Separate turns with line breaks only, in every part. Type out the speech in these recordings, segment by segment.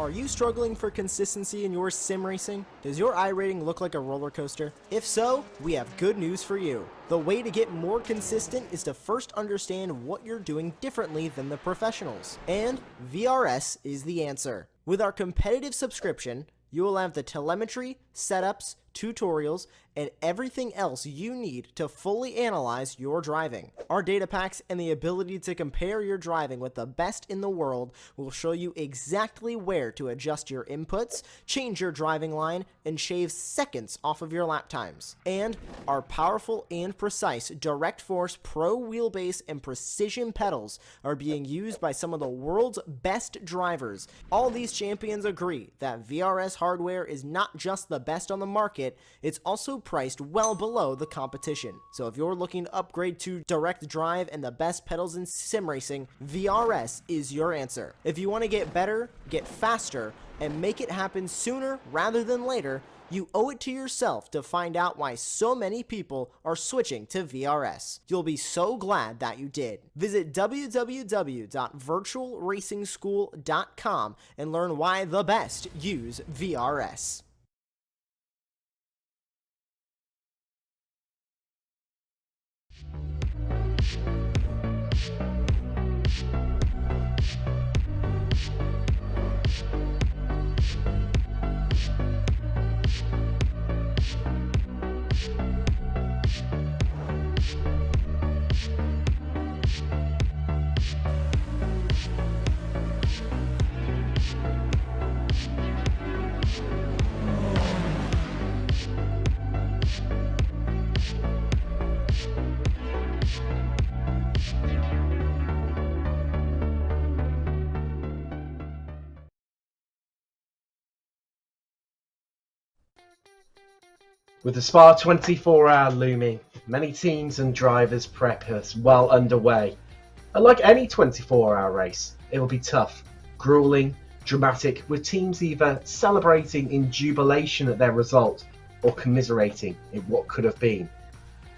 Are you struggling for consistency in your sim racing? Does your iRating look like a roller coaster? If so, we have good news for you. The way to get more consistent is to first understand what you're doing differently than the professionals. And VRS is the answer. With our competitive subscription, you will have the telemetry, setups, tutorials, and everything else you need to fully analyze your driving. Our data packs and the ability to compare your driving with the best in the world will show you exactly where to adjust your inputs, change your driving line, and shave seconds off of your lap times. And our powerful and precise Direct Force Pro wheelbase and precision pedals are being used by some of the world's best drivers. All these champions agree that VRS hardware is not just the best on the market, it's also priced well below the competition. So if you're looking to upgrade to direct drive and the best pedals in sim racing, VRS is your answer. If you want to get better, get faster, and make it happen sooner rather than later, you owe it to yourself to find out why so many people are switching to VRS. You'll be so glad that you did. Visit www.virtualracingschool.com and learn why the best use VRS.
With the Spa 24-hour looming, many teams and drivers prep us well underway. And like any 24-hour race, it will be tough, grueling, dramatic, with teams either celebrating in jubilation at their result or commiserating in what could have been.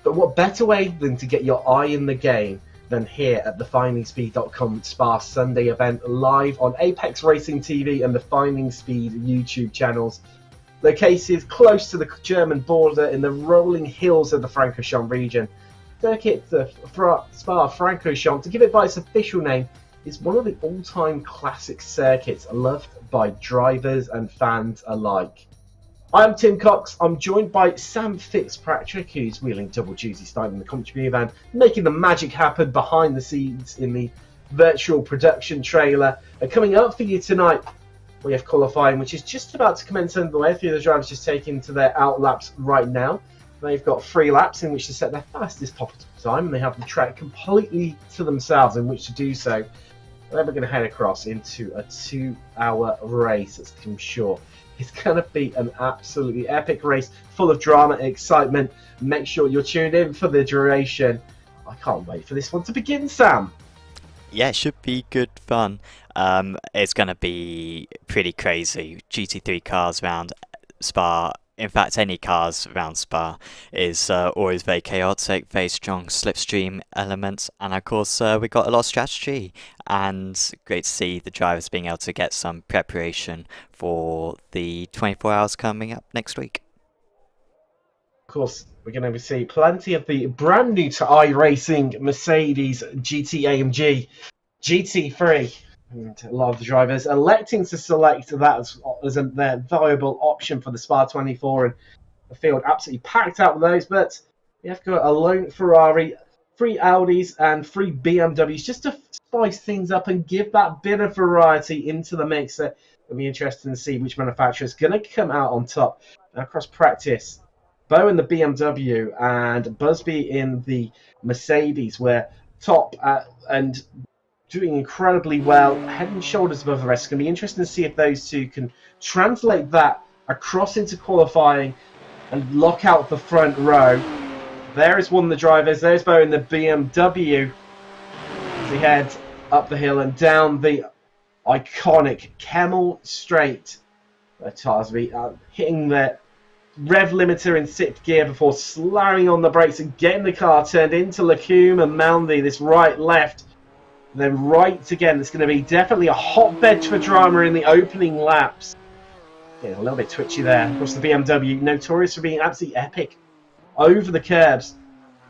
But what better way than to get your eye in the game than here at the FindingSpeed.com Spa Sunday event live on Apex Racing TV and the Finding Speed YouTube channels, located close to the German border in the rolling hills of the Francorchamps region. Circuit the Spa-Francorchamps, to give it by its official name, is one of the all-time classic circuits loved by drivers and fans alike. I'm Tim Cox. I'm joined by Sam Fitzpatrick, who's wheeling double duty, starting the commentary van, making the magic happen behind the scenes in the virtual production trailer. And coming up for you tonight, we have qualifying, which is just about to commence underway. A few of the drivers just taking to their out laps right now. They've got 3 laps in which to set their fastest possible time, and they have the track completely to themselves in which to do so. And then we're going to head across into a 2-hour race that's come short. It's going to be an absolutely epic race, full of drama and excitement. Make sure you're tuned in for the duration. I can't wait for this one to begin, Sam.
Yeah, it should be good fun. It's going to be pretty crazy. GT3 cars around Spa, in fact any cars around Spa, is always very chaotic, very strong slipstream elements, and of course we got a lot of strategy, and great to see the drivers being able to get some preparation for the 24 hours coming up next week.
Of course, we're going to see plenty of the brand new to iRacing Mercedes GT-AMG GT3. And a lot of the drivers electing to select that as their viable option for the Spa 24, and the field absolutely packed out with those. But we have got a lone Ferrari, 3 Audis, and 3 BMWs just to spice things up and give that bit of variety into the mix. It'll be interesting to see which manufacturer is going to come out on top. Now, across practice, Bo in the BMW and Busby in the Mercedes were top and doing incredibly well, head and shoulders above the rest. It's going to be interesting to see if those two can translate that across into qualifying and lock out the front row. There is one of the drivers. There's Bo in the BMW as he heads up the hill and down the iconic Kemmel Straight. Tarsby hitting the rev limiter in 6th gear before slamming on the brakes and getting the car turned into Lacombe and Moundy, this right-left Then right again, it's going to be definitely a hotbed for drama in the opening laps. Yeah, a little bit twitchy there. Of course, the BMW, notorious for being absolutely epic over the curbs.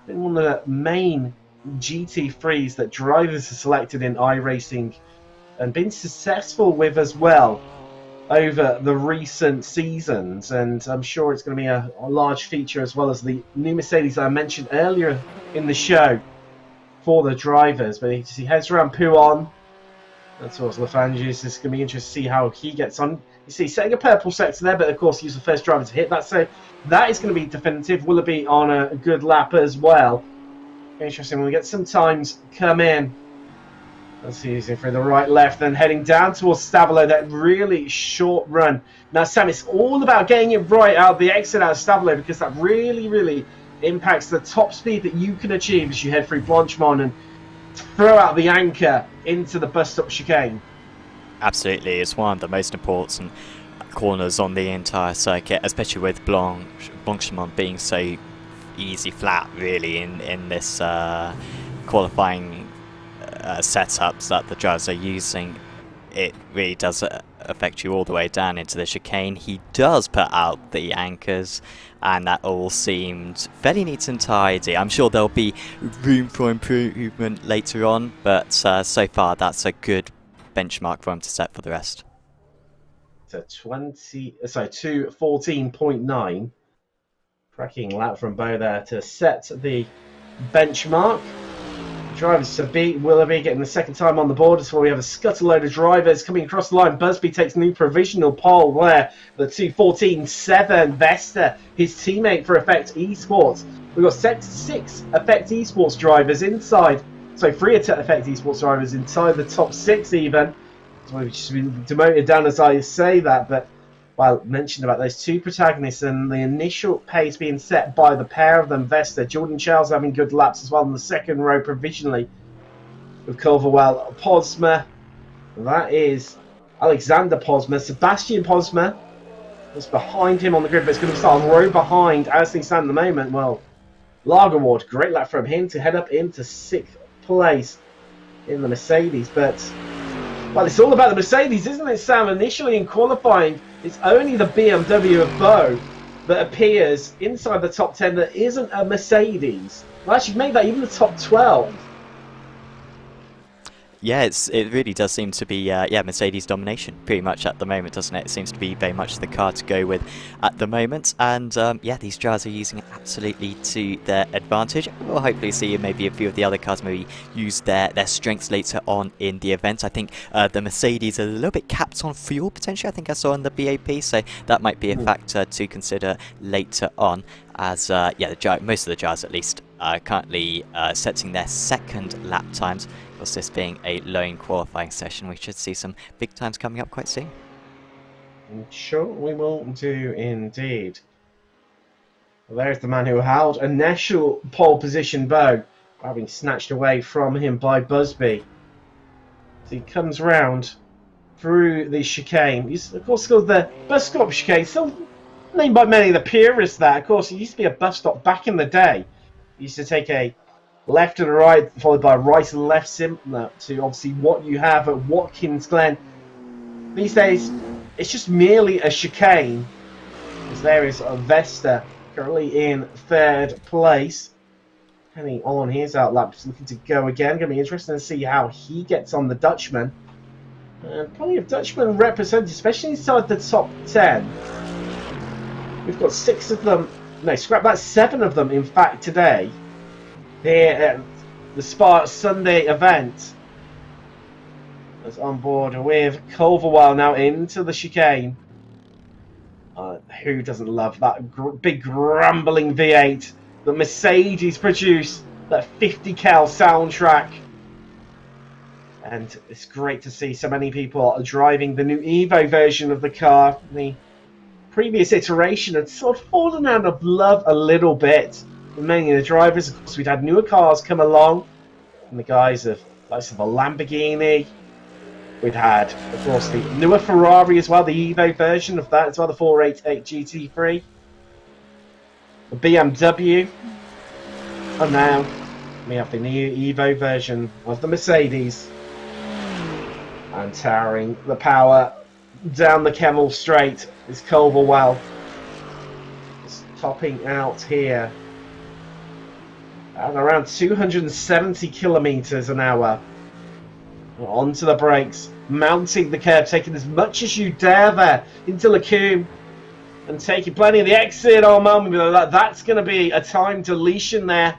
Been one of the main GT3s that drivers are selected in iRacing and been successful with as well over the recent seasons. And I'm sure it's going to be a large feature as well as the new Mercedes that I mentioned earlier in the show for the drivers. But he heads around Pouon. That's towards Lafanges. It's going to be interesting to see how he gets on. You see, setting a purple sector there, but of course he's the first driver to hit that. So that is going to be definitive. Will it be on a good lap as well? Interesting. When we get some times come in. Let's see, using through the right, left, then heading down towards Stavolo. That really short run. Now, Sam, it's all about getting it right out of the exit out of Stavolo, because that really impacts the top speed that you can achieve as you head through Blanchemont and throw out the anchor into the bus stop chicane.
Absolutely, it's one of the most important corners on the entire circuit, especially with Blanchemont being so easy flat, really, in this qualifying setups that the drivers are using. It really does affect you all the way down into the chicane. He does put out the anchors, and that all seemed fairly neat and tidy. I'm sure there'll be room for improvement later on, but so far that's a good benchmark for him to set for the rest.
So 2:14.9. Cracking lap from Bo there to set the benchmark. Drivers to beat Willoughby getting the second time on the board. As well, we have a scuttle load of drivers coming across the line. Busby takes new provisional pole there. The 2:14.7. Vesta, his teammate for Effect Esports. We've got 6 Effect Esports drivers inside. So 3 Effect Esports drivers inside the top 6 even. So we've just been demoted down as I say that, but well, mentioned about those 2 protagonists and the initial pace being set by the pair of them, Vesta. Jordan Charles having good laps as well in the second row provisionally with Culverwell. Posma, that is Alexander Posma. Sebastian Posma was behind him on the grid, but it's going to start a row behind as things stand at the moment. Well, Lagerward, great lap from him to head up into 6th place in the Mercedes, but well, it's all about the Mercedes, isn't it, Sam? Initially in qualifying, it's only the BMW of Bo that appears inside the top 10 that isn't a Mercedes. Well, actually, made that even the top 12.
Yeah, it really does seem to be Mercedes domination pretty much at the moment, doesn't it? It seems to be very much the car to go with at the moment, and these drivers are using it absolutely to their advantage. We'll hopefully see maybe a few of the other cars maybe use their strengths later on in the event. I think the Mercedes are a little bit capped on fuel potentially, I think I saw in the BAP, so that might be a factor to consider later on, as most of the drivers at least are currently setting their second lap times. Of course, this being a lone qualifying session, we should see some big times coming up quite soon.
Sure, we will do indeed. Well, there's the man who held initial pole position, Bo, having snatched away from him by Busby. So he comes round through the chicane. He's, of course, called the bus stop chicane, still named by many of the purists that. Of course, it used to be a bus stop back in the day. It used to take a left and a right, followed by a right and left, similar to obviously what you have at Watkins Glen. These days, it's just merely a chicane, as there is a Vesta currently in 3rd place. Heading on his outlap, just looking to go again. Going to be interesting to see how he gets on the Dutchman. And plenty of Dutchmen represented, especially inside the top 10. We've got 6 of them, no, scrap that, 7 of them, in fact, today. Here at the Spa Sunday event. That's on board with Culverwell now into the chicane. Who doesn't love that big grumbling V8 that Mercedes produced, that 50 cal soundtrack? And it's great to see so many people driving the new Evo version of the car. The previous iteration had sort of fallen out of love a little bit. Many of the drivers, of course, we'd had newer cars come along in the guise of likes of a Lamborghini. We'd had, of course, the newer Ferrari as well, the Evo version of that as well, the 488 GT3, the BMW, and now we have the new Evo version of the Mercedes. And towering the power down the Kemmel Straight is Culverwell. Just topping out here at around 270 kilometers an hour. Onto the brakes, mounting the curve, taking as much as you dare there into Lacombe, and taking plenty of the exit. Oh man, that's going to be a time deletion there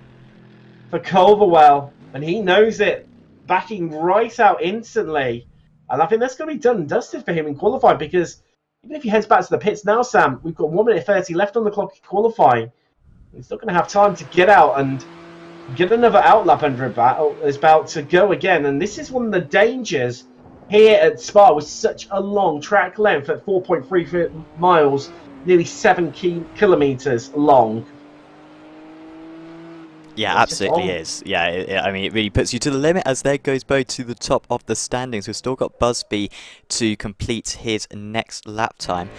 for Culverwell, and he knows it, backing right out instantly. And I think that's going to be done and dusted for him in qualifying, because even if he heads back to the pits now, Sam, we've got 1 minute 30 left on the clock in qualifying. He's not going to have time to get out and get another outlap under is about to go again. And this is one of the dangers here at Spa, with such a long track length at 4.3 miles, nearly 7 kilometers long.
Yeah, absolutely is. Yeah, I mean, it really puts you to the limit, as there goes Bo to the top of the standings. We've still got Busby to complete his next lap time.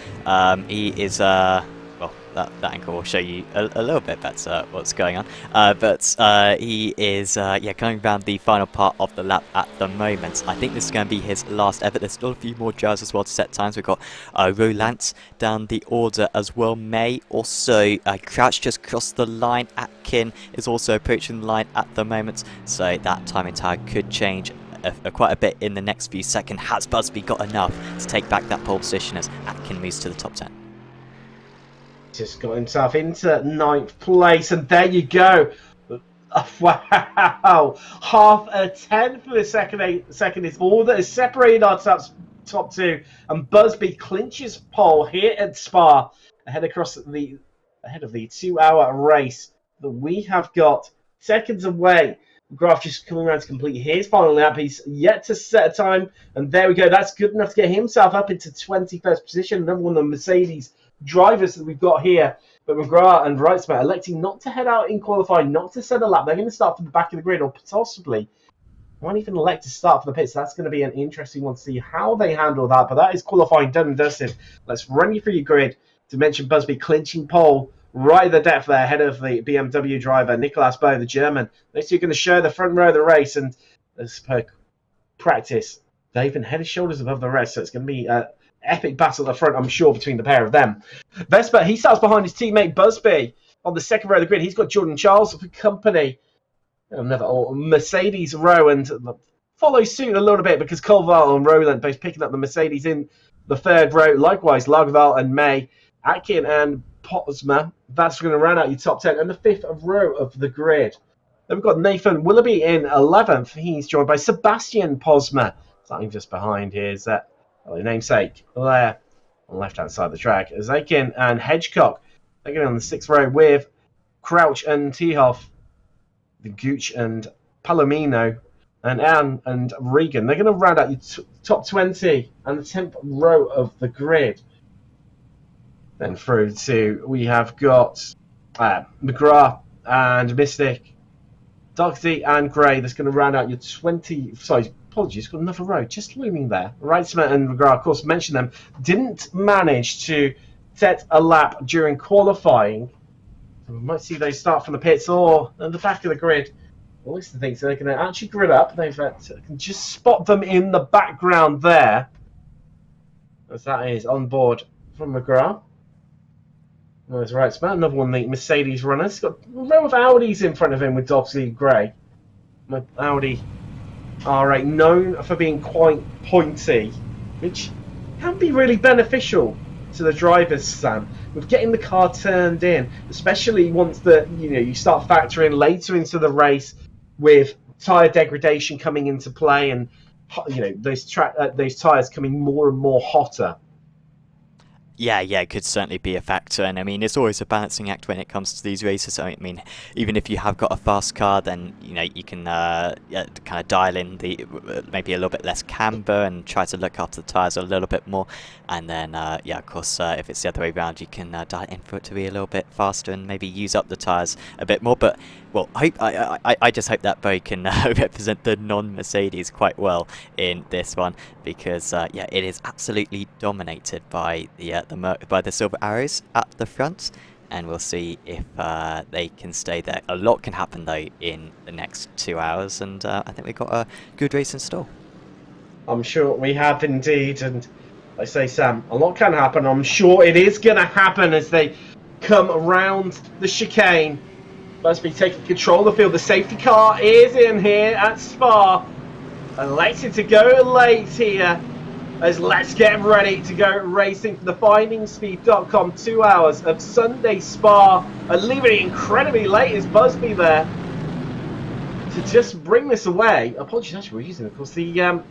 He is, well, that angle will show you a little bit better what's going on. But he is, yeah, going around the final part of the lap at the moment. I think this is going to be his last ever. There's still a few more drivers as well to set times. We've got Roland down the order as well. May also, Crouch just crossed the line. Atkin is also approaching the line at the moment. So that timing tag could change quite a bit in the next few seconds. Has Busby got enough to take back that pole position as Atkin moves to the top 10?
Just got himself into 9th place, and there you go. Wow, half a tenth for the second is all that has separated our top two, and Busby clinches pole here at Spa ahead of the 2-hour race that we have got seconds away. McGrath just coming around to complete his final lap. He's yet to set a time, and there we go. That's good enough to get himself up into 21st position. Another one of the Mercedes drivers that we've got here, but McGrath and Wrightsman electing not to head out in qualifying, not to set a lap. They're going to start from the back of the grid, or possibly won't even elect to start for the pits. That's going to be an interesting one to see how they handle that. But that is qualifying done and dusted. Let's run you through your grid to mention Busby clinching pole right at the depth there, ahead of the BMW driver Nicolas Bo, the German. Those two are going to show the front row of the race, and as per practice, they've been head and shoulders above the rest, so it's going to be epic battle at the front, I'm sure, between the pair of them. Vespa, he starts behind his teammate Busby on the second row of the grid. He's got Jordan Charles for company. Another Mercedes row, and follows suit a little bit because Colval and Roland both picking up the Mercedes in the third row. Likewise, Lagerval and May, Atkin and Pottsma. That's going to round out your top 10 and the fifth row of the grid. Then we've got Nathan Willoughby in 11th. He's joined by Sebastian Posma. Starting just behind his namesake there on the left-hand side of the track. Zakin and Hedgecock, they're getting on the 6th row with Crouch and Tehoff, the Gooch and Palomino, and Anne and Regan. They're going to round out your top 20 and the 10th row of the grid. Then through to, we have got McGrath and Mystic, Doxy and Gray. That's going to round out your 20... Sorry, apologies, got another row just looming there. Wrightsman and McGrath, of course, mentioned them, didn't manage to set a lap during qualifying. So we might see those start from the pits or at the back of the grid. At least I think so. They're going to actually grid up. They can just spot them in the background there, as that is on board from McGrath. There's Wrightsman, another one of the Mercedes runners. He's got a row of Audis in front of him with Doxy and Gray. Audi R8, known for being quite pointy, which can be really beneficial to the drivers, Sam, with getting the car turned in, especially once you start factoring later into the race with tyre degradation coming into play, and those tyres coming more and more hotter.
Yeah, it could certainly be a factor, and I mean, it's always a balancing act when it comes to these races. I mean, even if you have got a fast car, then you can kind of dial in the maybe a little bit less camber and try to look after the tyres a little bit more, and then of course, if it's the other way around, you can dial in for it to be a little bit faster and maybe use up the tyres a bit more. But well, I just hope that Bo can represent the non-Mercedes quite well in this one, because it is absolutely dominated by the Silver Arrows at the front, and we'll see if they can stay there. A lot can happen though in the next 2 hours, and I think we've got a good race in store.
I'm sure we have indeed, and I say, Sam, a lot can happen. I'm sure it is going to happen as they come around the chicane. Must be taking control of the field. The safety car is in here at Spa. Elected to go late here as let's get ready to go racing for the FindingSpeed.com 2 hours of Sunday Spa. And leaving it incredibly late is Busby there to just bring this away. Apologies, actually, we're using, of course, we're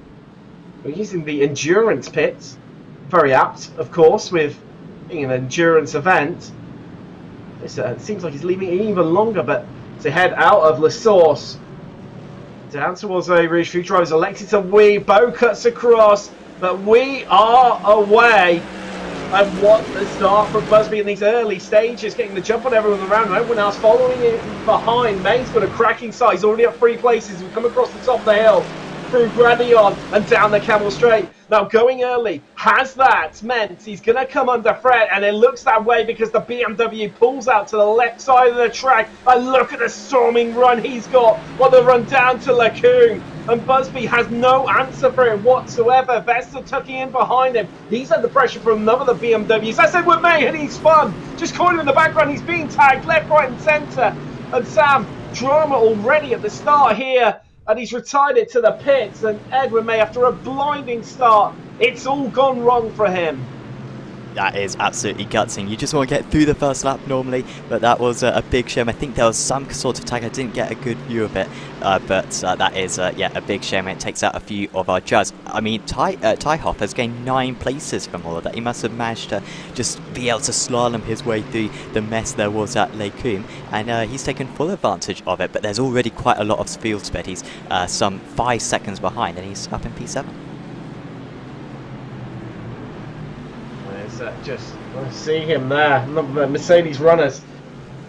using the endurance pits. Very apt, of course, with being an endurance event. This seems like he's leaving it even longer, but to head out of La Source down towards the Rouge. Few drivers elected to weave. Bo cuts across, but we are away. And what the start from Busby in these early stages, getting the jump on everyone around, and everyone else following it behind. May's got a cracking start. He's already up 3 places. We come across the top of the hill, through Gradion and down the Camel Straight. Now going early, has that meant he's going to come under threat? And it looks that way because the BMW pulls out to the left side of the track. And look at the storming run he's got on the run down to Lacoon. And Busby has no answer for it whatsoever. Vesta tucking in behind him. He's under pressure from another of the BMWs. That's Edward May, and he's spun. Just caught him in the background. He's being tagged left, right and centre. And Sam, drama already at the start here. And he's retired it to the pits, and Edwin May, after a blinding start, it's all gone wrong for him.
That is absolutely gutsing. You just want to get through the first lap normally, but that was a big shame. I think there was some sort of tag. I didn't get a good view of it, but that is yeah, a big shame. It takes out a few of our drivers. I mean, Tyhoff has gained 9 places from all of that. He must have managed to just be able to slalom his way through the mess there was at Lake Coombe, and he's taken full advantage of it. But there's already quite a lot of field speed. He's some 5 seconds behind, and he's up in P7.
Just see him there. The Mercedes runners.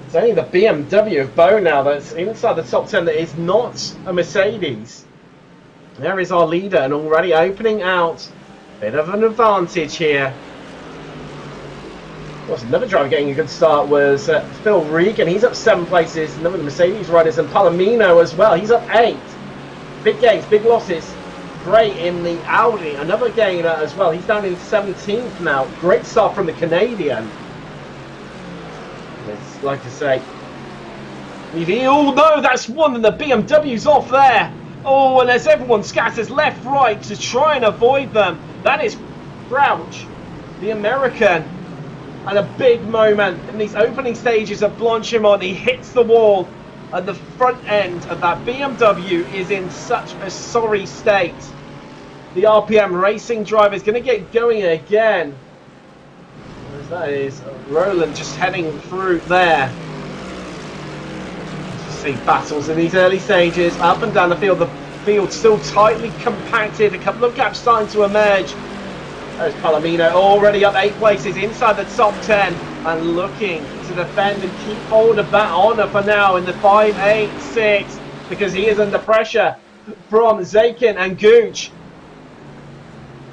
It's only the BMW of Bo now that's inside the top 10 that is not a Mercedes. There is our leader, and already opening out. Bit of an advantage here. Of course, another driver getting a good start was Phil Regan. He's up 7 places. Another of the Mercedes riders, and Palomino as well. He's up 8. Big gains, big losses. Great in the Audi, another gainer as well. He's down in 17th now. Great start from the Canadian. It's like I say, oh no, that's one, and the BMW's off there. Oh, and as everyone scatters left, right to try and avoid them. That is Crouch, the American, and a big moment in these opening stages of Blanchimont. He hits the wall, and the front end of that BMW is in such a sorry state. The RPM Racing driver is going to get going again. That is Roland just heading through there. You see battles in these early stages, up and down the field. The field still tightly compacted. A couple of gaps starting to emerge. There's Palomino already up 8 places inside the top 10 and looking to defend and keep hold of that honour for now in the 5.86 because he is under pressure from Zakin and Gooch.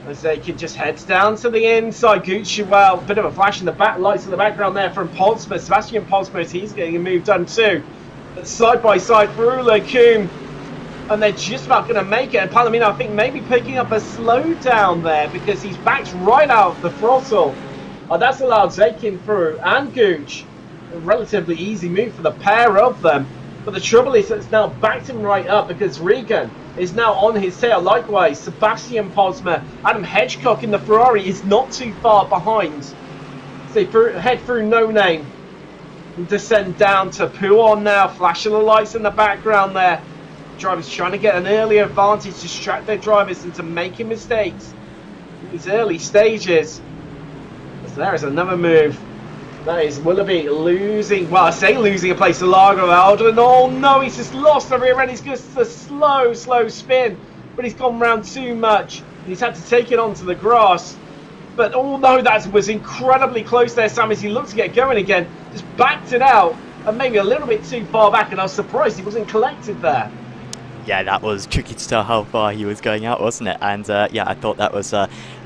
As Zakin just heads down to the inside. Gooch, well, bit of a flash in the back, lights in the background there from Polsma. Sebastian Polsma, he's getting a move done too. But side by side through Lacoum. And they're just about going to make it. And Palomino, I think, maybe picking up a slowdown there because he's backed right out of the throttle. Oh, that's allowed Zakin through and Gooch. A relatively easy move for the pair of them. But the trouble is that it's now backed him right up because Regan is now on his tail. Likewise, Sebastian Posma, Adam Hedgecock in the Ferrari is not too far behind. So they head through No Name and descend down to Pouon now. Flashing the lights in the background there. Drivers trying to get an early advantage, distract their drivers into making mistakes in these early stages. So there is another move. That is Willoughby losing, well, I say losing a place to Largo Alden. Oh no, he's just lost the rear end. He's just a slow spin, but he's gone round too much. He's had to take it onto the grass. But oh no, that was incredibly close there, Sam, as he looked to get going again. Just backed it out, and maybe a little bit too far back, and I was surprised he wasn't collected there.
Yeah, that was tricky to tell how far he was going out, wasn't it? And yeah, I thought that was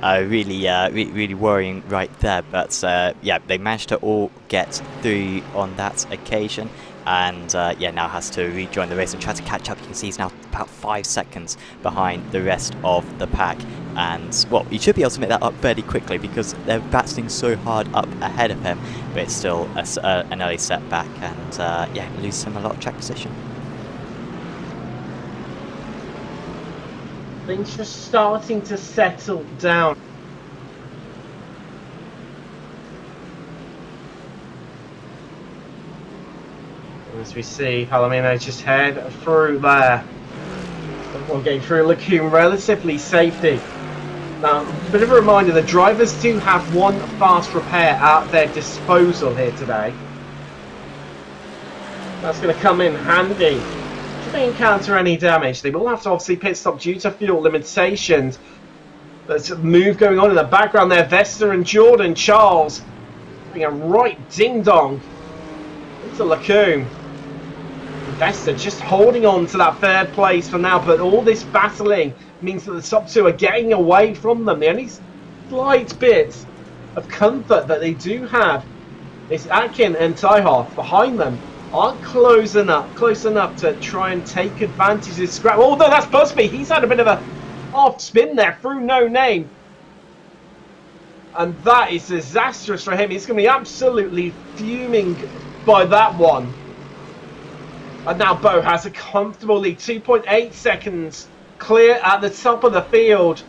really worrying right there. But yeah, they managed to all get through on that occasion. and yeah, now has to rejoin the race and try to catch up. You can see he's now about 5 seconds behind the rest of the pack, and well, he should be able to make that up fairly quickly because they're battling so hard up ahead of him, but it's still an early setback, and yeah, loses him a lot of track position.
Things just starting to settle down. As we see Palomino just head through there. We're getting through Lacombe relatively safely. Now, a bit of a reminder, the drivers do have one fast repair at their disposal here today. That's going to come in handy. Should they encounter any damage, they will have to obviously pit stop due to fuel limitations. There's a move going on in the background there. Vesta and Jordan Charles having a right ding-dong into Lacombe. Vesta just holding on to that third place for now, but all this battling means that the top two are getting away from them. The only slight bit of comfort that they do have is Atkin and Tyhoff behind them aren't close enough to try and take advantage of this scrap. Although that's Busby, he's had a bit of a off spin there through No Name, and that is disastrous for him. He's going to be absolutely fuming by that one. And now Bo has a comfortable lead, 2.8 seconds clear at the top of the field.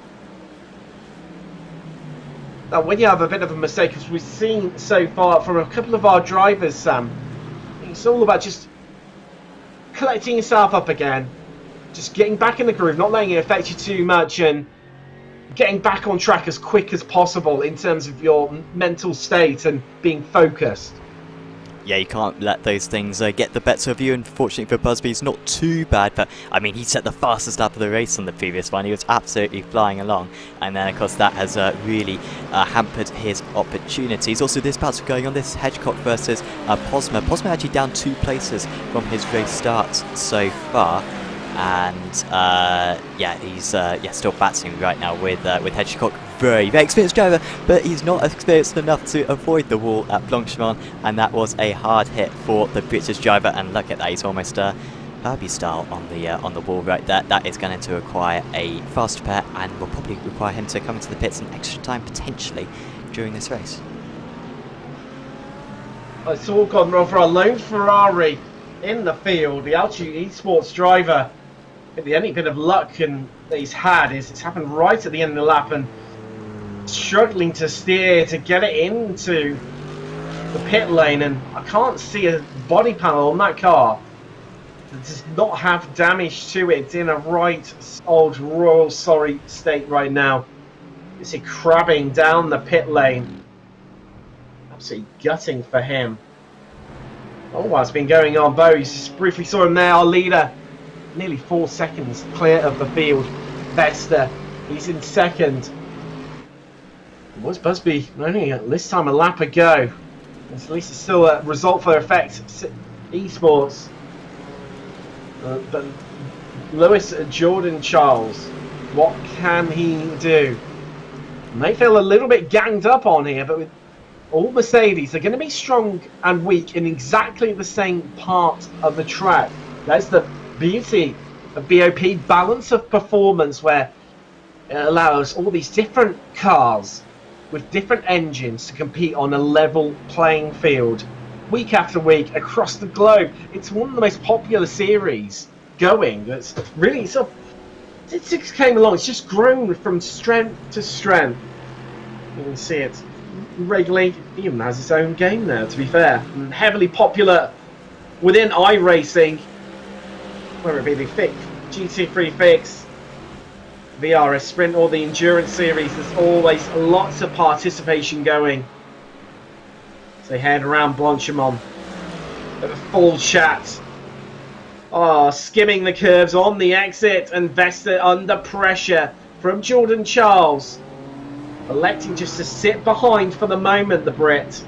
Now, when you have a bit of a mistake, as we've seen so far from a couple of our drivers, Sam, it's all about just collecting yourself up again, just getting back in the groove, not letting it affect you too much, and getting back on track as quick as possible in terms of your mental state and being focused.
Yeah, you can't let those things get the better of you. Unfortunately for Busby, it's not too bad, but I mean, he set the fastest lap of the race on the previous one. He was absolutely flying along, and then of course that has really hampered his opportunities. Also, this battle going on, this Hedgecock versus Posma. Posma actually down 2 places from his race start so far, and yeah, he's still battling right now with Hedgecock. Very experienced driver, but he's not experienced enough to avoid the wall at Blanchemont, and that was a hard hit for the British driver. And look at that, he's almost Barbie style on the wall right there. That is going to require a fast repair, and will probably require him to come into the pits in extra time potentially during this race.
It's all gone wrong for our lone Ferrari in the field. The Altitude Esports driver, the only bit of luck that he's had is it's happened right at the end of the lap, and struggling to steer to get it into the pit lane, and I can't see a body panel on that car that does not have damage to it. It's in a right old royal sorry state right now. You see crabbing down the pit lane. Absolutely gutting for him. Oh, what's been going on? Bo, you just briefly saw him there, our leader, nearly 4 seconds clear of the field. Vesta, he's in second. Was Busby only this time a lap ago? At least it's still a result for effect. Esports. But Lewis Jordan Charles, what can he do? May feel a little bit ganged up on here, but with all Mercedes, they're going to be strong and weak in exactly the same part of the track. That's the beauty of BOP, balance of performance, where it allows all these different cars with different engines to compete on a level playing field week after week across the globe. It's one of the most popular series going. That's really sort of, since it came along, it's just grown from strength to strength. You can see it regularly, even has its own game now, to be fair, and heavily popular within iRacing, whether it be the GT3 Fix, VRS Sprint, or the Endurance Series. There's always lots of participation going. So they head around Blanchemont. Bit of a full chat. Oh, skimming the curves on the exit, and Vesta under pressure from Jordan Charles. Electing just to sit behind for the moment, the Brit.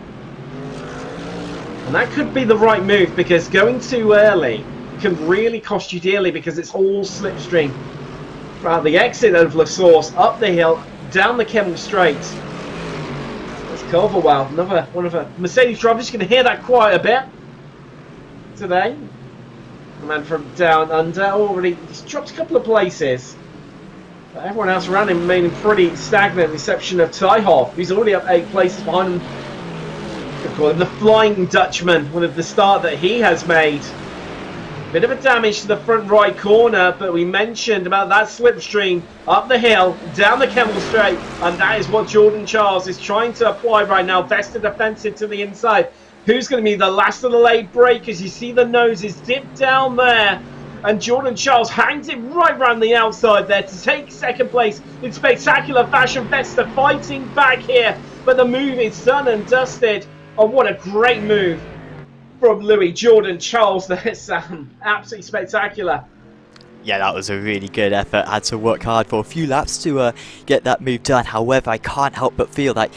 And that could be the right move, because going too early can really cost you dearly, because it's all slipstream. Right, the exit of La Source, up the hill, down the Kemmel Straight. That's Culverwell, another one of a Mercedes driver. Just going to hear that quite a bit. today. The man from down under already he's dropped a couple of places. But everyone else around him remaining pretty stagnant, with the exception of Tyhoff, who's already up 8 places behind him. Call him the Flying Dutchman, one of the start that he has made. Bit of a damage to the front right corner, but we mentioned about that slipstream up the hill, down the Kemmel Straight, and that is what Jordan Charles is trying to apply right now. Vesta defensive to the inside. Who's going to be the last of the late breakers? You see the noses dip down there. And Jordan Charles hangs it right round the outside there to take second place in spectacular fashion. Vesta fighting back here, but the move is done and dusted. Oh, what a great move from Louis Jordan Charles there, Sam. Absolutely spectacular.
Yeah, that was a really good effort. Had to work hard for a few laps to get that move done. However, I can't help but feel like,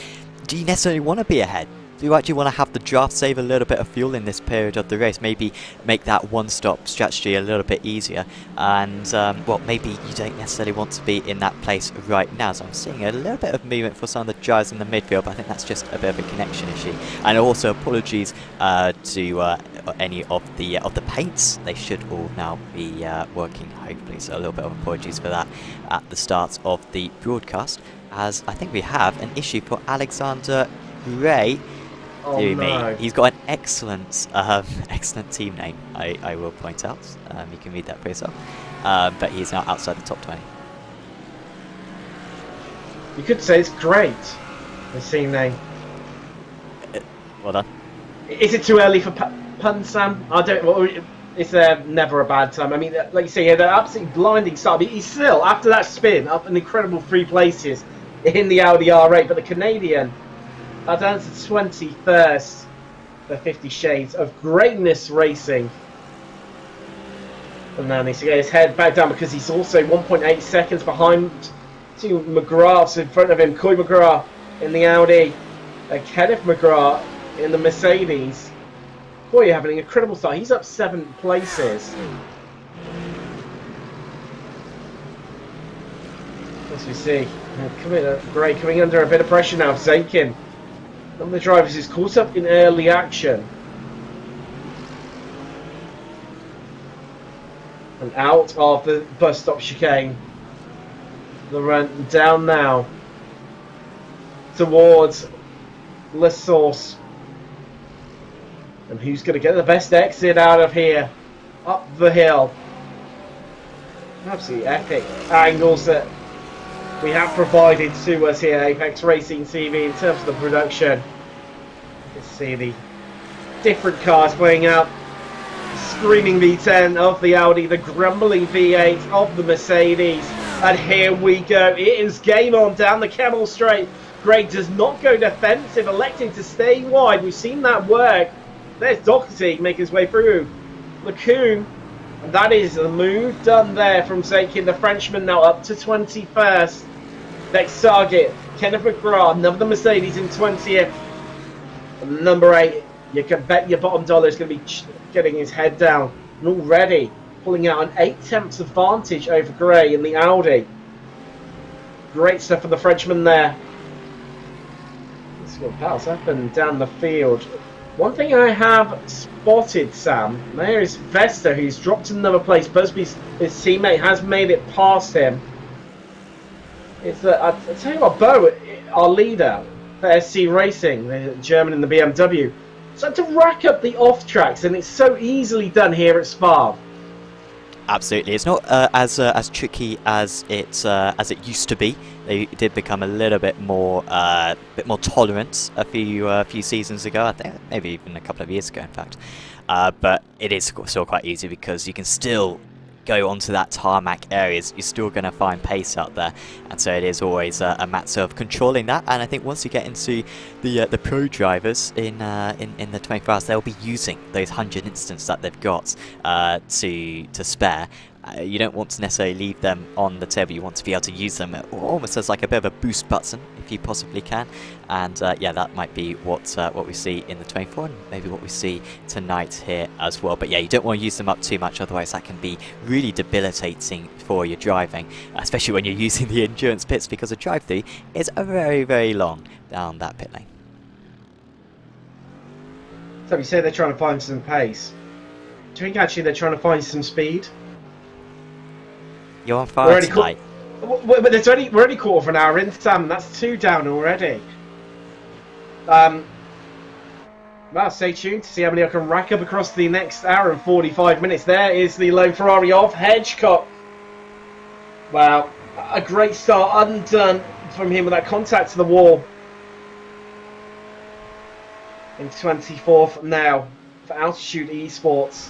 do you necessarily want to be ahead? Do you actually want to have the draft save a little bit of fuel in this period of the race? Maybe make that one-stop strategy a little bit easier. And, well, maybe you don't necessarily want to be in that place right now. So I'm seeing a little bit of movement for some of the drivers in the midfield, but I think that's just a bit of a connection issue. And also apologies to any of the paints. They should all now be working, hopefully. So a little bit of apologies for that at the start of the broadcast, as I think we have an issue for Alexander Gray.
Oh, no.
He's got an excellent excellent team name, I will point out. You can read that for yourself. But he's now outside the top 20.
You could say it's great, the team name.
Well done.
Is it too early for puns, Sam? I don't. Well, it's never a bad time. I mean, like you say, he had an absolutely blinding start. But he's still, after that spin, up an incredible 3 places in the Audi R8. But the Canadian are down to 21st for 50 Shades of Greatness Racing. And now needs to get his head back down because he's also 1.8 seconds behind two McGraths in front of him. Coy McGrath in the Audi, Kenneth McGrath in the Mercedes. Boy, you're having an incredible start. He's up 7 places. As we see, Gray coming under a bit of pressure now. Zakin, one of the drivers, is caught up in early action. And out of the bus stop chicane. The run down now towards La Source. And who's going to get the best exit out of here? Up the hill. Absolutely epic angles that we have provided to us here, Apex Racing TV, in terms of the production. You can see the different cars playing out. The screaming V10 of the Audi, the grumbling V8 of the Mercedes. And here we go. It is game on down the Kemmel Straight. Gray does not go defensive, electing to stay wide. We've seen that work. There's Doherty making his way through. Lacoon. And that is the move done there from Zakin, the Frenchman, now up to 21st. Next target, Kenneth McGrath, another Mercedes in 20th. And number 8, you can bet your bottom dollar is going to be getting his head down. And already pulling out an 8/10 advantage over Gray in the Audi. Great stuff for the Frenchman there. Let's go pass up and down the field. One thing I have spotted, Sam, there is Vesta, who's dropped another place. Busby's his teammate has made it past him. It's that I tell you what, Bo, our leader for SC Racing, the German in the BMW, started to rack up the off tracks, and it's so easily done here at Spa.
Absolutely, it's not as tricky as it used to be. They did become a little bit more tolerant a few seasons ago. I think maybe even a couple of years ago, in fact. But it is still quite easy because you can still go onto that tarmac areas. You're still going to find pace out there, and so it is always a matter of controlling that. And I think once you get into the pro drivers in the 24 hours, they'll be using those 100 instants that they've got to spare. You don't want to necessarily leave them on the table. You want to be able to use them almost as like a bit of a boost button if you possibly can. And yeah, that might be what we see in the 24 and maybe what we see tonight here as well. But yeah, you don't want to use them up too much, otherwise that can be really debilitating for your driving, especially when you're using the endurance pits, because the drive-through is very, very long down that pit lane.
So you say they're trying to find some pace. Do you think actually they're trying to find some speed?
You're on fire tonight.
But we're only quarter of an hour in, Sam. That's 2 down already. Well, stay tuned to see how many I can rack up across the next hour and 45 minutes. There is the lone Ferrari of Hedgecock. Wow, a great start undone from him with that contact to the wall. In 24th now for Altitude Esports.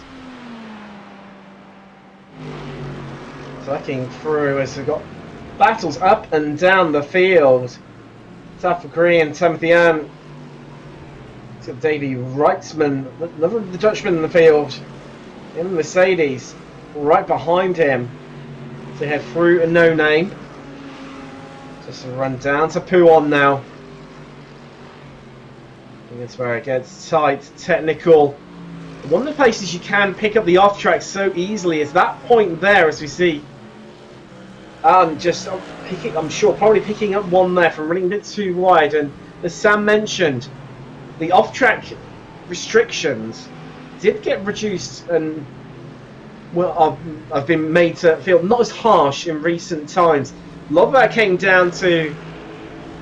Sucking through as we've got battles up and down the field. South Korean, Timothy Ann. He's got Davey Reitzman, another of the Dutchman in the field. In the Mercedes, right behind him. So head through a no name. Just a run down to Puon now. I think that's where it gets tight, technical. One of the places you can pick up the off track so easily is that point there, as we see. Just picking, I'm sure, probably picking up one there from running a bit too wide. And as Sam mentioned, the off-track restrictions did get reduced and well, I've been made to feel not as harsh in recent times. A lot of that came down to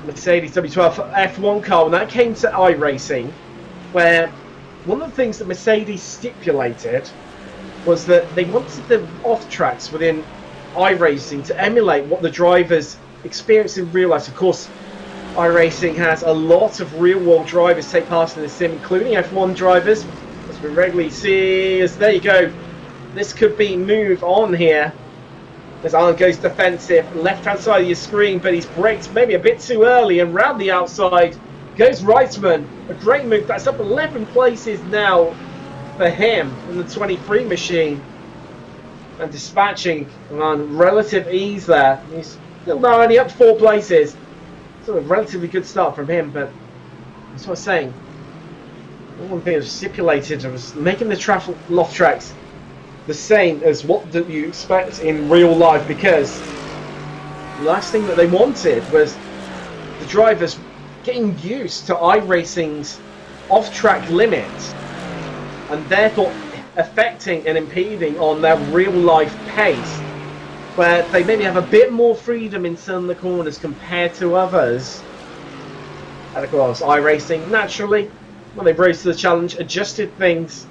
Mercedes W12 F1 car when that came to iRacing, where one of the things that Mercedes stipulated was that they wanted the off-tracks within iRacing to emulate what the drivers experience in real life. Of course, iRacing has a lot of real-world drivers take part in the sim, including F1 drivers, as we regularly see. As there you go, this could be move on here. As Arlen goes defensive, left-hand side of your screen, but he's braked maybe a bit too early, and round the outside goes Reitzman. A great move. That's up 11 places now for him in the 23 machine. And dispatching on relative ease there. He's still now only up 4 places. So a relatively good start from him, but that's what I'm saying. One thing that was stipulated was making the loft tracks the same as what do you expect in real life, because the last thing that they wanted was the drivers getting used to iRacing's off-track limits and therefore affecting and impeding on their real-life pace, where they maybe have a bit more freedom in some of the corners compared to others. And of course, iRacing, naturally, when they rose to the challenge, adjusted things.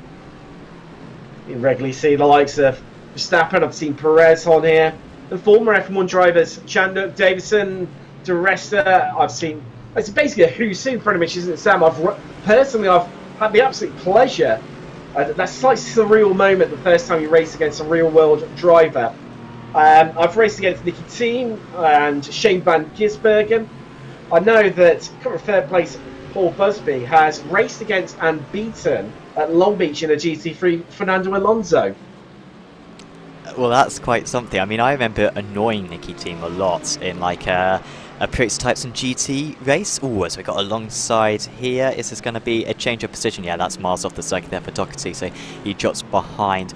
You regularly see the likes of Verstappen, I've seen Perez on here, and former F1 drivers, Chandler, Davison, DeResta. I've seen, it's basically a who's who pretty much, isn't it, Sam? I've had the absolute pleasure. That's a slight surreal moment the first time you race against a real-world driver. I've raced against Nicky Team and Shane Van Gisbergen. I know that current third place Paul Busby has raced against and beaten at Long Beach in a GT3 Fernando Alonso.
Well, that's quite something. I mean, I remember annoying Nicky Team a lot in like a prototypes and GT race. Oh, as we got alongside here, is this going to be a change of position? Yeah, that's miles off the circuit there for Doherty, so he drops behind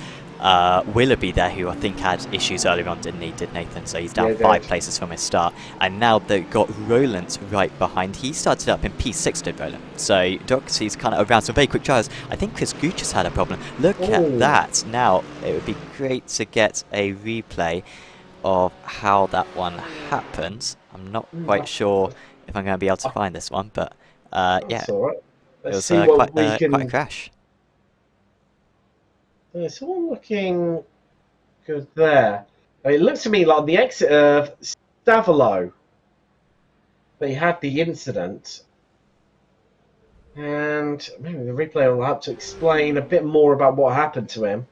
Willoughby there, who I think had issues earlier on, didn't he? Did Nathan? So he's down 5 places from his start, and now they've got Roland right behind. He started up in P6, did Roland. So Doherty's kind of around some very quick drivers. I think Chris Gooch has had a problem. Look at that. Now it would be great to get a replay of how that one happened. I'm not quite sure if I'm going to be able to find this one, but yeah,
right.
it was quite a crash.
Yeah, someone looking good there. It looks to me like the exit of Stavolo. They had the incident. And maybe the replay will have to explain a bit more about what happened to him.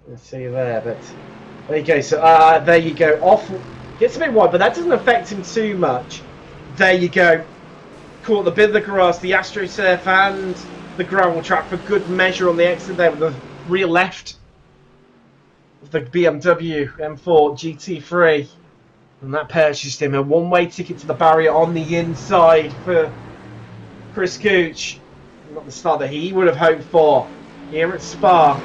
Let's see there, but there you go. So there you go. Off gets a bit wide, but that doesn't affect him too much. There you go. Caught the bit of the grass, the AstroTurf, and the gravel track for good measure on the exit there with the rear left of the BMW M4 GT3. And that purchased him a one-way ticket to the barrier on the inside for Chris Gooch. Not the start that he would have hoped for here at Spa.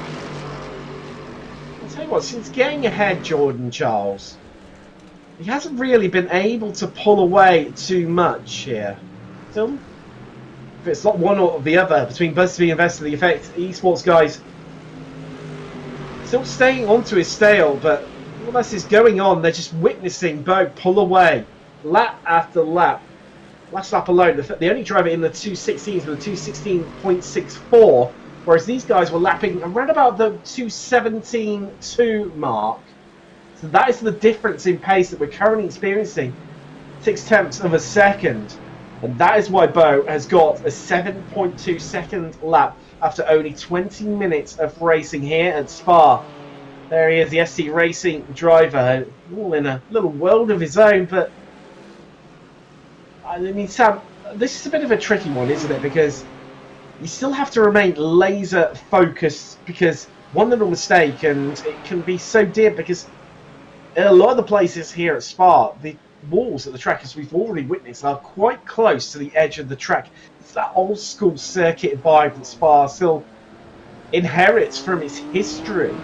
I'll tell you what, since getting ahead, Jordan Charles, he hasn't really been able to pull away too much here. Still, if it's not one or the other between BuzzFeed and Investor, the Effect Esports guys still staying onto his stale, but all this is going on. They're just witnessing Bo pull away lap after lap. Last lap alone, the only driver in the 216s with a 216.64, whereas these guys were lapping around about the 217.2 mark. So that is the difference in pace that we're currently experiencing. 0.6 of a second. And that is why Bo has got a 7.2 second lap after only 20 minutes of racing here at Spa. There he is, the SC Racing driver, all in a little world of his own. But I mean, Sam, this is a bit of a tricky one, isn't it? Because you still have to remain laser focused, because one little mistake and it can be so dear. Because in a lot of the places here at Spa, the walls at the track, as we've already witnessed, are quite close to the edge of the track. It's that old school circuit vibe that Spa still inherits from its history.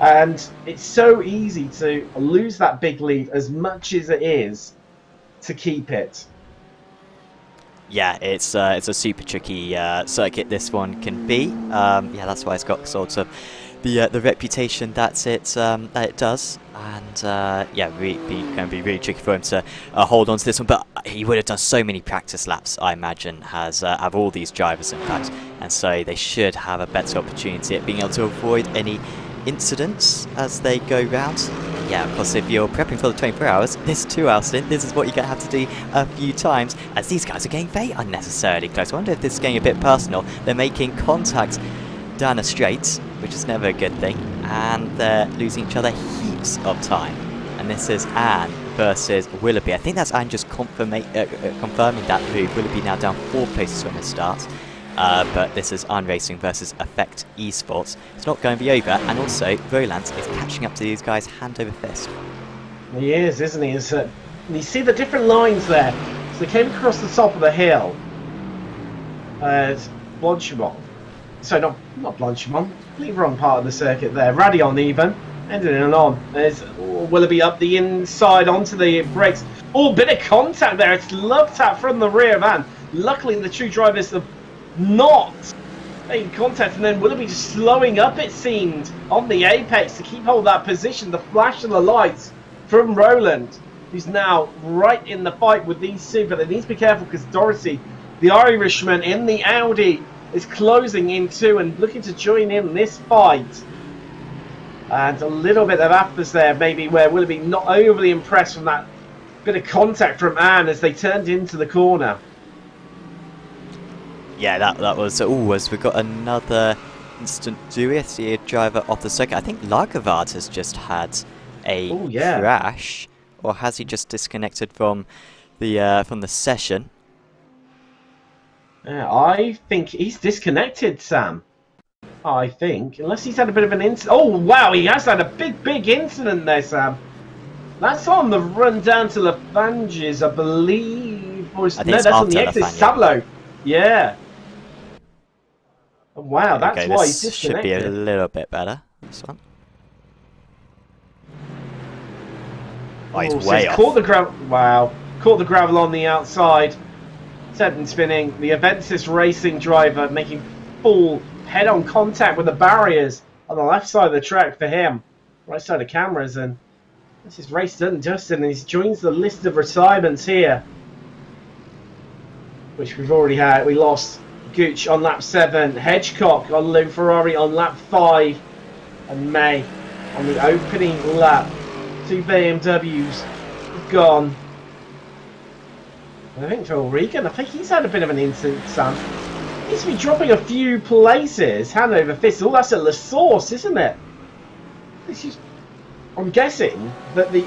And it's so easy to lose that big lead as much as it is to keep it.
Yeah, it's a super tricky circuit, this one can be. Yeah, that's why it's got sort of the reputation that it does, and yeah, going to be really tricky for him to hold on to this one. But he would have done so many practice laps, I imagine, have all these drivers in fact, and so they should have a better opportunity at being able to avoid any incidents as they go round. Yeah, of course, if you're prepping for the 24 hours, this 2 hour stint, this is what you're going to have to do a few times, as these guys are getting very unnecessarily close. I wonder if this is getting a bit personal. They're making contact down a straight, which is never a good thing, and they're losing each other heaps of time. And this is Anne versus Willoughby. I think that's Anne just confirming that move. Willoughby now down 4 places when it starts. But this is iRacing versus Effect Esports. It's not going to be over, and also Roland is catching up to these guys hand over fist.
He is, isn't he? You see the different lines there. So they came across the top of the hill. Blanchimont. So not Blanchimont. Completely wrong part of the circuit there. Radion even. Ended in on. There's Willoughby up the inside onto the brakes. Oh, bit of contact there. It's love tap from the rear van. Luckily the two drivers have not made contact, and then Willoughby just slowing up, it seemed, on the apex to keep hold of that position. The flash of the lights from Roland, who's now right in the fight with these two, but they need to be careful because Doherty, the Irishman in the Audi, is closing in too and looking to join in this fight. And a little bit of afters there, maybe, where Willoughby not overly impressed from that bit of contact from Anne as they turned into the corner.
Yeah, that was... Oh, as we got another instant duet, the driver off the circuit. I think Lagervard has just had a crash, or has he just disconnected from the session?
Yeah, I think he's disconnected, Sam. I think, unless he's had a bit of an incident. Oh wow, he has had a big incident there, Sam. That's on the run down to Lafanges, I believe. Or no, that's on the exit. Sablo. Yeah. Wow, that's why he's disconnected.
Should be a little bit better, this one. Oh, he's way off.
Caught the gravel. Wow. Caught the gravel on the outside. Set spinning. The Avensis Racing driver making full head-on contact with the barriers on the left side of the track for him. Right side of cameras, and this is race done, Justin, and he joins the list of retirements here, which we've already had. We lost Gooch on lap 7, Hedgecock on Lou Ferrari on lap 5, and May on the opening lap. 2 BMWs gone. And I think Phil Regan, I think he's had a bit of an incident, Sam. He's been dropping a few places. Hanover Fist, all that's at La Source, isn't it? This is, I'm guessing that the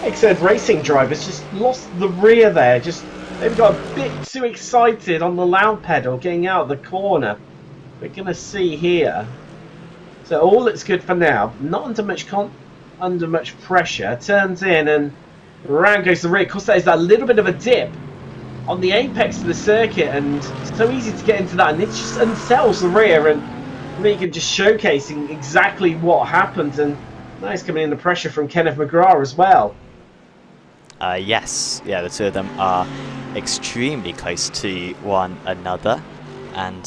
XZ Racing drivers just lost the rear there. They've got a bit too excited on the loud pedal getting out of the corner. We're going to see here. So all looks good for now. Not under much pressure. Turns in and round goes the rear. Of course, that is that little bit of a dip on the apex of the circuit, and it's so easy to get into that, and it just unsettles the rear, and Regan just showcasing exactly what happened. And now he's coming in the pressure from Kenneth McGrath as well.
Yes, yeah, the two of them are extremely close to one another. And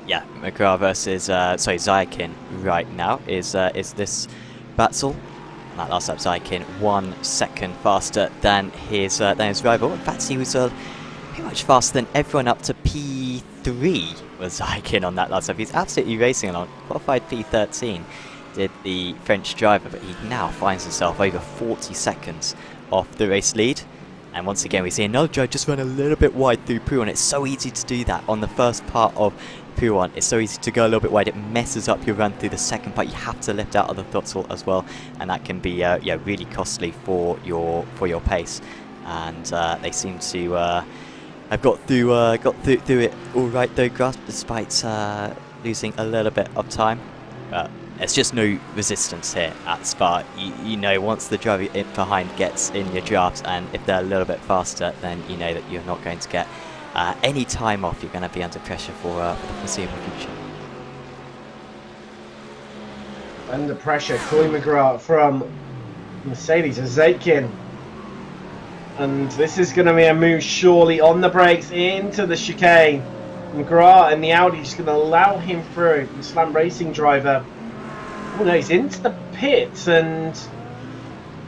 yeah, McGrath versus Zykin right now is this battle. That last lap, Zykin 1 second faster than his rival. In fact, he was pretty much faster than everyone up to P3 was Zykin on that last lap. He's absolutely racing along. Qualified P13 did the French driver, but he now finds himself over 40 seconds off the race lead. And once again, we see another driver just run a little bit wide through P1. It's so easy to do that on the first part of P1. It's so easy to go a little bit wide. It messes up your run through the second part. You have to lift out of the throttle as well, and that can be yeah, really costly for your pace. And they seem to have got through it all right though, Grass, despite losing a little bit of time. There's just no resistance here at Spa. You know, once the driver behind gets in your drafts, and if they're a little bit faster, then you know that you're not going to get any time off. You're going to be under pressure for the foreseeable future.
Under pressure, Coy McGrath from Mercedes and Zykin. And this is going to be a move surely on the brakes into the chicane. McGrath and the Audi just going to allow him through. The Slam Racing driver. Oh no, he's into the pits, and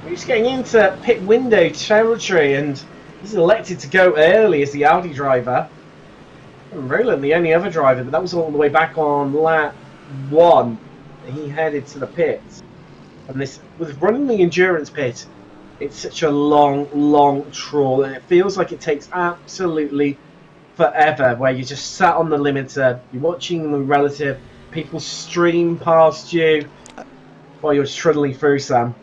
he's getting into pit window territory, and he's elected to go early as the Audi driver. And Roland, the only other driver, but that was all the way back on lap 1. He headed to the pits. And this, with running the endurance pit, it's such a long trawl, and it feels like it takes absolutely forever, where you just sat on the limiter, you're watching the relative people stream past you while you're trundling through, Sam.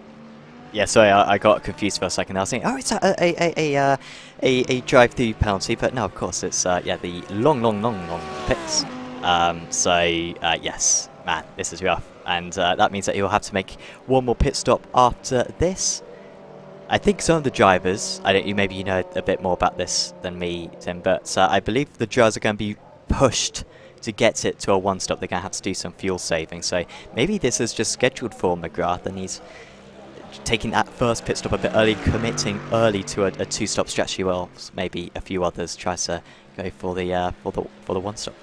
Yeah, sorry, I got confused for a second. I was thinking, oh, it's a drive-through penalty, but no, of course, it's yeah, the long pits. Yes, man, this is rough, and that means that he'll have to make one more pit stop after this. I think some of the drivers, maybe you know a bit more about this than me, Tim, but I believe the drivers are going to be pushed to get it to a one-stop. They're going to have to do some fuel saving, so maybe this is just scheduled for McGrath, and he's taking that first pit stop a bit early, committing early to a two-stop strategy, while maybe a few others try to go for the one-stop.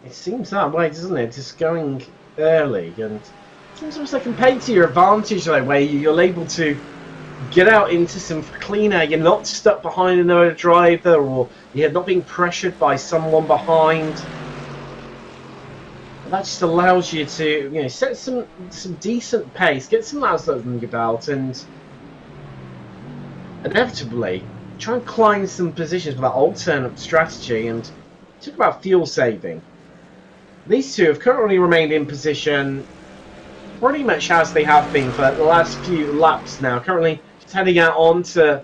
It seems that way, doesn't it? Just going early, and it seems almost like it can play to your advantage, though, where you're able to get out into some cleaner. You're not stuck behind another driver, or you're not being pressured by someone behind. And that just allows you to, set some decent pace, get some laps under your belt, and inevitably try and climb some positions with that alternate strategy. And talk about fuel saving. These two have currently remained in position pretty much as they have been for the last few laps now. Currently just heading out on to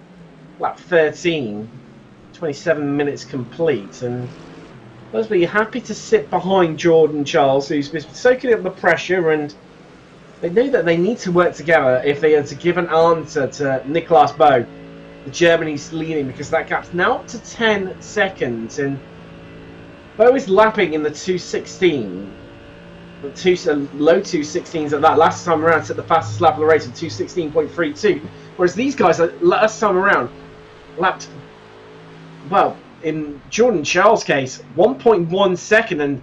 lap 13, 27 minutes complete, and must be happy to sit behind Jordan Charles, who's been soaking up the pressure, and they know that they need to work together if they are to give an answer to Nicolas Bö, the Germany's leading, because that gap's now up to 10 seconds, and Bö is lapping in the 2:16. Low 2:16s at that. Last time around set the fastest lap of the race at 2:16.32, whereas these guys last time around lapped, well, in Jordan Charles' case, 1.1 second, and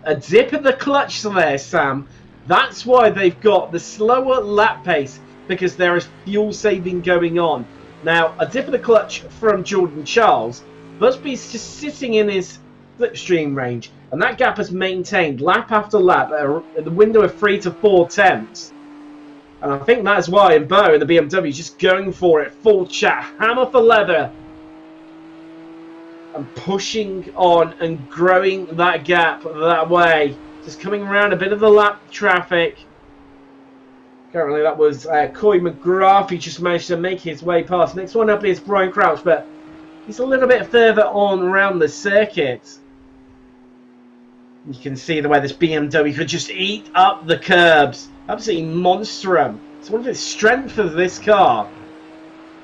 a dip in the clutch there, Sam. That's why they've got the slower lap pace, because there is fuel saving going on. Now, a dip in the clutch from Jordan Charles, Busby's just sitting in his slipstream range, and that gap has maintained lap after lap at the window of 3 to 4 tenths. And I think that's why Bö and the BMW is just going for it, full chat, hammer for leather, and pushing on and growing that gap that way. Just coming around a bit of the lap traffic. Currently that was Coy McGrath. He just managed to make his way past. Next one up is Brian Crouch, but he's a little bit further on around the circuit. You can see the way this BMW could just eat up the curbs. Absolutely monstrum. It's one of the strengths of this car.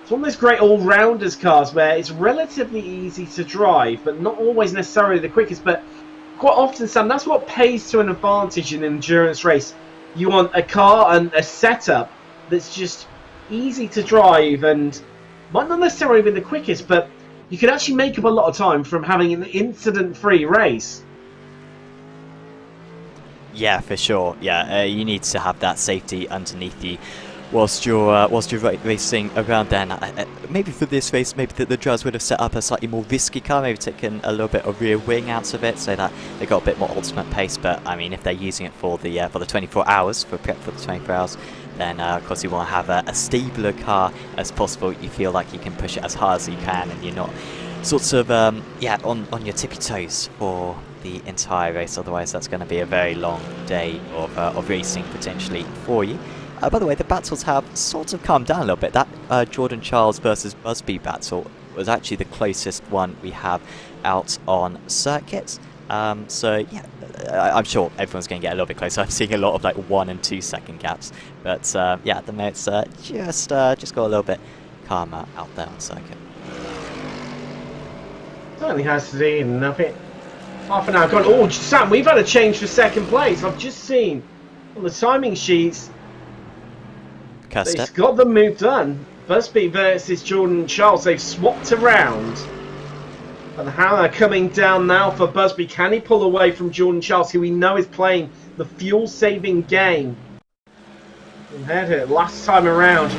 It's one of those great all-rounders cars where it's relatively easy to drive, but not always necessarily the quickest. But quite often, Sam, that's what pays to an advantage in an endurance race. You want a car and a setup that's just easy to drive and might not necessarily be the quickest, but you can actually make up a lot of time from having an incident-free race.
Yeah, for sure. Yeah, you need to have that safety underneath you whilst you're racing around. Then maybe for this race, maybe the drivers would have set up a slightly more risky car, maybe taken a little bit of rear wing out of it, so that they got a bit more ultimate pace. But I mean, if they're using it for the 24 hours, for prep for the 24 hours, then of course you want to have a stabler car as possible. You feel like you can push it as hard as you can, and you're not sorts of on your tippy toes for the entire race. Otherwise, that's going to be a very long day of racing potentially for you. By the way, the battles have sort of calmed down a little bit. That Jordan Charles versus Busby battle was actually the closest one we have out on circuit. So yeah, I'm sure everyone's going to get a little bit closer. I'm seeing a lot of like 1 and 2 second gaps, but yeah, at the moment it's just got a little bit calmer out there on circuit.
Certainly has to be nothing. Half an hour gone. Oh, Sam, we've had a change for second place. I've just seen on the timing sheets. It's got the move done. Busby versus Jordan Charles. They've swapped around. And how they're coming down now for Busby. Can he pull away from Jordan Charles, who we know is playing the fuel-saving game? And had it last time around.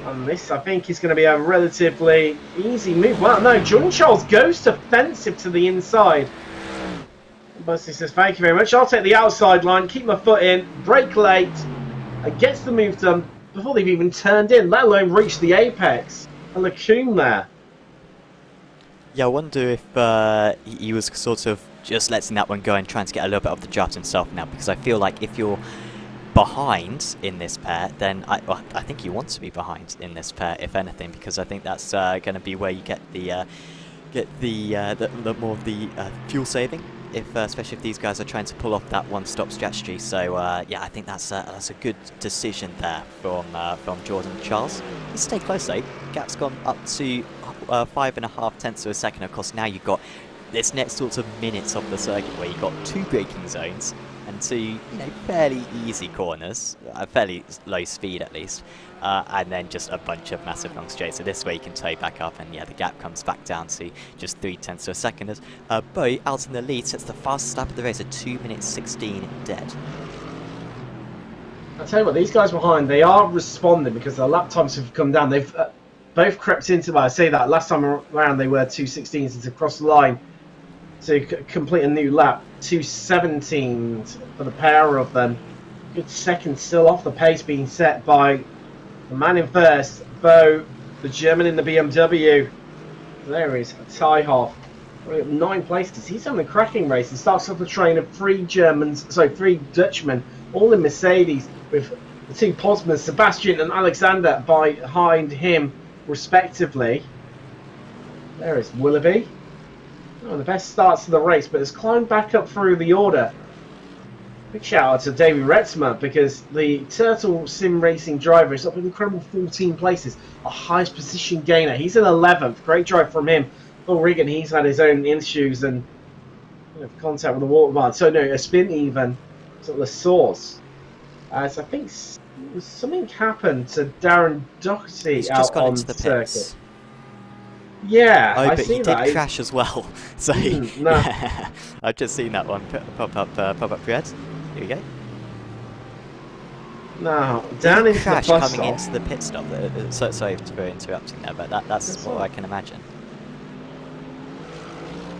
And this, I think, is going to be a relatively easy move. Well, no, Jordan Charles goes defensive to the inside. Busby says, thank you very much. I'll take the outside line, keep my foot in, brake late, and gets the move done before they've even turned in, let alone reached the apex. And Lacombe there.
Yeah, I wonder if he was sort of just letting that one go and trying to get a little bit of the draft himself now, because I feel like if you're behind in this pair, then I think you want to be behind in this pair, if anything, because I think that's going to be where you get the more of the fuel saving, especially if these guys are trying to pull off that one-stop strategy. So yeah, I think that's a good decision there from Jordan Charles. You stay close though. Gap's gone up to 5.5 tenths of a second. Of course, now you've got this next sorts of minutes of the circuit where you've got 2 braking zones and 2 fairly easy corners, fairly low speed at least, and then just a bunch of massive long straights. So this way you can toe back up, and yeah, the gap comes back down to just 3 tenths of a second as Bo out in the lead sets the fastest lap of the race at 2 minutes 16 dead.
I'll tell you what, these guys behind, they are responding because their lap times have come down. They've both crept into, well, I say that, last time around they were 2:16s to cross the line to complete a new lap. 2:17 for the pair of them. Good second still off the pace being set by the man in first, Bo, the German in the BMW. There is Tyhoff. 9 places. He's having a cracking race. He starts off the train of 3 Dutchmen, all in Mercedes, with the 2 Posmers, Sebastian and Alexander, behind him, respectively. There is Willoughby. One of the best starts to the race, but has climbed back up through the order. Big shout out to David Retzmer, because the Turtle Sim Racing driver is up an incredible 14 places, a highest position gainer. He's in 11th. Great drive from him. Paul Regan, he's had his own issues and contact with the water bar. So no, a spin even to the source. As I think something happened to Darren Doherty
He's
out
just gone
on
into the
circuit.
pits.
Yeah,
Oh,
I
but
see
he
that.
did crash as well. So
No.
yeah, I've just seen that one pop up red. Here we go.
No, down into the
Crash
bus
coming
stop.
into the pit stop. Sorry for interrupting there, but that's what I can imagine.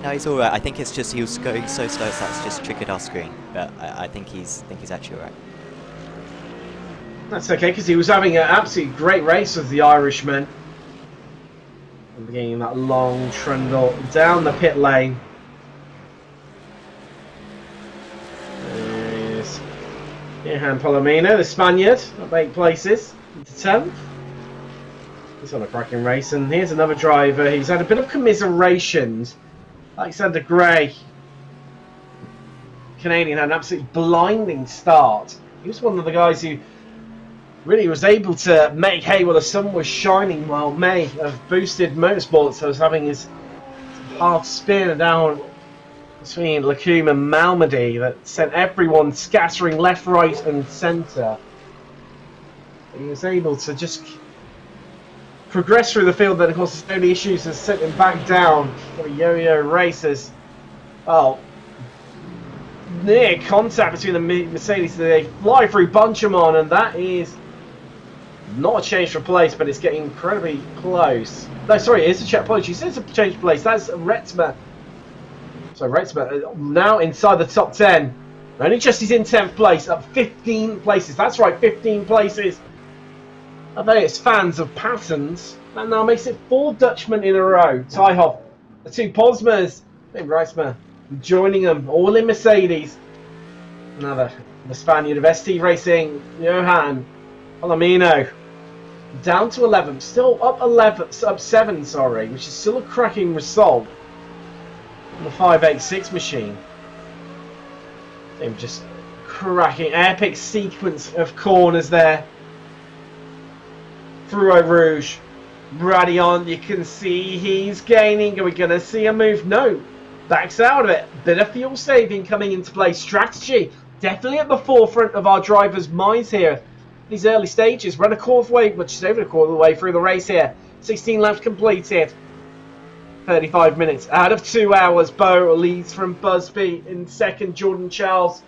No, he's all right. I think it's just he was going so slow that's just triggered our screen. But I think he's actually all right.
That's okay, because he was having an absolutely great race with the Irishman. And beginning that long trundle down the pit lane. There he is. Johan Palomino, the Spaniard, up 8 places into 10th. He's on a cracking race, and here's another driver. He's had a bit of commiserations. Alexander Gray, Canadian, had an absolutely blinding start. He was one of the guys who really was able to make hay while the sun was shining, while May of Boosted Motorsports was having his hard spin down between Lacombe and Malmedy that sent everyone scattering left, right and centre. he was able to just progress through the field. Then, of course, his only issues has sent him back down for the yo-yo races. Oh, near contact between the Mercedes. They fly through Bunchemon, and that is not a change for place, but it's getting incredibly close. No, sorry, it is a check. Apologies, it's a change for place. That's Retzma. So Retzma now inside the top 10. Only just he's in 10th place, up 15 places. That's right, 15 places. I bet it's fans of patterns. That now makes it 4 Dutchmen in a row. Tyhoff, the 2 Posmas, and Reitsma joining them, all in Mercedes. Another, the Spaniard of ST Racing, Johan Palomino, down to 11, still up 7, sorry, which is still a cracking result on the 586 machine. They're just cracking, epic sequence of corners there. Through Eau Rouge, Radion, you can see he's gaining. Are we going to see a move? No, backs out of it. Bit of fuel saving coming into play. Strategy definitely at the forefront of our drivers' minds here. These early stages, run a quarter of the way, which is over a quarter of the way through the race here. 16 laps completed. 35 minutes out of 2 hours. Bo leads from Busby in second. Jordan Charles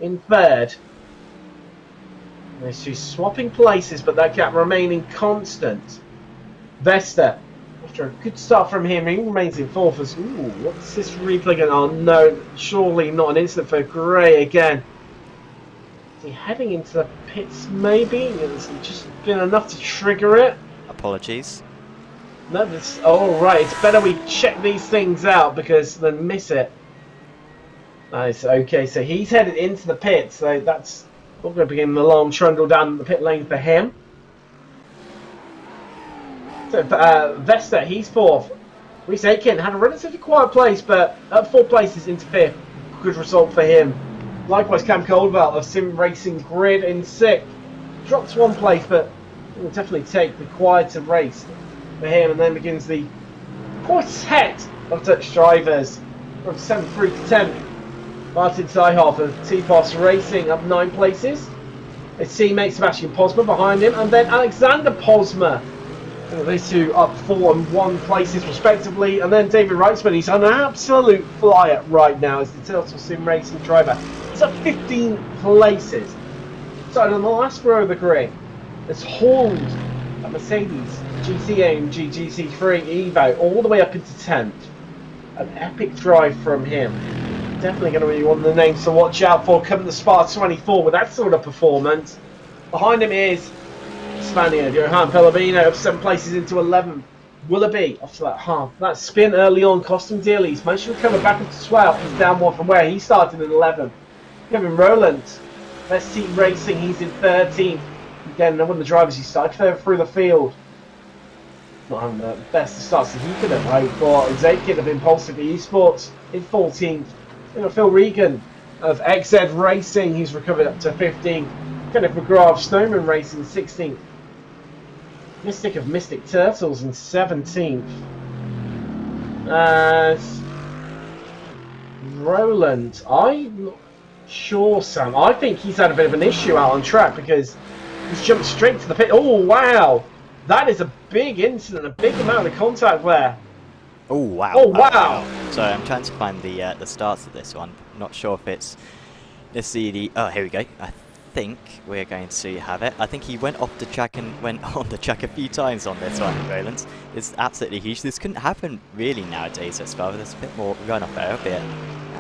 in third. Those two swapping places, but that gap remaining constant. Vesta, after a good start from him, he remains in fourth. As, ooh, what's this replay going? Oh no, surely not an incident for Gray again. Is he heading into the pits maybe? It's just been enough to trigger it.
Apologies.
No, that's right. It's better we check these things out because then miss it. Nice. Okay, so he's headed into the pit, so that's not going to begin the long trundle down the pit lane for him. So Vesta, he's fourth. Reece Aitken had a relatively quiet place, but up 4 places into fifth. Good result for him. Likewise, Cam Coldwell of Sim Racing Grid in sixth. Drops 1 place, but will definitely take the quieter race for him, and then begins the quartet of Dutch drivers from 7th through to 10th. Martin Zijhoff of T-Boss Racing up 9 places. His teammate Sebastian Posma behind him, and then Alexander Posma. These two up 4 and 1 places respectively, and then David Reitzman. He's on an absolute flyer right now as the Turtle Sim Racing driver. He's up 15 places. Started on the last row of the grid. It's hauled a Mercedes GT-AMG GT3 Evo all the way up into 10th. An epic drive from him. Definitely going to be one of the names to watch out for coming to Spa 24 with that sort of performance. Behind him is Spaniard Johan Pellegrino up 7 places into 11th. Willoughby off to that half. That spin early on cost him dearly. He's managed to recover back up to 12th. He's down 1 from where he started in 11th. Kevin Rowland, ST Racing, he's in 13th. Again, one of the drivers who started further through the field. Not having the best of starts that he could have hoped for. Zakin of Impulsive Esports in 14th. You know, Phil Regan of XZ Racing, he's recovered up to 15th. Kenneth McGrath of Snowman Racing 16th. Mystic of Mystic Turtles in 17th. Roland, I'm not sure, Sam. I think he's had a bit of an issue out on track because he's jumped straight to the pit. Oh, wow. That is a big incident, a big amount of contact there.
Oh wow!
Oh wow!
So I'm trying to find the starts of this one. Not sure if it's the oh, here we go. I think we're going to have it. I think he went off the track and went on the track a few times on this one. Roland, it's absolutely huge. This couldn't happen really nowadays at Spa. There's a bit more runoff there, albeit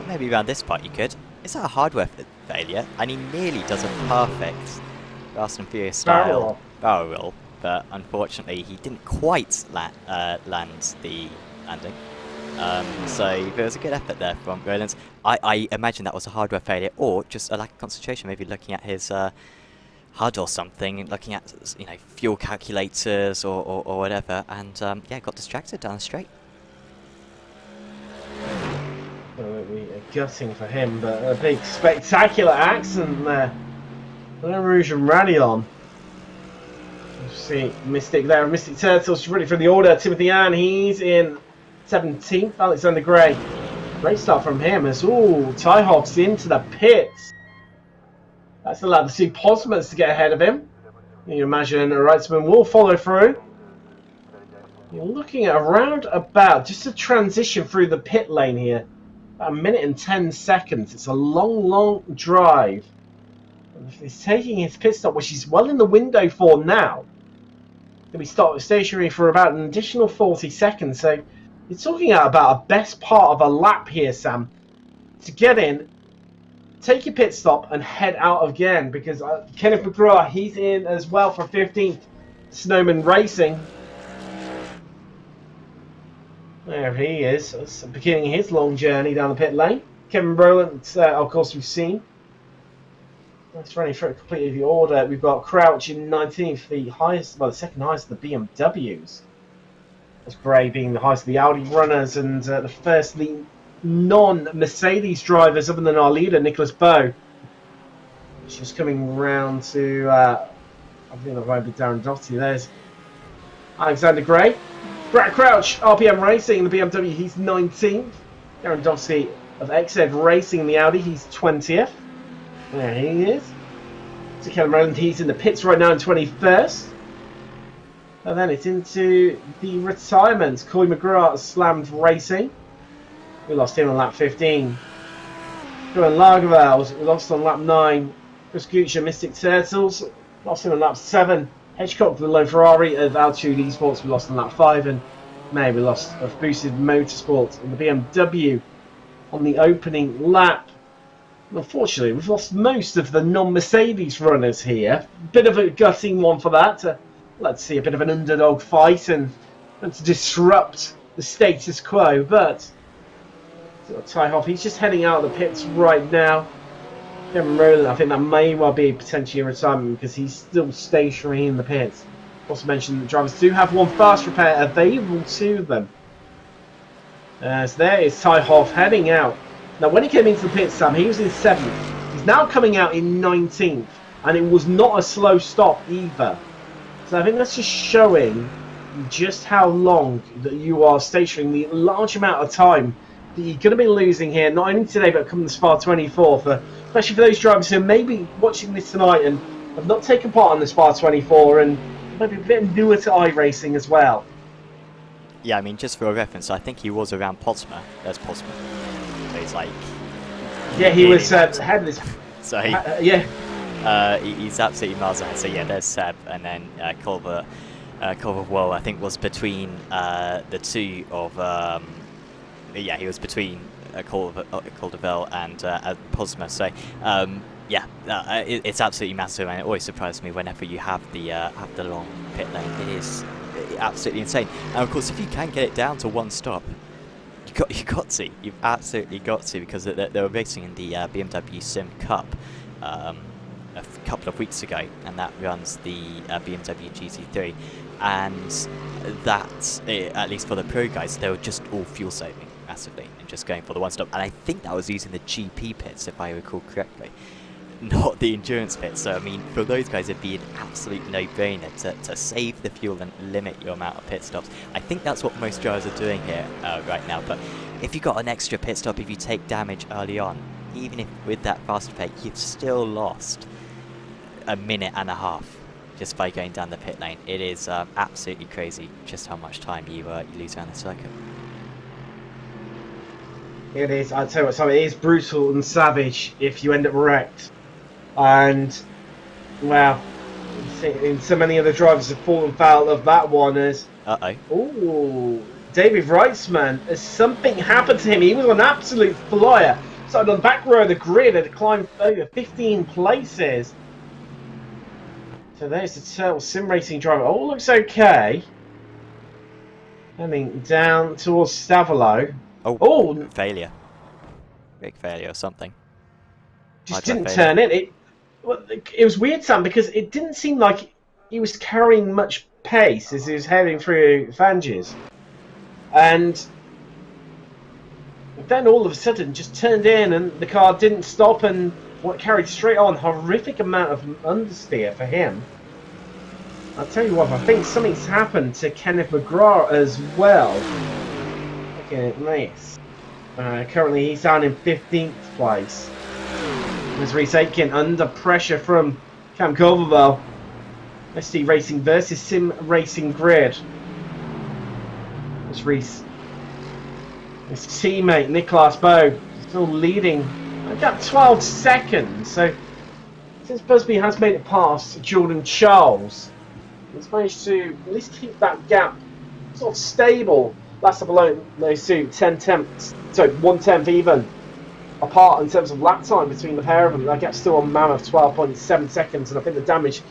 maybe around this part you could. Is that a hardware failure? And he nearly does a perfect Fast and Furious style barrel roll, but unfortunately he didn't quite land the landing. So there was a good effort there from Roland. I imagine that was a hardware failure or just a lack of concentration, maybe looking at his HUD or something, looking at fuel calculators or whatever, and yeah, got distracted down the straight.
Gutting for him, but a big spectacular accident there. Rouge and Radion. See Mystic there, Mystic Turtles ready for the order. Timothy Ann, he's in 17th. Alexander Gray, great start from him as Tyhoff's into the pits. That's allowed the two Posmas to get ahead of him. You imagine a Wrightsman will follow through. You're looking at around about just a transition through the pit lane here. About a minute and 10 seconds. It's a long, long drive. He's taking his pit stop, which he's well in the window for now. He'll be stationary for about an additional 40 seconds. So you're talking about a best part of a lap here, Sam, to get in, take your pit stop, and head out again. Because Kenneth McGrath, he's in as well for 15th. Snowman Racing. There he is, beginning his long journey down the pit lane. Kevin Rowland, of course, we've seen. That's running through completely the order. We've got Crouch in 19th, the highest, well, the second highest of the BMWs. That's Bray being the highest of the Audi runners, and the first the non-Mercedes drivers, other than our leader, Nicholas Bowe. Just coming round to, I think that might be Darren Doherty. There's Alexander Gray. Brad Crouch, RPM Racing in the BMW, he's 19th. Darren Doherty of XZ Racing in the Audi, he's 20th. There he is. So Kevin Rowland, he's in the pits right now in 21st. And then it's into the retirement. Corey McGrath slammed Racing. We lost him on lap 15. Johan Lagerveld, we lost on lap 9. Chris Gucci, Mystic Turtles, lost him on lap 7. Hedgecock, the lone Ferrari of Altitude Esports, we lost on lap 5. And May, we lost of Boosted Motorsport in the BMW on the opening lap. Unfortunately, we've lost most of the non-Mercedes runners here. Bit of a gutting one for that. Let's see a bit of an underdog fight and to disrupt the status quo. But Ty Hoff, he's just heading out of the pits right now. Kevin Rowland, I think that may well be potentially a retirement because he's still stationary in the pits. Also mentioned that drivers do have one fast repair available to them. So there is Ty Hoff heading out. Now, when he came into the pit, Sam, he was in 7th. He's now coming out in 19th. And it was not a slow stop either. So I think that's just showing just how long that you are stationary, the large amount of time that you're going to be losing here, not only today, but come the Spa 24, especially for those drivers who may be watching this tonight and have not taken part in the Spa 24 and maybe a bit newer to iRacing as well.
Yeah, I mean, just for a reference, I think he was around Potsma. There's Potsma. So he's like...
Yeah, he was ahead of this...
So he's absolutely miles ahead. So yeah, there's Seb, and then Culver Woe, I think, was between the two of... yeah, he was between Calderville and Posma. So yeah, it's absolutely massive, and it always surprises me whenever you have the long pit lane. It is absolutely insane. And of course, if you can get it down to one stop, you've absolutely got to, because they were racing in the BMW Sim Cup a couple of weeks ago, and that runs the BMW GT3, and that, at least for the pro guys, they were just all fuel saving massively and just going for the one stop. And I think that was using the GP pits, if I recall correctly, not the endurance pits. So I mean, for those guys, it'd be an absolute no-brainer to save the fuel and limit your amount of pit stops. I think that's what most drivers are doing here right now. But if you got an extra pit stop, if you take damage early on, even if with that faster pit, you've still lost a minute and a half just by going down the pit lane. It is absolutely crazy just how much time you lose around the circuit.
It is. I tell you what, Tom, it is brutal and savage if you end up wrecked. And well, so many other drivers have fallen foul of that one. As ooh, David Reitzman, as something happened to him. He was an absolute flyer. Started on the back row of the grid and climbed over 15 places. So there's the Turtle Sim Racing driver. All looks okay. Heading down towards Stavolo.
Oh, failure. Big failure or something.
Just didn't turn in. It was weird, Sam, because it didn't seem like he was carrying much pace as he was heading through Fanges. And then all of a sudden just turned in and the car didn't stop and carried straight on. Horrific amount of understeer for him. I'll tell you what, I think something's happened to Kenneth McGrath as well. Looking at this. Currently he's down in 15th place. As Reese Aitken under pressure from Cam Culverwell. SD Racing versus Sim Racing Grid. It's Reese. His teammate Nicolas Bow still leading. I got 12 seconds. So since Busby has made it past Jordan Charles, he's managed to at least keep that gap sort of stable. Last up alone, those two 1/10 even apart in terms of lap time between the pair of them. That gap's still on mammoth 12.7 seconds, and I think the damage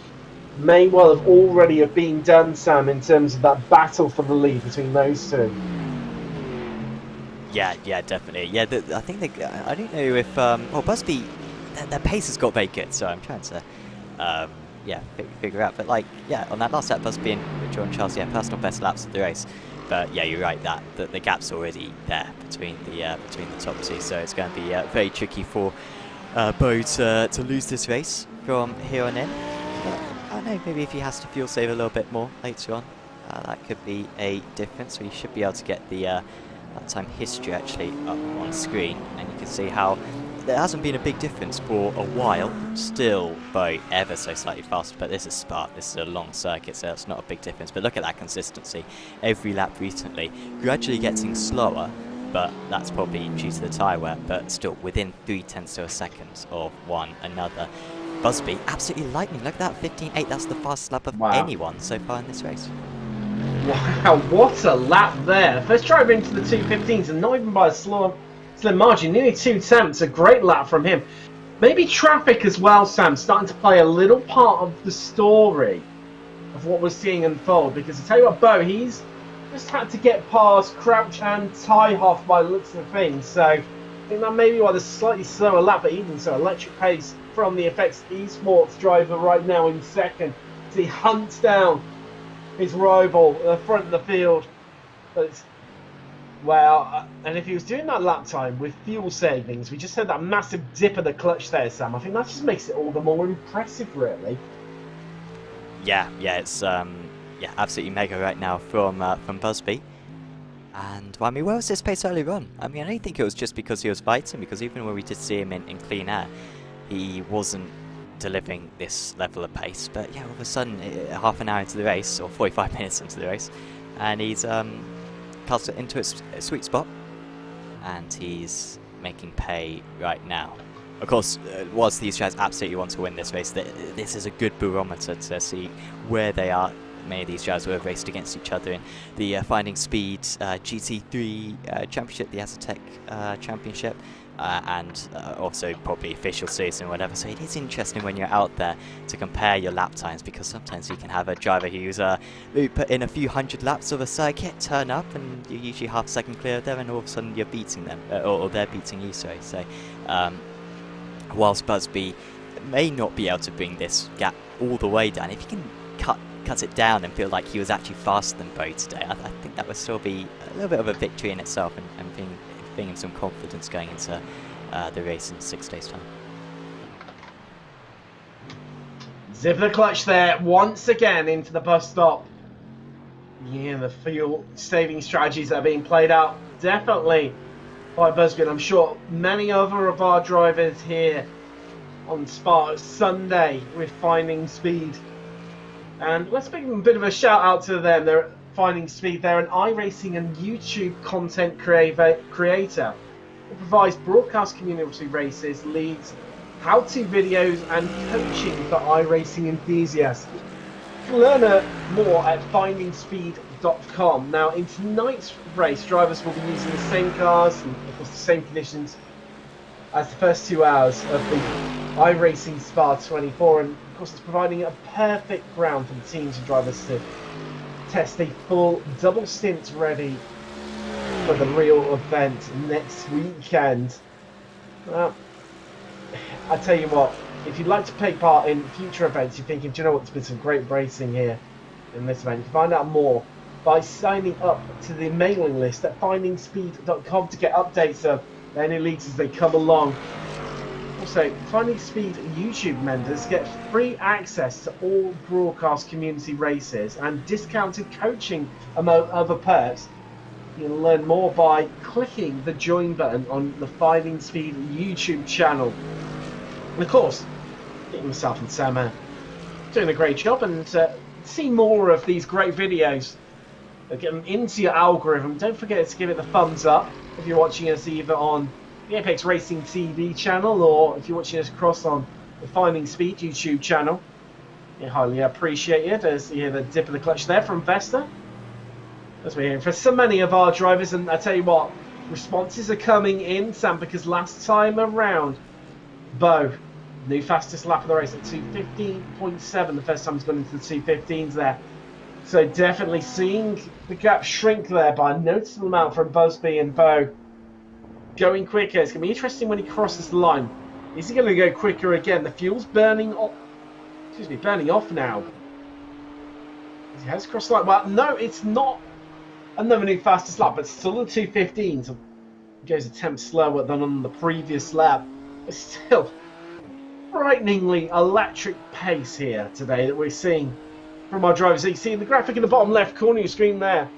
may well have already have been done, Sam, in terms of that battle for the lead between those two.
Yeah, definitely. Yeah, I think I don't know if well, Busby, their pace has got very good, so I'm trying to figure out. But like, yeah, on that last lap, Busby and John Charles, yeah, personal best laps of the race. But yeah, you're right that the gap's already there between the top two, so it's going to be very tricky for Bo to lose this race from here on in. But I don't know, maybe if he has to fuel save a little bit more later on, that could be a difference. We should be able to get the lap time history actually up on screen, and you can see how there hasn't been a big difference for a while. Still Bo ever so slightly faster, but this is Spa, this is a long circuit, so it's not a big difference. But look at that consistency. Every lap recently, gradually getting slower, but that's probably due to the tyre wear, but still within 0.3 of a second of one another. Busby, absolutely lightning. Look at that, 15.8, that's the fastest lap of anyone so far in this race.
Wow, what a lap there. First driver into the 2:15s, and not even by a slim margin, nearly 2/10. A great lap from him. Maybe traffic as well, Sam, starting to play a little part of the story of what we're seeing unfold, because I tell you what, Bo, he's just had to get past Crouch and Tiehoff by the looks of things, so I think that may be why there's a slightly slower lap, but even so, electric pace from the FX Esports driver right now in second as he hunts down his rival at the front of the field. But well, and if he was doing that lap time with fuel savings, we just had that massive dip of the clutch there, Sam. I think that just makes it all the more impressive, really.
Yeah, it's absolutely mega right now from Busby. And well, I mean, where was his pace earlier on? I mean, I don't think it was just because he was fighting, because even when we did see him in clean air, he wasn't delivering this level of pace. But yeah, all of a sudden, half an hour into the race, or 45 minutes into the race, and he's passed it into a sweet spot, and he's making pay right now. Of course, whilst these guys absolutely want to win this race, this is a good barometer to see where they are. Many of these guys were raced against each other in the Finding Speed GT3 Championship, the Aztec Championship, and also probably official season or whatever. So it is interesting when you're out there to compare your lap times, because sometimes you can have a driver who's put in a few hundred laps of a circuit, turn up, and you're usually half a second clear of them, and all of a sudden you're beating them, or they're beating you, sorry. So whilst Busby may not be able to bring this gap all the way down, if he can cut it down and feel like he was actually faster than Bo today, I think that would still be a little bit of a victory in itself, and bring him some confidence going into the race in 6 days' time.
Zip of the clutch there once again into the bus stop. Yeah, the fuel saving strategies that are being played out definitely by Busby. I'm sure many other of our drivers here on Spa Sunday with Finding Speed. And let's give them a bit of a shout out to them. They're Finding Speed. They're an iRacing and YouTube content creator who provides broadcast community races, leads, how-to videos, and coaching for iRacing enthusiasts. You can learn more at findingspeed.com. Now, in tonight's race, drivers will be using the same cars and, of course, the same conditions as the first 2 hours of the iRacing Spa 24, and of course it's providing a perfect ground for the teams and drivers to test a full double stint ready for the real event next weekend. I tell you what, if you'd like to take part in future events, you're thinking, do you know what, there's been some great racing here in this event, you can find out more by signing up to the mailing list at findingspeed.com to get updates of any leagues as they come along. Also, Finding Speed YouTube members get free access to all broadcast community races and discounted coaching, among other perks. You can learn more by clicking the join button on the Finding Speed YouTube channel. And of course, get yourself and Sam doing a great job, and see more of these great videos. Get them into your algorithm. Don't forget to give it the thumbs up if you're watching us either on the Apex Racing TV channel or if you're watching us across on the Finding Speed YouTube channel. Yeah, highly appreciated. As you hear the dip of the clutch there from Vesta. As we're hearing for so many of our drivers, and I tell you what, responses are coming in, Sam, because last time around, Bo, new fastest lap of the race at 2:15.7, the first time he's gone into the 2:15s there. So definitely seeing the gap shrink there by a noticeable amount from Busby and Bo. Going quicker. It's going to be interesting when he crosses the line. Is he going to go quicker again? The fuel's burning off. Excuse me, burning off now. He has crossed the line. Well, no, it's not another new fastest lap, but still the 2:15. So it goes a tenth slower than on the previous lap. But still, frighteningly electric pace here today that we're seeing from our drivers. So you see in the graphic in the bottom left corner of your screen there,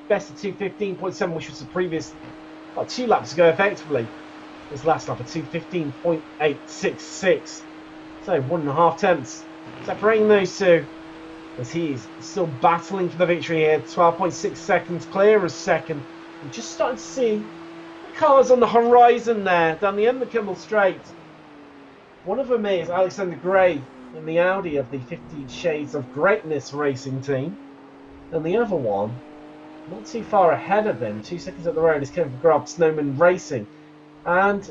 best at 2:15.7, which was the previous, well, 2 laps ago effectively. This last lap at 2:15.866. So 1.5 tenths separating those two, as he's still battling for the victory here. 12.6 seconds clear of second. I'm just starting to see the cars on the horizon there down the end of Kimmel Straight. One of them is Alexander Gray in the Audi of the 50 Shades of Greatness racing team, and the other one, not too far ahead of them, 2 seconds up the road, is Kevin Grubb, Snowman Racing. And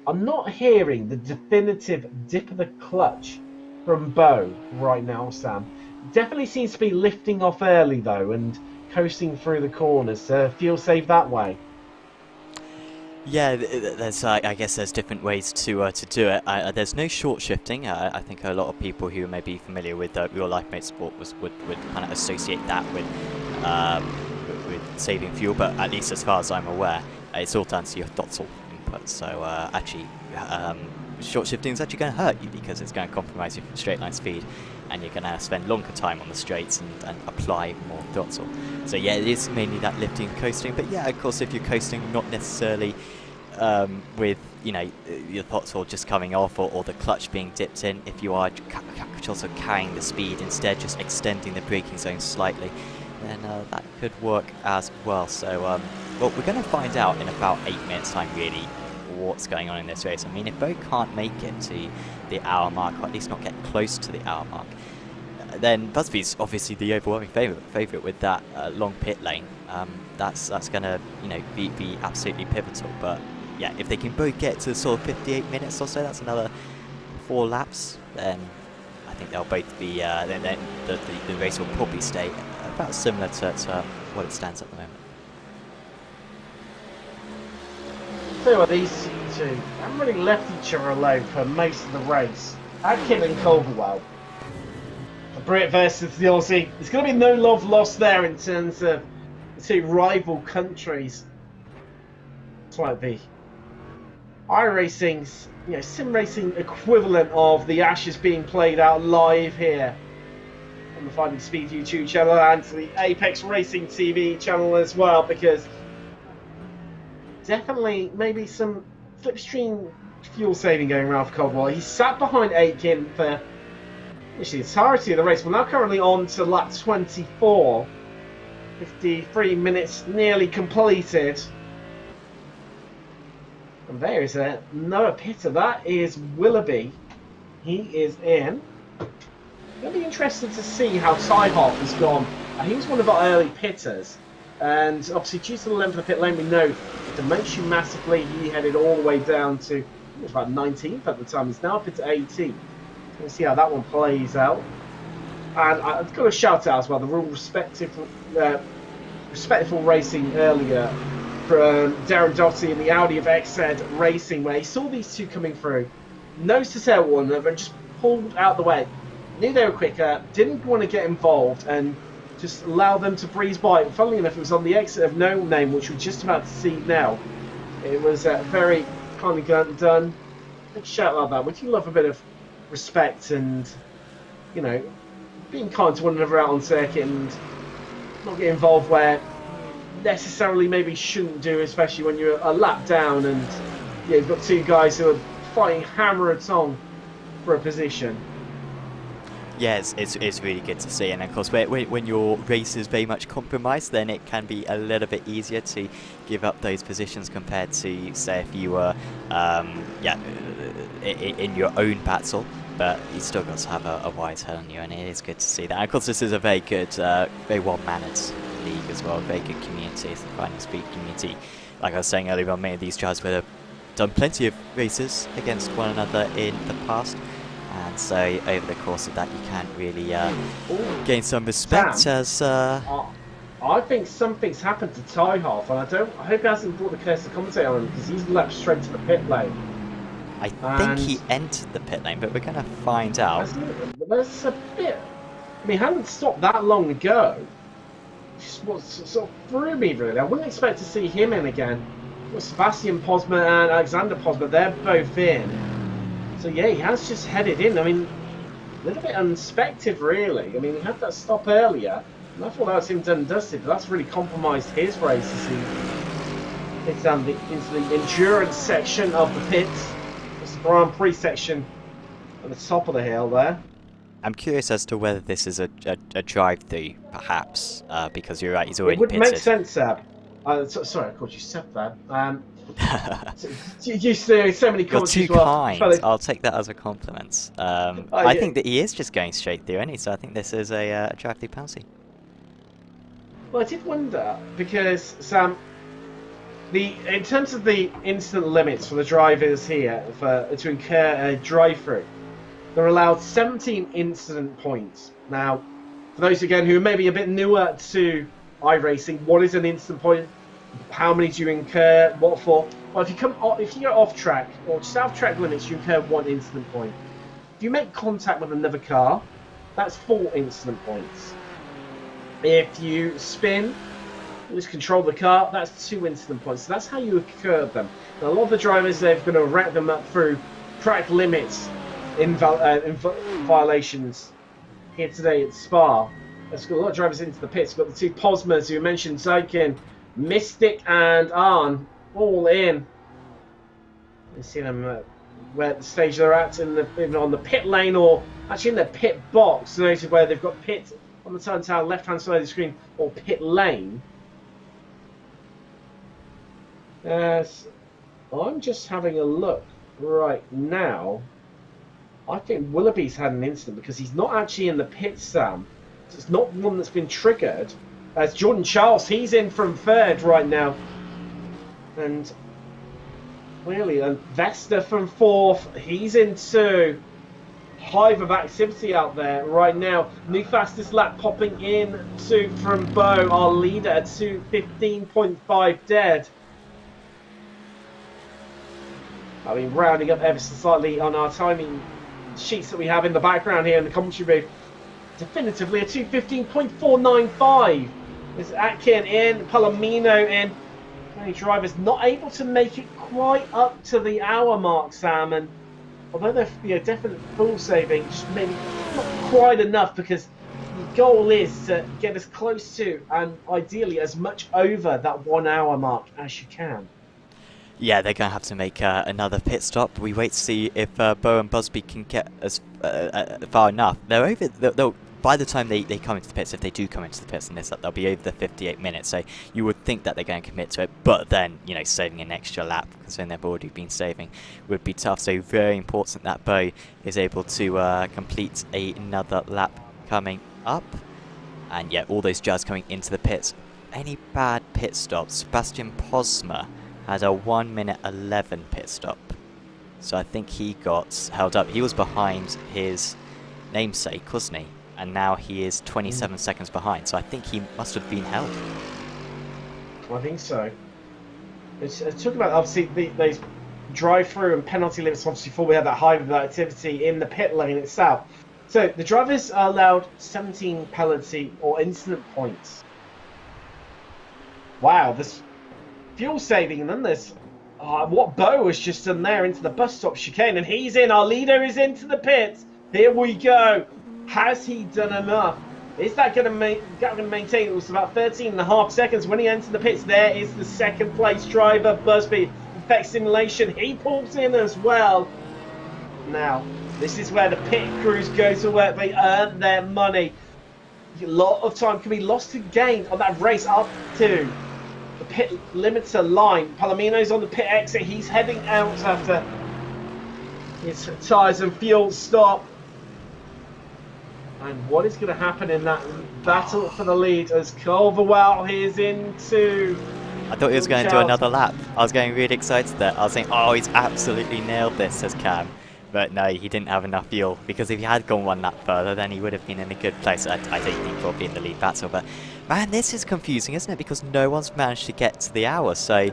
I'm not hearing the definitive dip of the clutch from Bo right now, Sam. Definitely seems to be lifting off early though and coasting through the corners to fuel save that way.
Yeah, there's I guess there's different ways to do it. There's no short shifting. I think a lot of people who may be familiar with real life motorsport would kind of associate that with saving fuel, but at least as far as I'm aware, it's all down to your throttle input. So actually, short shifting is actually going to hurt you because it's going to compromise your straight line speed, and you're going to spend longer time on the straights and apply more throttle. So yeah, it is mainly that lifting and coasting, but yeah, of course, if you're coasting, not necessarily with, you know, your throttle just coming off or the clutch being dipped in, if you are also carrying the speed instead, just extending the braking zone slightly, then that could work as well. So well, we're going to find out in about 8 minutes time really what's going on in this race. I mean, if Bo can't make it to the hour mark, or at least not get close to the hour mark, then Busby's obviously the overwhelming favourite with that long pit lane. That's going to, you know, be absolutely pivotal. But yeah, if they can both get to sort of 58 minutes or so, that's another 4 laps, then I think they'll both be, then the race will probably stay about similar to what it stands at the moment.
So these two haven't really left each other alone for most of the race. Adkin and Culverwell. The Brit versus the Aussie. There's going to be no love lost there in terms of the 2 rival countries. It's like the iRacing's, you know, sim racing equivalent of the Ashes being played out live here on the Finding Speed YouTube channel and the Apex Racing TV channel as well, because definitely maybe some slipstream fuel saving going around for Caldwell. He sat behind Aitken for the entirety of the race. We're now currently on to lap 24. 53 minutes nearly completed. And there is a Noah Pitter. That is Willoughby. He is in. It'll be interesting to see how Tyhoff has gone. He was one of our early pitters. And obviously, due to the length of the pit lane, we know to make you massively, he headed all the way down to, it was about 19th at the time. He's now up into 18th. We'll see how that one plays out. And I've got to shout out as well the real respectful racing earlier from Darren Doty in the Audi of XZ Racing, where he saw these two coming through, nose to tail one another, and just pulled out the way. Knew they were quicker, didn't want to get involved, and just allow them to breeze by. And funnily enough, it was on the exit of No Name, which we're just about to see now. It was very kindly done. Big shout out about that. Would you love a bit of respect and, you know, being kind to one another out on circuit and not get involved where necessarily maybe shouldn't do, especially when you're a lap down and yeah, you've got 2 guys who are fighting hammer and tong for a position.
Yeah, it's really good to see, and of course when your race is very much compromised, then it can be a little bit easier to give up those positions compared to, say, if you were in your own battle, but you still got to have a wise head on you, and it is good to see that. And of course, this is a very good, very well-mannered league as well, very good community. It's the Finding Speed community. Like I was saying earlier on, many of these drivers would have done plenty of races against one another in the past. And so over the course of that, you can really gain some respect.
Sam,
as
I think something's happened to Ty Half, and I hope he hasn't brought the curse to commentate on him, because he's leapt straight to the pit lane.
I think he entered the pit lane, but we're going to find out.
There's a bit. I mean, he hadn't stopped that long ago. Just what sort of threw me, really. I wouldn't expect to see him in again. Well, Sebastian Posma and Alexander Posma, they're both in. So yeah, he has just headed in. I mean, a little bit unexpected, really. I mean, he had that stop earlier, and I thought that was him done and dusted, but that's really compromised his race as he gets down into the endurance section of the pits. It's the Grand Prix section at the top of the hill there.
I'm curious as to whether this is a drive-through, perhaps, because you're right, he's already
It would
pitted.
make sense, Seb. Sorry, I called you Seb there. You used to so many
You're
comments
too
as well.
kind. I'll take that as a compliment.
Oh,
I
yeah.
think that he is just going straight through, isn't he? So I think this is a drive-through penalty.
Well, I did wonder, because, Sam, in terms of the instant limits for the drivers here to incur a drive-through, they're allowed 17 incident points. Now, for those, again, who are maybe a bit newer to iRacing, what is an instant point? How many do you incur? What for? Well, if you go off track or just out of track limits, you incur 1 instant point. If you make contact with another car, that's 4 instant points. If you spin, lose control of the car, that's 2 instant points. So that's how you incur them. Now, a lot of the drivers, they're going to rack them up through track limits in violations here today at Spa. There's got a lot of drivers into the pits. We've got the 2 Posmas who mentioned, Zykin, Mystic and Arn, all in. You see them where the stage they're at, even on the pit lane, or actually in the pit box. Notice where they've got pit on the turn left-hand side of the screen, or pit lane. I'm just having a look right now. I think Willoughby's had an incident because he's not actually in the pit, Sam. So it's not one that's been triggered. As Jordan Charles, he's in from 3rd right now. And really, and Vesta from 4th, he's in 2. Hive of activity out there right now. New fastest lap popping in from Bo, our leader, at 2:15.5 dead. I mean, rounding up ever so slightly on our timing sheets that we have in the background here in the commentary booth. Definitively a 2:15.495. There's Atkin in, Palomino in. Many drivers not able to make it quite up to the hour mark, Sam. And although they're definite full saving, just maybe not quite enough, because the goal is to get as close to and ideally as much over that 1 hour mark as you can.
Yeah, they're going to have to make another pit stop. We wait to see if Bo and Busby can get as far enough. They're over. By the time they come into the pits, if they do come into the pits, and they'll be over the 58 minutes. So you would think that they're going to commit to it, but then, you know, saving an extra lap, because then they've already been saving, would be tough. So very important that Bo is able to complete another lap coming up. And yeah, all those drivers coming into the pits. Any bad pit stops? Sebastian Posma had a 1 minute 11 pit stop. So I think he got held up. He was behind his namesake, wasn't he? And now he is 27 seconds behind. So I think he must have been held.
I think so. It's talking about, obviously, those drive-through and penalty limits, obviously, before we had that hive of activity in the pit lane itself. So the drivers are allowed 17 penalty or incident points. Wow, this fuel saving, and then there's what Bo has just done there into the bus stop chicane, and he's in. Our leader is into the pits. Here we go. Has he done enough? Is that going to maintain? It was about 13.5 seconds when he entered the pits. There is the 2nd place driver, Busby. Effect simulation. He pulls in as well. Now, This is where the pit crews go to work. They earn their money. A lot of time can be lost to gain on that race up to the pit limiter line. Palomino's on the pit exit. He's heading out after his tyres and fuel stop. And what is going to happen in that battle for the lead as Culverwell is into...
I thought he was going to do another lap. I was getting really excited there. I was saying, oh, he's absolutely nailed this, says Cam. But no, he didn't have enough fuel, because if he had gone one lap further, then he would have been in a good place. I don't think probably in the lead battle, but man, this is confusing, isn't it? Because no one's managed to get to the hour, so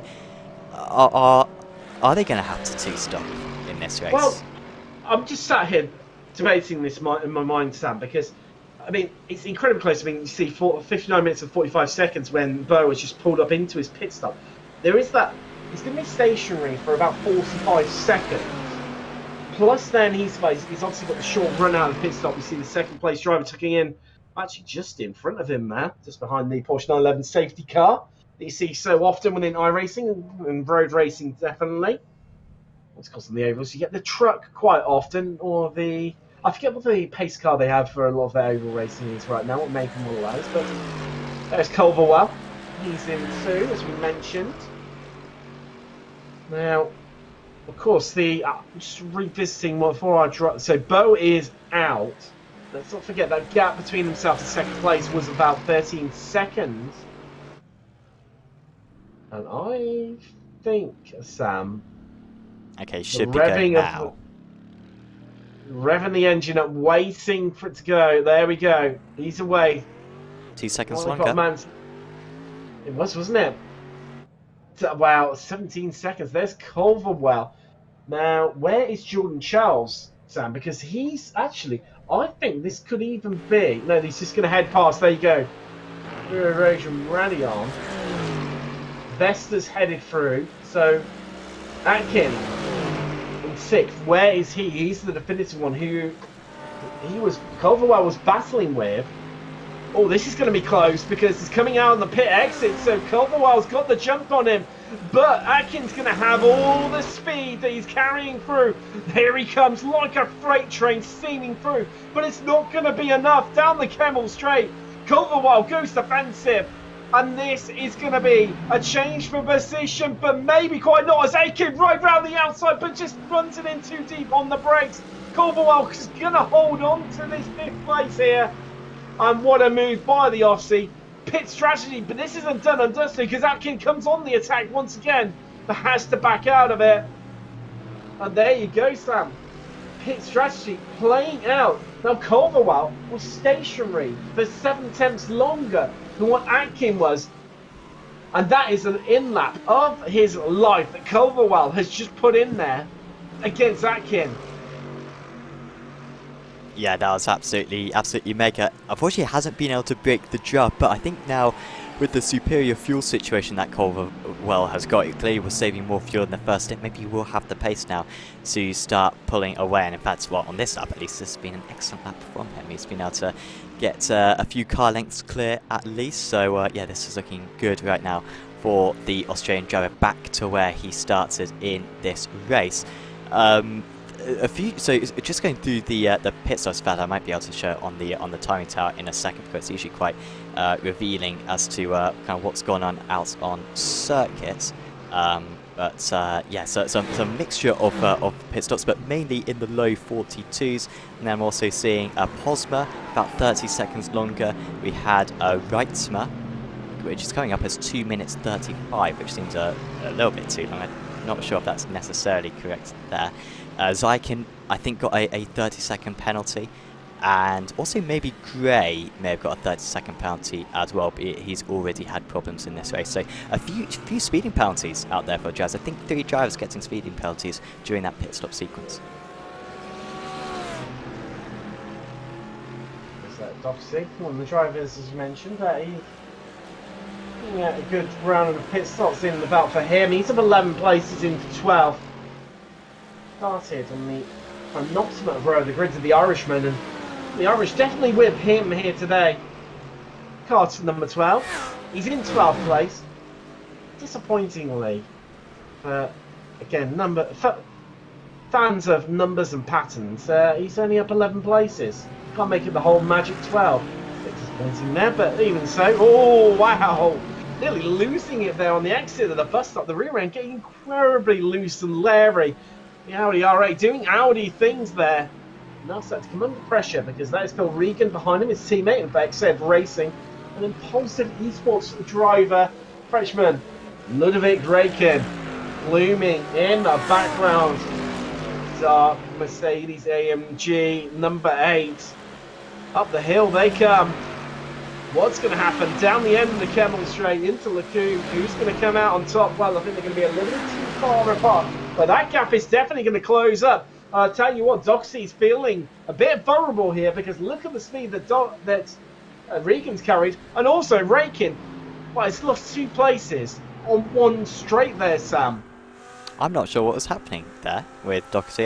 are they going to have to two-stop in this race?
Well, I'm just sat here debating this in my mind, Sam, because I mean, it's incredibly close. I mean, you see 59 minutes and 45 seconds when Bo has just pulled up into his pit stop. There is that, he's going to be stationary for about 45 seconds. Plus then he's obviously got the short run out of the pit stop. You see the second place driver tucking in, actually just in front of him there, just behind the Porsche 911 safety car that you see so often within iRacing and road racing definitely. What's costing the ovals? You get the truck quite often, or the... I forget what the pace car they have for a lot of their oval racing is right now, what make and all that is, but there's Culverwell. He's in too, as we mentioned. Now, of course, just revisiting before I drop. So Bo is out. Let's not forget that gap between himself and second place was about 13 seconds. And I think, Sam...
Okay, should be going now.
Revving the engine up, waiting for it to go. There we go. He's away.
2 seconds
It
longer.
It was, wasn't it? Wow, 17 seconds. There's Culverwell. Now, where is Jordan Charles, Sam? Because he's actually... I think this could even be... No, he's just going to head past. There you go. Erosion rally on. Vesta's headed through. So, Atkin... sixth. Where is he? He's the definitive one who Culverwell was battling with. Oh, this is going to be close because he's coming out on the pit exit, so Culverwell's got the jump on him, but Atkin's going to have all the speed that he's carrying through. Here he comes like a freight train steaming through, but it's not going to be enough. Down the Kemmel straight, Culverwell goes defensive. And this is going to be a change for position, but maybe quite not, as Aiken right round the outside, but just runs it in too deep on the brakes. Culverwell is going to hold on to this fifth place here. And what a move by the Aussie. Pit strategy, but this isn't done and dusted because Atkin comes on the attack once again, but has to back out of it. And there you go, Sam. Pit strategy playing out. Now Culverwell was stationary for 7 tenths longer than what Atkin was, and that is an in-lap of his life that Culverwell has just put in there against Atkin.
Yeah, that was absolutely mega. Unfortunately, he hasn't been able to break the jump, but I think now with the superior fuel situation that Culverwell has got, it clearly was saving more fuel in the first stint. Maybe he will have the pace now to start pulling away, and in fact, well, on this lap at least, this has been an excellent lap from him. He's been able to get a few car lengths clear at least, so yeah, this is looking good right now for the Australian driver, back to where he started in this race. So just going through the pit stops, that I might be able to show on the timing tower in a second, because it's usually quite revealing as to kind of what's going on out on circuit. Yeah, so some mixture of pit stops, but mainly in the low 42s. And then I'm also seeing Posma about 30 seconds longer. We had Reitzma, which is coming up as 2 minutes 35, which seems a little bit too long. I'm not sure if that's necessarily correct there. Zykin, I think, got a 30-second penalty, and also maybe Gray may have got a 30-second penalty as well, but he's already had problems in this race. So a few speeding penalties out there for Jazz. I think 3 drivers getting speeding penalties during that pit stop sequence.
Is that Doxy? One of the drivers, as you mentioned, he's a good round of pit stops in the belt for him. He's up 11 places into 12. Started on the penultimate row of the grid of the Irishman, and the Irish definitely with him here today. Carter number 12. He's in 12th place. Disappointingly. Again, fans of numbers and patterns, he's only up 11 places. Can't make it the whole magic 12. Bit disappointing there, but even so. Oh, wow! Nearly losing it there on the exit of the bus stop. The rear end getting incredibly loose and leery. The Audi R8 doing Audi things there. Now set to come under pressure because that is Phil Regan behind him, his teammate of XZ Racing, an impulsive esports driver, freshman Ludovic Rakin, looming in the background. Dark Mercedes AMG number 8. Up the hill they come. What's going to happen down the end of the Kemmel Straight into Lacombe? Who's going to come out on top? Well, I think they're going to be a little bit too far apart, but that gap is definitely going to close up. I'll tell you what, Doxy's feeling a bit vulnerable here because look at the speed that Regan's carried, and also Rakin. Well, he's lost 2 places on one straight there, Sam.
I'm not sure what was happening there with Doherty.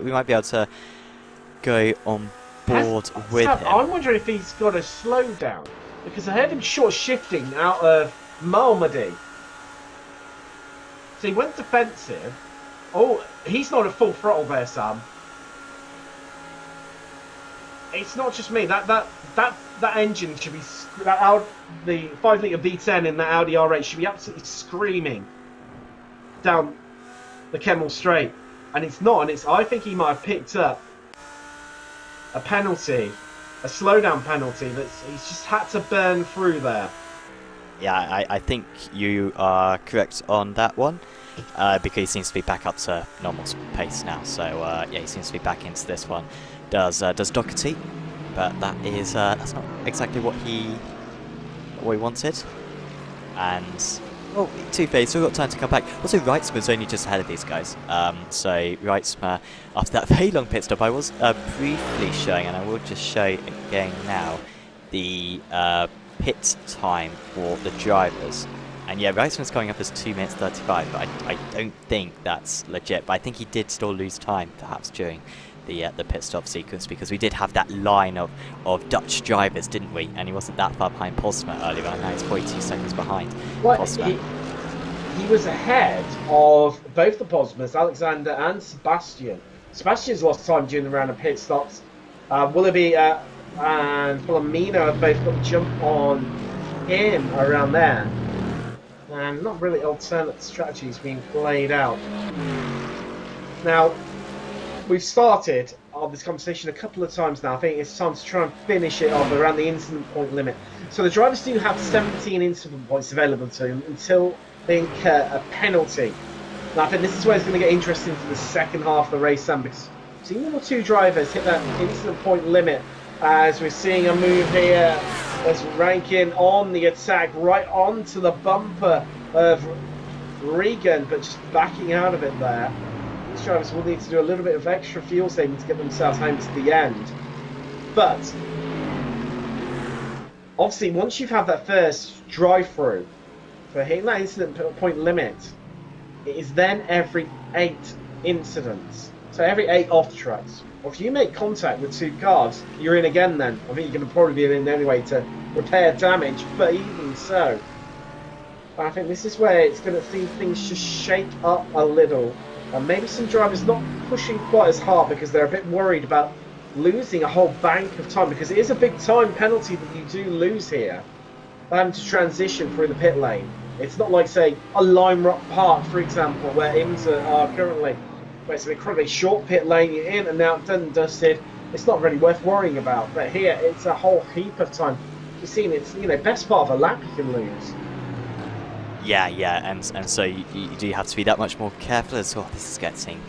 We might be able to go on board with
Sam,
him.
I'm wondering if he's got a slowdown because I heard him short shifting out of Malmedy. So he went defensive. Oh, he's not at full throttle there, Sam. It's not just me. That engine should be the 5-litre V10 in the Audi R8 should be absolutely screaming down the Kemmel Straight, and it's not. And I think he might have picked up a penalty, a slowdown penalty that he's just had to burn through there.
Yeah, I think you are correct on that one. Because he seems to be back up to normal pace now, so yeah, he seems to be back into this one. Does Doherty, but that's not exactly what he wanted. And well, two-phase, so we've got time to come back. Also, Reitzmer's only just ahead of these guys. So Reitzmer, after that very long pit stop, I was briefly showing, and I will just show again now the pit time for the drivers. And yeah, Reitzmer's coming up as 2 minutes 35, but I don't think that's legit. But I think he did still lose time, perhaps, during the pit stop sequence, because we did have that line of Dutch drivers, didn't we? And he wasn't that far behind Posma earlier on, now he's 42 seconds behind Posma.
He was ahead of both the Posmas, Alexander and Sebastian. Sebastian's lost time during the round of pit stops. Willoughby and Filomeno have both got the jump on him around there. And not really alternate strategies being played out. Now, we've started on this conversation a couple of times now. I think it's time to try and finish it off around the incident point limit. So the drivers do have 17 incident points available to them until they incur a penalty. Now, I think this is where it's going to get interesting for the second half of the race, Sam, because we've seen 1 or 2 drivers hit that incident point limit as we're seeing a move here. As Rankin on the attack, right onto the bumper of Regan, but just backing out of it there. These drivers will need to do a little bit of extra fuel saving to get themselves home to the end. But obviously, once you've had that first drive-through for hitting that incident point limit, it is then every 8 incidents. So every 8 off-tracks. Or if you make contact with 2 cars, you're in again then. I think you're going to probably be in anyway to repair damage, but even so, I think this is where it's going to see things just shake up a little. And maybe some drivers not pushing quite as hard because they're a bit worried about losing a whole bank of time, because it is a big time penalty that you do lose here. Having to transition through the pit lane. It's not like, say, a Lime Rock Park, for example, where IMSA are currently. Where it's an incredibly short pit lane, you're in and out, done and dusted. It's not really worth worrying about. But here, it's a whole heap of time. You've seen it's, best part of a lap you can lose.
Yeah, and so you do have to be that much more careful as well. This is getting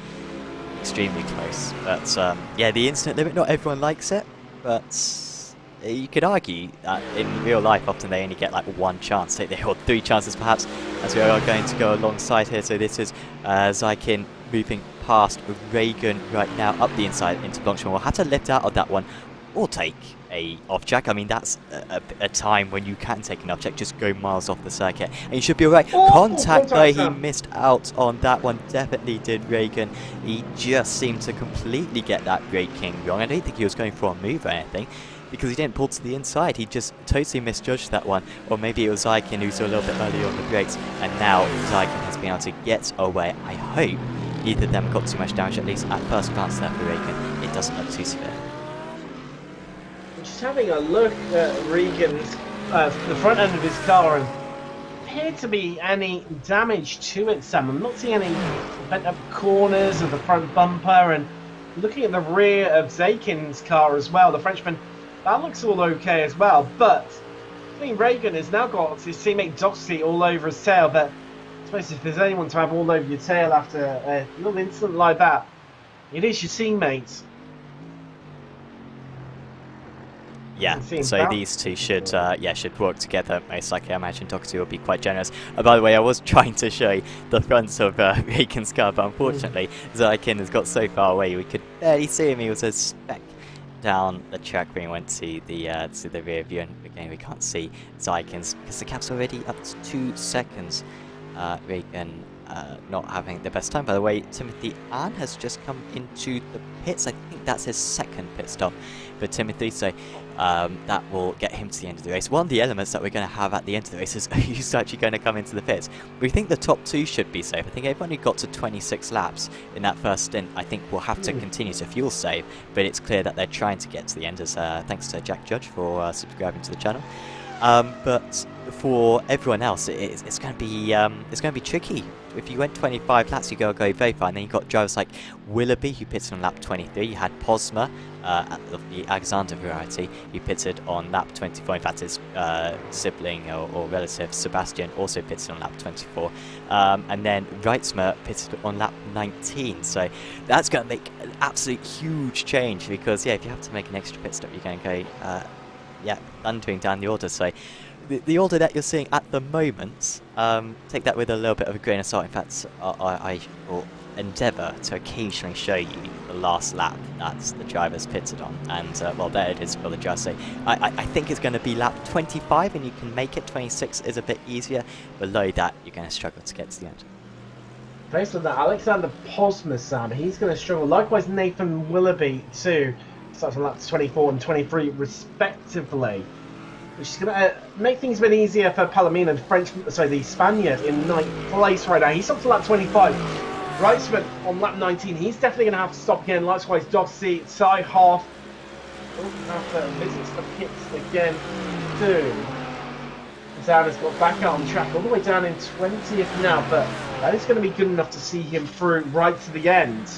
extremely close. But yeah, the incident limit, not everyone likes it, but you could argue that in real life often they only get like 1 chance. They hold 3 chances perhaps, as we are going to go alongside here. So this is Zykin moving past Reagan right now up the inside into Blanchard. We'll have to lift out of that one or take a off track. I mean, that's a time when you can take an off track, just go miles off the circuit and you should be alright. Contact though, he missed out on that one, definitely did Reagan. He just seemed to completely get that braking wrong. I don't think he was going for a move or anything, because he didn't pull to the inside. He just totally misjudged that one. Or maybe it was Zykin who's a little bit earlier on the brakes, and now Zykin has been able to get away. I hope neither of them got too much damage, at least at first glance there for Reagan. It doesn't look too severe.
Just having a look at Regan's, the front end of his car, and appeared to be any damage to it, Sam. I'm not seeing any bent up corners of the front bumper, and looking at the rear of Zakin's car as well, the Frenchman, that looks all okay as well. But I think Regan has now got his teammate Doxy all over his tail, but I suppose if there's anyone to have all over your tail after a little incident like that, it is your teammates.
Yeah, so these two should work together. Most likely, I imagine Doxy will be quite generous. By the way, I was trying to show you the front of Regan's car, but unfortunately, Zykin has got so far away we could barely see him. He was a speck down the track when he went to the rear view, and again we can't see Zykin's because the cap's already up to 2 seconds. Regan not having the best time. By the way, Timothy Ann has just come into the pits. I think that's his second pit stop for Timothy, so that will get him to the end of the race. One of the elements that we're going to have at the end of the race is who's actually going to come into the pits. We think the top 2 should be safe. I think everyone who got to 26 laps in that first stint, I think will have to continue to fuel save, but it's clear that they're trying to get to the end, as thanks to Jack Judge for subscribing to the channel. But for everyone else, it's going to be tricky. If you went 25 laps, you go very far. And then you got drivers like Willoughby, who pitted on lap 23. You had Posma of the Alexander variety, who pitted on lap 24. In fact, his sibling or relative Sebastian also pitted on lap 24. And then Reitzmer pitted on lap 19. So that's going to make an absolute huge change, because if you have to make an extra pit stop, you're going to go thundering down the order. So the order that you're seeing at the moment, take that with a little bit of a grain of salt. In fact, I will endeavour to occasionally show you the last lap that the driver's pitted on, and well, there it is for the driver. So I think it's going to be lap 25, and you can make it. 26 is a bit easier. Below that, you're going to struggle to get to the end.
Based on that, Alexander Posma, Sam, he's going to struggle. Likewise, Nathan Willoughby too, starts on laps 24 and 23 respectively, which is going to make things a bit easier for Palomino, the Spaniard, in 9th place right now. He's up to lap 25. Reitzman on lap 19. He's definitely going to have to stop again. Likewise, Doxy, Cy Half will have to visit the pits again too. Zan has got back out on track all the way down in 20th now, but that is going to be good enough to see him through right to the end.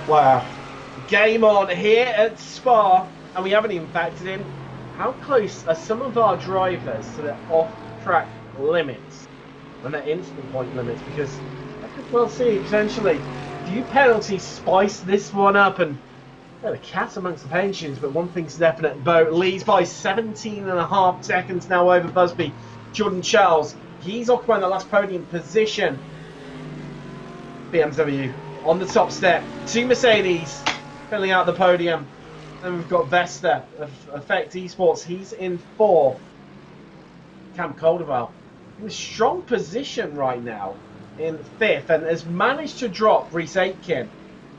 Wow. Game on here at Spa, and we haven't even factored in how close are some of our drivers to their off-track limits and their instant point limits, because I could well see potentially a few penalties spice this one up, and the cat amongst the pensions. But one thing's definite, Bo leads by 17.5 seconds now over Busby. Jordan Charles, he's occupying the last podium position. BMW on the top step, 2 Mercedes filling out the podium. Then we've got Vesta of Effect Esports, he's in 4th. Cam Calderwell in a strong position right now in 5th, and has managed to drop Reese Aitken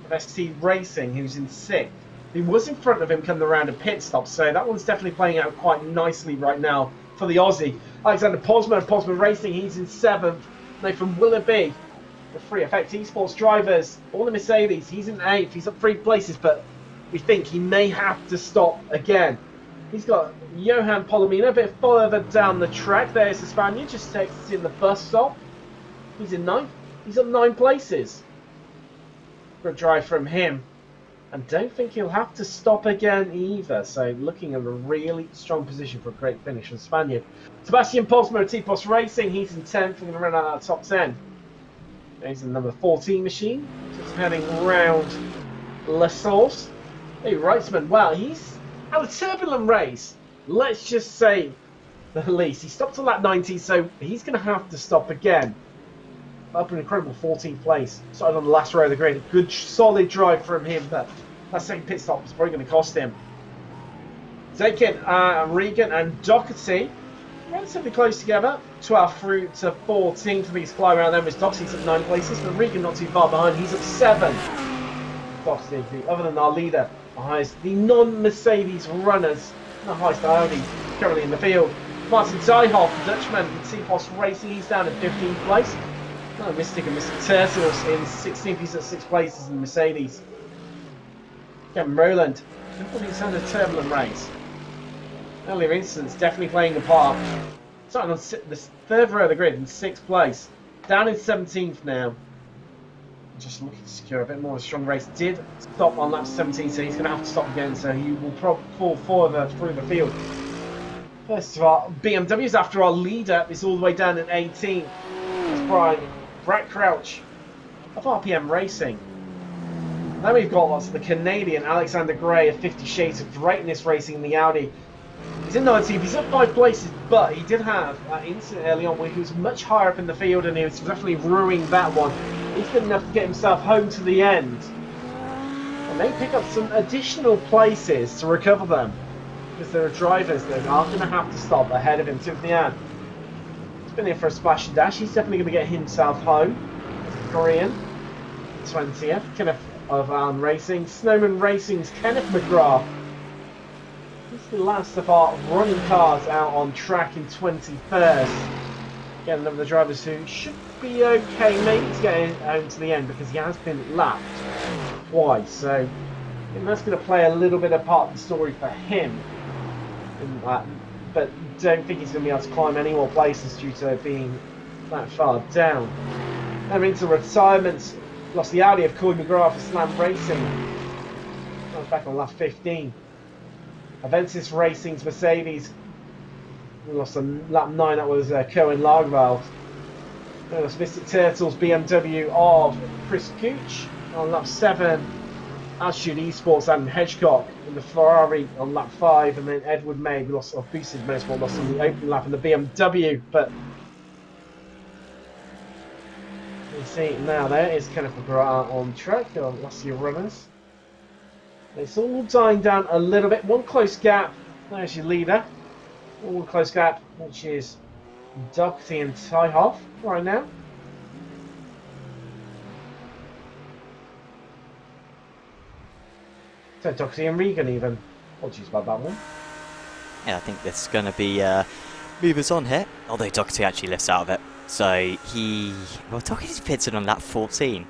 of ST Racing, who's in 6th. He was in front of him coming around a pit stop, so that one's definitely playing out quite nicely right now for the Aussie. Alexander Posma of Posma Racing, he's in 7th. Nathan Willoughby, the Free Effect Esports drivers, all the Mercedes, he's in 8th. He's up 3 places, but we think he may have to stop again. He's got Johan Palomino a bit further down the track. There's the Spaniard, just takes us in the bus stop. He's in 9th. He's up 9 places. Good drive from him. And don't think he'll have to stop again either. So looking at a really strong position for a great finish from Spaniard. Sebastian Posma of T-Post Racing, he's in 10th. We're going to run out of the top 10. He's in the number 14 machine. Just heading round La Source. Hey, Reitzman, wow, he's had a turbulent race. Let's just say the least. He stopped at lap 90, so he's going to have to stop again. Up an incredible 14th place. Started on the last row of the grid. Good, solid drive from him, but that second pit stop was probably going to cost him. Zakin, Regan, and Doherty relatively close together. 12 through to 14. The biggest fly around them was Doherty's at 9 places, but Regan not too far behind. He's at 7. Doherty, other than our leader, the highest, the non-Mercedes runners, the highest Audi currently in the field. Martin Zijhoff, the Dutchman from T-Post Racing, he's down in 15th place. Oh, Mystic and Mystic Turtles in 16th, he's at 6th places in Mercedes. Kevin Rowland, he's had a turbulent race. Earlier incidents definitely playing a part. Starting on the 3rd row of the grid in 6th place. Down in 17th now. Just looking to secure a bit more of a strong race. Did stop on lap 17, so he's going to have to stop again, so he will probably fall further through the field. First of all, BMW's after our leader is all the way down in 18th. That's Brett Crouch of RPM Racing. Then we've got lots of the Canadian Alexander Gray of 50 Shades of Greatness Racing in the Audi. He's in 19th, he's up 5 places, but he did have an incident early on where he was much higher up in the field and he was definitely ruining that one. He's good enough to get himself home to the end. And they pick up some additional places to recover them. Because there are drivers that are going to have to stop ahead of him. Timothy Ann. He's been in for a splash and dash. He's definitely going to get himself home. Korean. 20th. Kenneth of Allen Racing. Snowman Racing's Kenneth McGrath. This is the last of our running cars out on track in 21st. Again, another of the drivers who should be okay, maybe to get home to the end because he has been lapped twice. So that's going to play a little bit of part of the story for him. But don't think he's going to be able to climb any more places due to being that far down. Then into retirement. Lost the Audi of Corey McGrath for Slam Racing. That was back on lap 15. Aventis Racing's Mercedes. We lost on lap 9, that was Cohen Lagerveld. Then lost Mystic Turtles BMW of Chris Gooch on lap 7. Altitude Esports and Hedgecock in the Ferrari on lap 5, and then Edward May, we lost off Boosted Motorsport, lost on the opening lap in the BMW, but you see now there is Kenneth McGrath on track, lost your runners. It's all dying down a little bit. One close gap. There's your leader. One close gap, which is Doherty and Tyhoff right now. So Doherty and Regan even. Apologies about that one.
Yeah, I think this is going to be movers on here. Although Doherty actually lifts out of it. So Doherty's pitted on lap 14.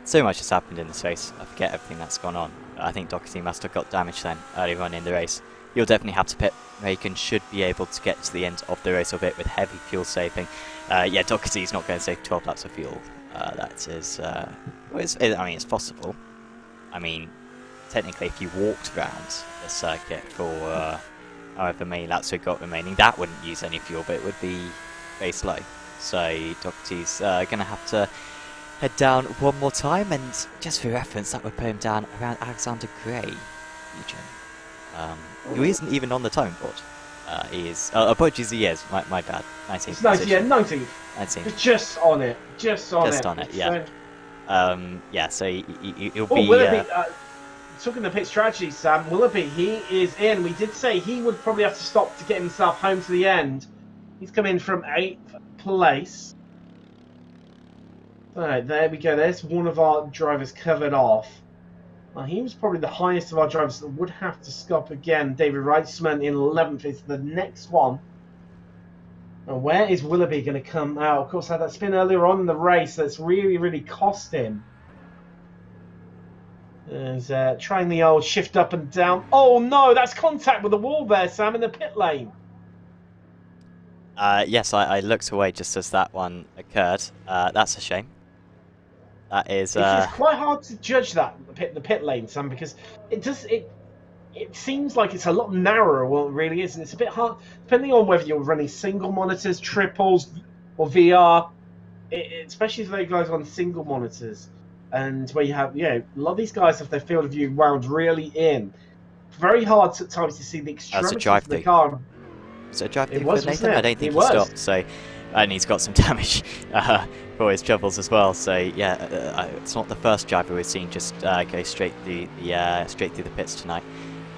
So much has happened in this race. I forget everything that's gone on. I think Doherty must have got damaged then earlier on in the race. You'll definitely have to pit. Reagan should be able to get to the end of the race a bit with heavy fuel saving. Yeah, Doherty's not going to save 12 laps of fuel. That is, I mean, it's possible. I mean, technically, if you walked around the circuit for however many laps we've got remaining, that wouldn't use any fuel, but it would be very slow. So Doherty's going to have to head down one more time, and just for reference, that would put him down around Alexander Gray region. Who isn't even on the time board. He is. Apologies, he is. My bad. 19th.
19th, yeah, 19th.
19th.
Just on it. Just on it.
Yeah. Yeah. So he'll
oh,
be.
Willoughby, talking of pit strategy, Sam. Willoughby, he is in. We did say he would probably have to stop to get himself home to the end. He's come in from 8th place. Alright, there we go. There's one of our drivers covered off. He was probably the highest of our drivers that would have to stop again. David Reitzman in 11th is the next one. And where is Willoughby going to come out? Of course, had that spin earlier on in the race that's really cost him. There's trying the old shift up and down. Oh no, that's contact with the wall there, Sam, in the pit lane.
Yes, I looked away just as that one occurred. That's a shame. That is.
It's quite hard to judge that the pit lane, Sam, because it seems like it's a lot narrower. Well, it really is, and it's a bit hard depending on whether you're running single monitors, triples, or VR. Especially if they guys on single monitors, and where you have a lot of these guys have their field of view wound really in. Very hard at times to see the extremities of the car.
Was it a drive
it
through
was,
for Nathan? I don't think he
was.
stopped. So, and he's got some damage for his troubles as well. So yeah, it's not the first driver we've seen just go straight through the pits tonight.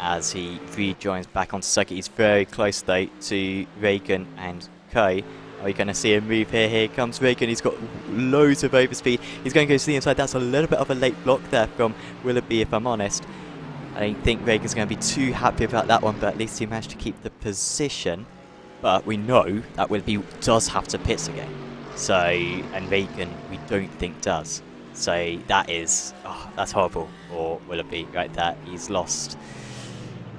As he rejoins back onto circuit, he's very close though to Reagan and Coe. Are we going to see him move here? Here comes Reagan. He's got loads of overspeed. He's going to go to the inside. That's a little bit of a late block there from Willoughby, if I'm honest. I don't think Reagan's going to be too happy about that one, but at least he managed to keep the position. But we know that Willoughby does have to pit again. So, and Reagan, we don't think does. So that is, that's horrible for Willoughby right there. He's lost,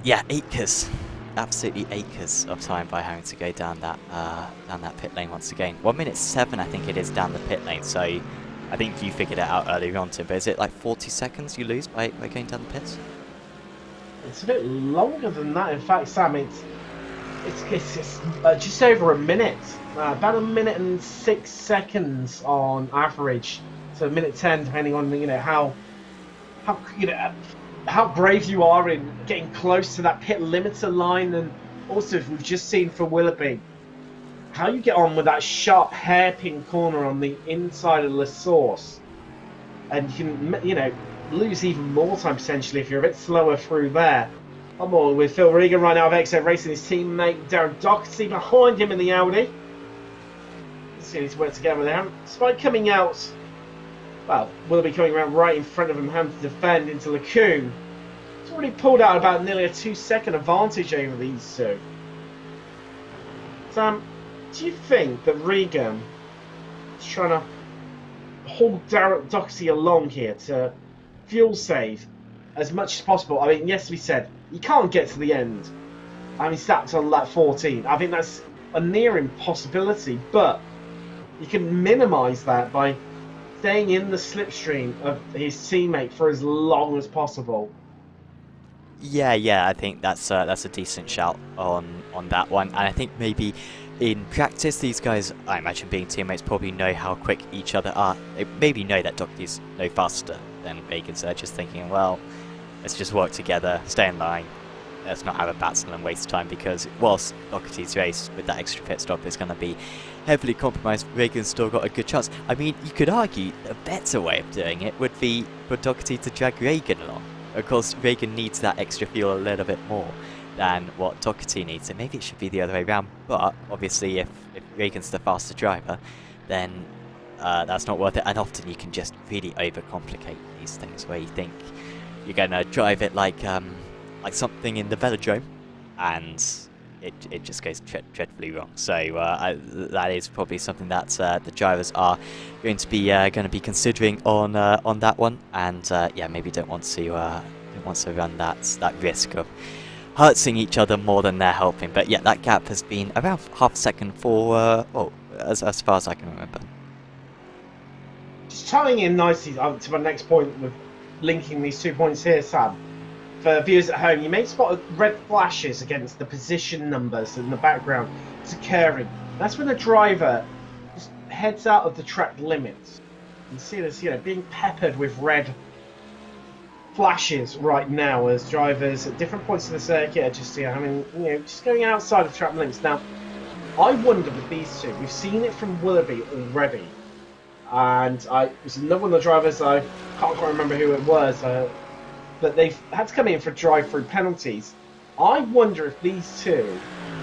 yeah, acres, absolutely acres of time by having to go down that pit lane once again. 1 minute 7, I think it is, down the pit lane. So I think you figured it out earlier on, Tim, but is it like 40 seconds you lose by going down the pits?
It's a bit longer than that. In fact, Sam, it's just over a minute. About 1 minute and 6 seconds on average. So 1 minute 10, depending on how brave you are in getting close to that pit limiter line, and also we've just seen for Willoughby how you get on with that sharp hairpin corner on the inside of the source, and you can lose even more time potentially if you're a bit slower through there. I'm on with Phil Regan right now of XO Racing, his teammate Darren Doherty behind him in the Audi. See these work together there. Despite coming out, well, Willoughby coming around right in front of him, having to defend into Lacoon. He's already pulled out about nearly a 2-second advantage over these two. Sam, do you think that Regan is trying to hold Darren Doherty along here to fuel save as much as possible? I mean, yes, we said you can't get to the end. I mean, stats on lap 14. I think that's a near impossibility, but you can minimise that by staying in the slipstream of his teammate for as long as possible.
Yeah, I think that's a decent shout on that one, and I think maybe in practice these guys, I imagine being teammates, probably know how quick each other are. They maybe know that Doherty's no faster than Regan, so they're just thinking, well, let's just work together, stay in line, let's not have a battle and waste time, because whilst Doherty's race with that extra pit stop is going to be heavily compromised, Regan's still got a good chance. I mean, you could argue a better way of doing it would be for Doherty to drag Regan along. Of course, Regan needs that extra fuel a little bit more than what Doherty needs, and maybe it should be the other way around. But obviously, if Regan's the faster driver, then that's not worth it. And often you can just really overcomplicate these things, where you think you're going to drive it like something in the velodrome, and it just goes dreadfully wrong. So that is probably something that the drivers are going to be considering on that one, and yeah, maybe don't want to run that risk of hurting each other more than they're helping. But yeah, that gap has been around half a second for as far as I can remember.
Just tying in nicely to my next point with linking these 2 points here, Sam. For viewers at home, you may spot red flashes against the position numbers in the background. It's occurring. That's when a driver just heads out of the track limits. You see this, being peppered with red flashes right now as drivers at different points of the circuit are just, just going outside of track limits. Now, I wonder with these two, we've seen it from Willoughby already, and it was another one of the drivers, I can't quite remember who it was, but they've had to come in for drive-through penalties. I wonder if these two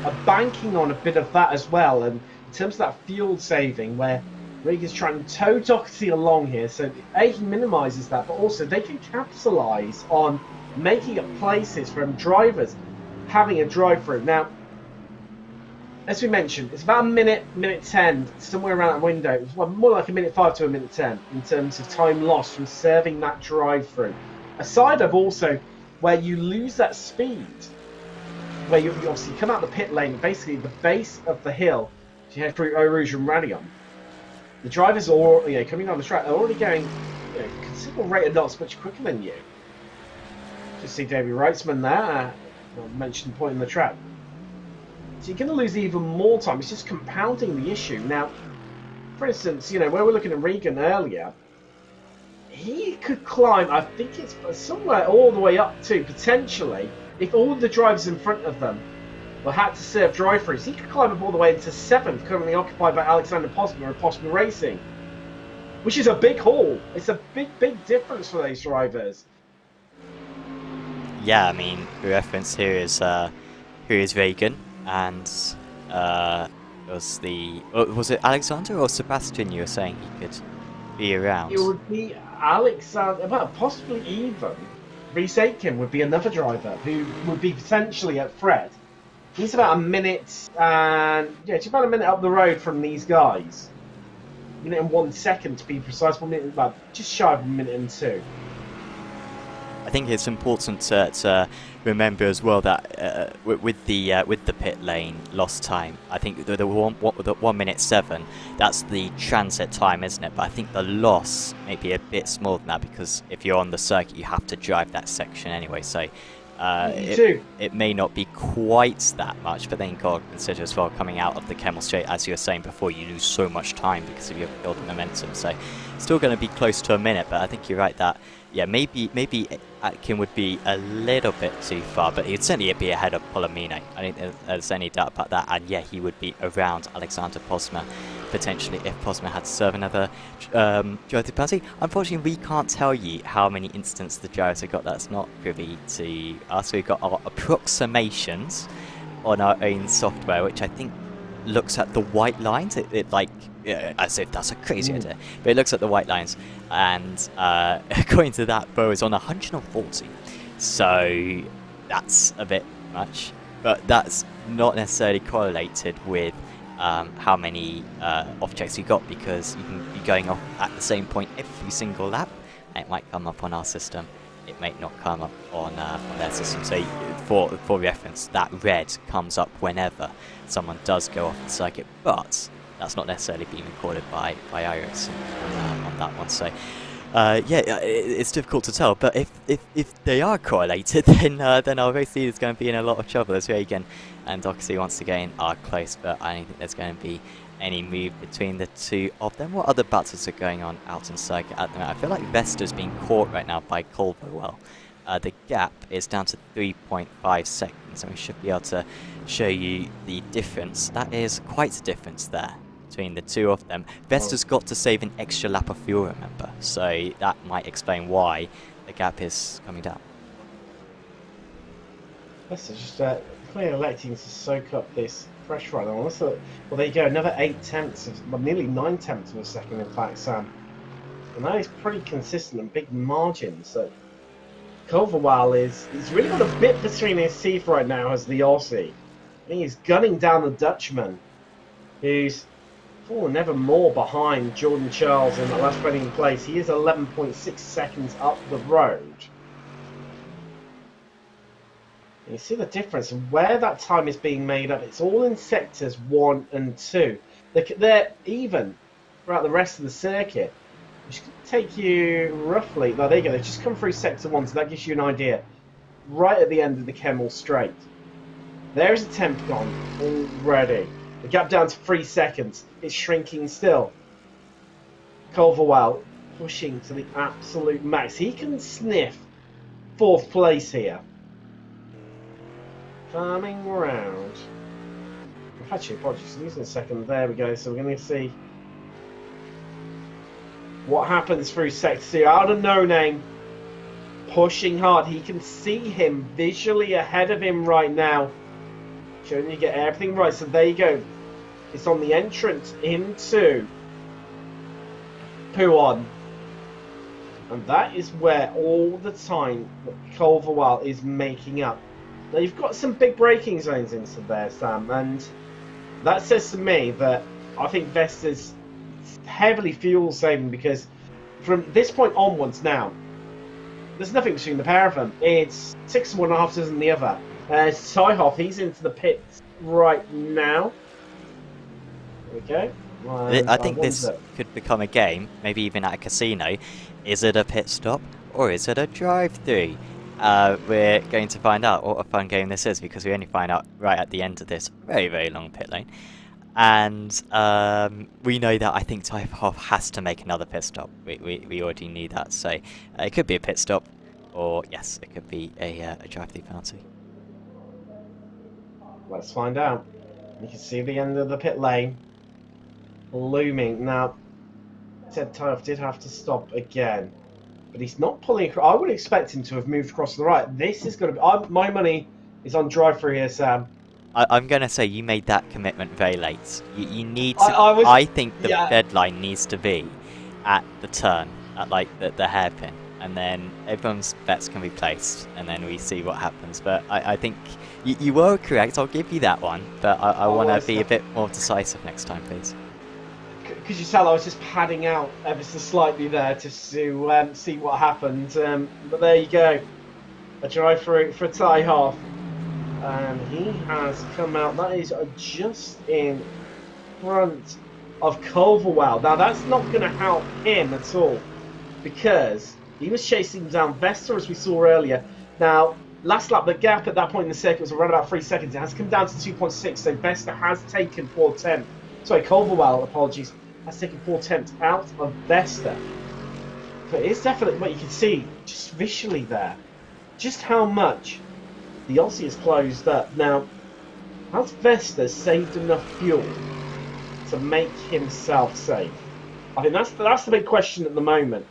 are banking on a bit of that as well, and in terms of that fuel saving, where Regan's trying to tow Doherty along here, so A, he minimises that, but also they can capitalise on making up places from drivers having a drive-through. Now, as we mentioned, it's about a minute 10, somewhere around that window. It's more like 1:05 to 1:10 in terms of time lost from serving that drive-through. Aside of also where you lose that speed, where you obviously come out the pit lane, basically the base of the hill, as you head through Eau Rouge and Radion, the drivers are coming down the track, they're already going considerable rate of knots much quicker than you. Just see Davey Wrightsman there, mentioned point in the track. So you're going to lose even more time. It's just compounding the issue. Now, for instance, where we're looking at Regan earlier, he could climb, I think it's somewhere all the way up to, potentially, if all of the drivers in front of them had to serve drive-throughs, he could climb up all the way into 7th, currently occupied by Alexander Posma of Posma Racing, which is a big haul. It's a big difference for those drivers.
Yeah, I mean, the reference here is Regan, and was it Alexander or Sebastian you were saying he could be around?
It would be Alexander, well, possibly even Rhys Aitken would be another driver who would be potentially at Fred. He's about a minute, and it's about a minute up the road from these guys. minute and 1 second to be precise, 1 minute, well, just shy of a minute and 2.
I think it's important to remember as well that with the pit lane lost time, I think the 1 minute 7, that's the transit time, isn't it? But I think the loss may be a bit smaller than that, because if you're on the circuit, you have to drive that section anyway. So it may not be quite that much, but then you've got to consider as well, coming out of the Kemmel Straight, as you were saying before, you lose so much time because of your building momentum. So still going to be close to a minute, but I think you're right that, yeah, maybe Atkin would be a little bit too far, but he'd certainly be ahead of Polomino. I don't think there's any doubt about that. And yeah, he would be around Alexander Posma, potentially, if Posma had to serve another driver penalty. Unfortunately, we can't tell you how many incidents the driver got. That's not privy to us. We've got our approximations on our own software, which I think looks at the white lines. It like, as if that's a crazy idea, but it looks at the white lines, and according to that, Bo is on 140, so that's a bit much, but that's not necessarily correlated with how many off-checks you got, because you can be going off at the same point every single lap, and it might come up on our system, it may not come up on their system. So for reference, that red comes up whenever someone does go off the circuit, but that's not necessarily being recorded by iRacing on that one. So yeah, it's difficult to tell. But if they are correlated, then our race leader is going to be in a lot of trouble, as Reagan and Doxy once again are close. But I don't think there's going to be any move between the two of them. What other battles are going on out in circuit at the moment? I feel like Vesta's being caught right now by Culverwell. The gap is down to 3.5 seconds, and we should be able to show you the difference. That is quite a difference there between the two of them. Vesta's got to save an extra lap of fuel, remember, so that might explain why the gap is coming down.
Vesta's just clearly electing to soak up this pressure right now. Well, there you go, another 8 tenths, well, nearly 9 tenths of a second, in fact, Sam. And that is pretty consistent and big margins. So Culverwell he's really got a bit between his teeth right now as the Aussie. I think he's gunning down the Dutchman, who's fallen ever more behind Jordan Charles in that last running place. He is 11.6 seconds up the road. And you see the difference and where that time is being made up. It's all in sectors 1 and 2. They're even throughout the rest of the circuit. Which could take you roughly, there you go, they've just come through sector 1, so that gives you an idea. Right at the end of the Kemmel Straight. There's a temp gone already. The gap down to 3 seconds. It's shrinking still. Culverwell pushing to the absolute max. He can sniff 4th place here. Coming round. Actually, apologies, losing a second. There we go, so we're going to see what happens through sector 2. Out of No Name, pushing hard. He can see him visually ahead of him right now. Showing you get everything right. So there you go. It's on the entrance into Puon. And that is where all the time that Culverwell is making up. Now you've got some big braking zones into there, Sam. And that says to me that I think Vesta's heavily fuel saving, because from this point onwards now, there's nothing between the pair of them. It's 6 and 1.5 dozen the other. Syhoff, he's into the pits right now. There we go.
I think this could become a game, maybe even at a casino. Is it a pit stop or is it a drive-through? We're going to find out what a fun game this is, because we only find out right at the end of this very, very long pit lane. And we know that I think Typehoff has to make another pit stop. We already knew that, so it could be a pit stop, or yes, it could be a drive-through penalty.
Let's find out. You can see the end of the pit lane looming. Now, Ted Typehoff did have to stop again, but he's not pulling across. I would expect him to have moved across to the right. This is going to be... my money is on drive-through here, Sam.
I'm going to say you made that commitment very late. You need to... I think the deadline needs to be at the turn, at like the hairpin, and then everyone's bets can be placed, and then we see what happens. But I think you were correct, I'll give you that one, but I want to be a bit more decisive next time, please.
could you tell I was just padding out ever so slightly there just to see what happened. But there you go. A drive through for Ty Half. And he has come out. That is just in front of Culverwell. Now, that's not going to help him at all because he was chasing down Vesta, as we saw earlier. Now, last lap, the gap at that point in the circuit was around about 3 seconds. It has come down to 2.6, so Vesta has taken 4 tenths. Sorry, Culverwell, apologies, has taken 4 tenths out of Vesta. But it's definitely what you can see just visually there, just how much the Aussie has closed up. Now, has Vesta saved enough fuel to make himself safe? I think that's the big question at the moment.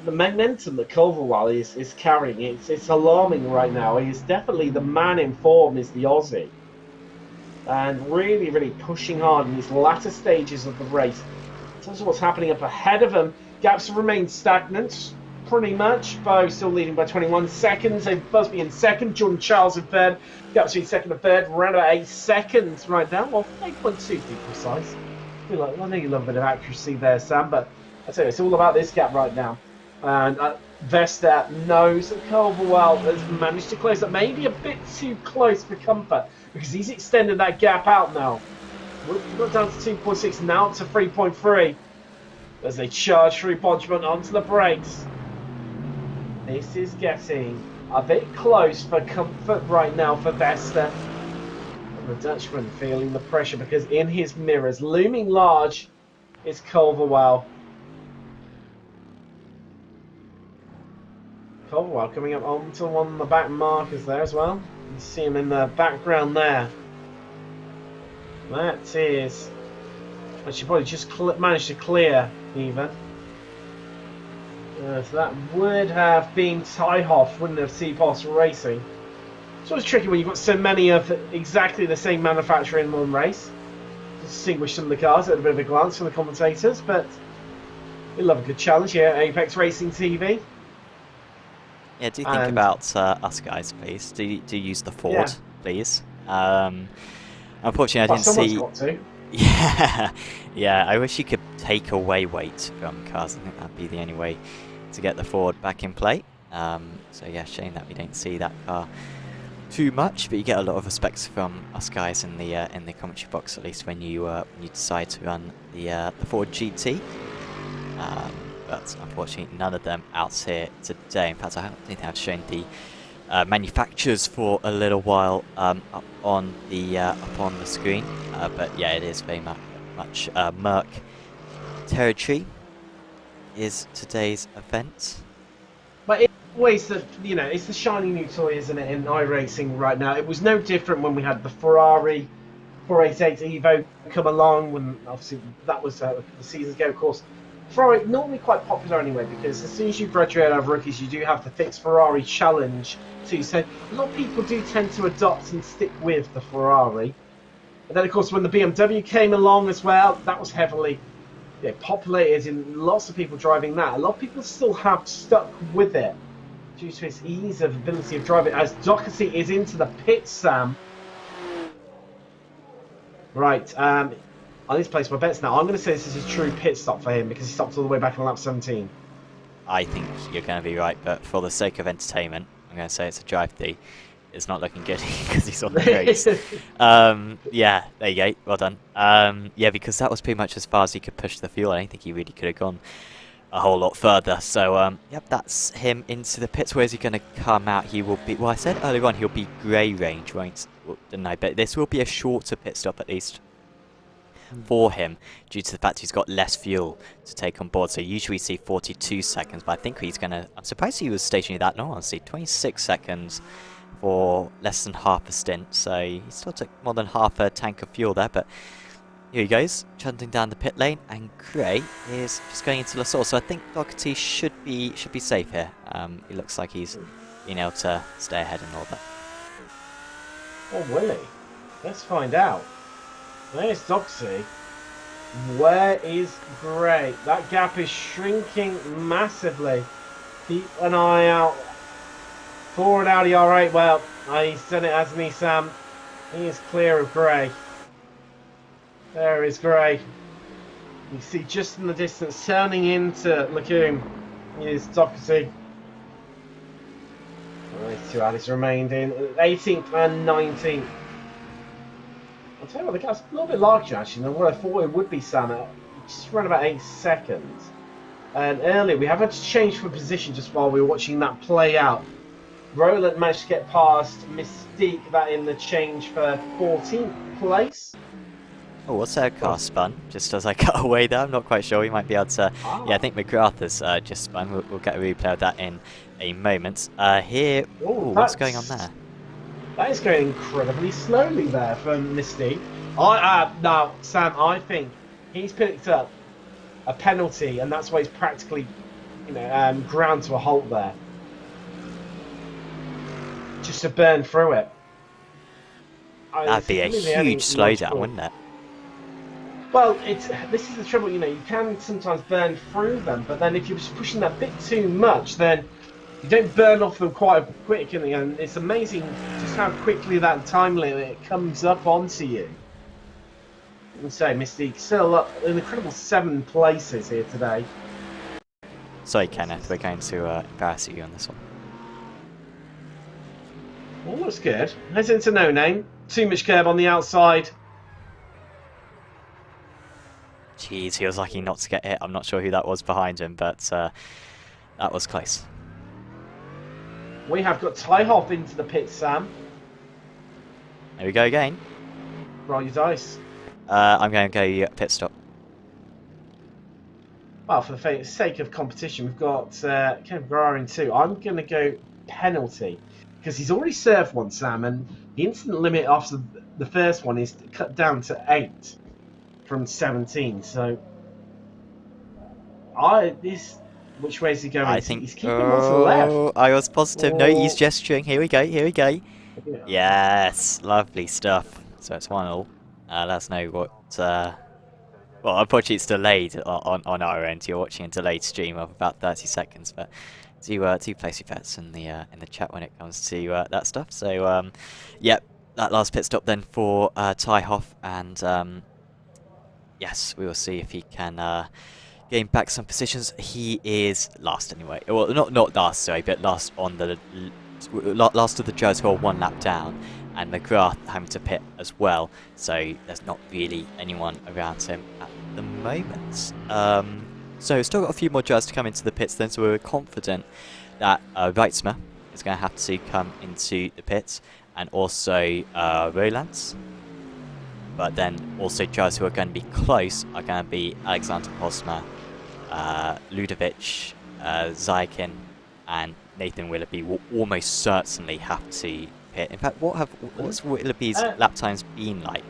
The momentum that Culverwell is carrying, it's alarming right now. He is definitely the man in form, is the Aussie. And really, really pushing hard in these latter stages of the race. In terms of what's happening up ahead of him, gaps remain stagnant, pretty much. Bo still leading by 21 seconds. Busby in second, Jordan Charles in third. Gap between second and third, around about 8 seconds right now. Well, 8.2 to be precise. I know you love a bit of accuracy there, Sam, but I tell you, it's all about this gap right now. And Vesta knows that Culverwell has managed to close up, maybe a bit too close for comfort, because he's extended that gap out now. We've got down to 2.6, now to 3.3. As they charge through Bodgman onto the brakes. This is getting a bit close for comfort right now for Vesta. And the Dutchman feeling the pressure because in his mirrors, looming large, is Culverwell. Culverwell coming up onto one of the back markers there as well. You see him in the background there. That is... I should probably just manage to clear even. So that would have been Tyhoff, wouldn't have CPOS Racing. It's always tricky when you've got so many of exactly the same manufacturer in one race. Distinguish some of the cars at a bit of a glance from the commentators, but we love a good challenge here at Apex Racing TV.
Yeah, do think about us guys, please. Do use the Ford, please. Unfortunately, I didn't see...
Got to.
Yeah, I wish you could take away weight from cars. I think that'd be the only way to get the Ford back in play. So yeah, shame that we don't see that car too much, but you get a lot of respect from us guys in the commentary box, at least when you decide to run the Ford GT. But unfortunately, none of them out here today. In fact, I don't think I've shown the manufacturers for a little while up on the screen. But yeah, it is very much Merc territory is today's event.
But it's always it's the shiny new toy, isn't it, in iRacing right now? It was no different when we had the Ferrari 488 Evo come along, when obviously that was the seasons ago, of course. Ferrari normally quite popular anyway, because as soon as you graduate out of rookies, you do have the fixed Ferrari challenge too. So a lot of people do tend to adopt and stick with the Ferrari. And then, of course, when the BMW came along as well, that was heavily populated in lots of people driving that. A lot of people still have stuck with it due to its ease of ability of driving. As Doherty is into the pit, Sam. Right, I need to place my bets now. I'm going to say this is a true pit stop for him because he stopped all the way back on lap 17.
I think you're going to be right, but for the sake of entertainment, I'm going to say it's a drive-through. It's not looking good because he's on the brakes. Yeah, there you go. Well done. Yeah, because that was pretty much as far as he could push the fuel. I don't think he really could have gone a whole lot further. So, yep, that's him into the pits. Where's he going to come out? He will be... Well, I said earlier on he'll be grey range, won't didn't I? But this will be a shorter pit stop at least for him due to the fact he's got less fuel to take on board. So usually we see 42 seconds, but I think he's going to... I'm surprised he was stationary that long, honestly. 26 seconds for less than half a stint, so he still took more than half a tank of fuel there, but here he goes, trundling down the pit lane, and Gray is just going into La Source, so I think Doherty should be safe here. It looks like he's been able to stay ahead in all that.
Oh, will he? Let's find out. There's Doherty. Where is Gray? That gap is shrinking massively. Keep an eye out. Forward Audi R8, well, he's done it, hasn't he, Sam? He is clear of Gray. There is Gray. You see just in the distance, turning into Lacoum, is Doherty. These two Alice remained in 18th and 19th. I'll tell you what, the gap's a little bit larger actually than what I thought it would be, Sam. Just around about 8 seconds. And earlier we have had to change for position just while we were watching that play out. Roland managed to get past Mystique, that in the change for 14th place.
Oh, what's our car spun? Just as I cut away there, I'm not quite sure. We might be able to. Yeah, I think McGrath has just spun. We'll get a replay of that in a moment. Here, what's going on there?
That is going incredibly slowly there from Mystique. Now, Sam, I think he's picked up a penalty, and that's why he's practically, ground to a halt there, just to burn through it.
That'd be a huge slowdown, wouldn't it?
Well, this is the trouble, you can sometimes burn through them, but then if you're just pushing that bit too much, then you don't burn off them quite quick, and it's amazing just how quickly that time limit comes up onto you. And so, Mystique still up an incredible 7 places here today.
Sorry, Kenneth, we're going to embarrass you on this one.
Well, looks good. Heads into No Name. Too much curb on the outside.
Jeez, he was lucky not to get hit. I'm not sure who that was behind him, but that was close.
We have got Tyhoff into the pit, Sam.
There we go again.
Roll your dice.
I'm going to go pit stop.
Well, for the sake of competition, we've got Ken Guerrero in 2. I'm going to go penalty, because he's already served one, Sam, and the instant limit after the first one is cut down to 8 from 17. So, which way is he going?
I think
he's keeping one to the left.
I was positive. No, he's gesturing. Here we go. Here we go.
Yeah.
Yes, lovely stuff. So it's 1-1. Let us know what. Well, unfortunately, it's delayed on our end. You're watching a delayed stream of about 30 seconds, but do place your bets in the chat when it comes to that stuff. So, yep, that last pit stop then for Tyhoff, and yes, we will see if he can gain back some positions. He is last anyway. Well, not last, sorry, but last on the last of the judges who are 1 lap down, and McGrath having to pit as well. So there's not really anyone around him at the moment. So still got a few more judges to come into the pits then, so we're confident that Reitzmer is going to have to come into the pits, and also Rolands. But then also judges who are going to be close are going to be Alexander Posma, Ludovic, Zykin, and Nathan Willoughby will almost certainly have to pit. In fact, what's Willoughby's lap times been like?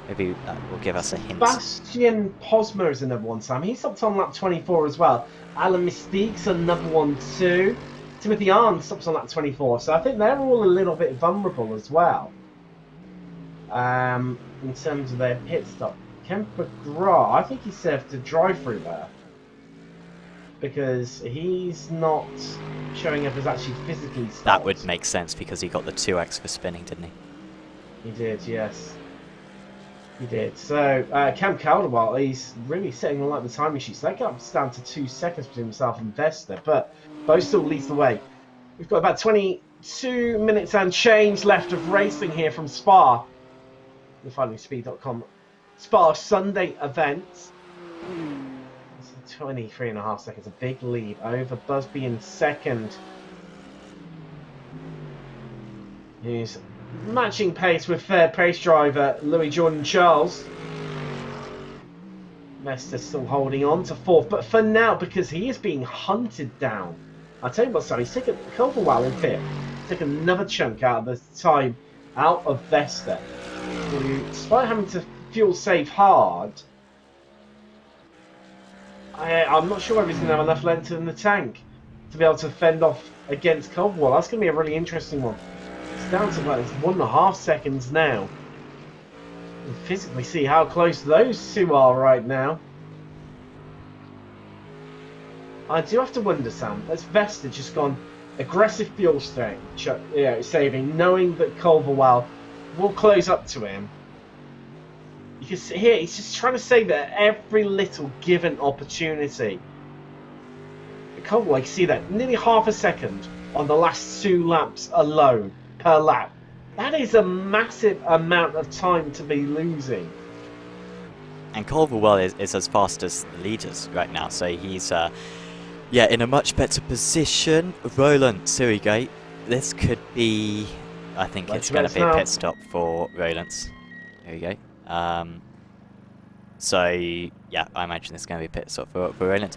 Maybe that will give us a hint.
Bastian Posma is another one, Sam. He's up on lap 24 as well. Alan Mystique's another one too. Timothy Arndt stops on lap 24. So I think they're all a little bit vulnerable as well. In terms of their pit stop. Kemper Gra, I think he served a drive-through there, because he's not showing up as actually physically stopped.
That would make sense because he got the 2x for spinning, didn't he?
He did, yes. He did. So, Cam Calderwell, he's really setting all out the timing sheets. That gap's down to 2 seconds between himself and Vesta, but Bo still leads the way. We've got about 22 minutes and change left of racing here from Spa. The FindingSpeed.com Spa Sunday event. 23.5 seconds, a big lead over Busby in second, who's matching pace with fair pace driver Louis Jordan Charles. Vesta's still holding on to 4th, but for now, because he is being hunted down. I'll tell you what, sorry, he's taken Culverwell in 5th. Taken another chunk out of the time out of Vesta, who, despite having to fuel save hard, I'm not sure if he's going to have enough length in the tank to be able to fend off against Culverwell. That's going to be a really interesting one. It's down to about 1.5 seconds now. We'll physically see how close those two are right now. I do have to wonder, Sam, has Vesta just gone aggressive fuel saving, knowing that Culverwell will close up to him? You can see here, he's just trying to save it at every little given opportunity. Can't like see that nearly half a second on the last 2 laps alone per lap. That is a massive amount of time to be losing.
And Culverwell is as fast as the leaders right now, so he's yeah, in a much better position. Roland, Surrogate, this could be, I think it's going to be a pit stop for Roland. There we go. So yeah, I imagine it's going to be a pit stop for Roland.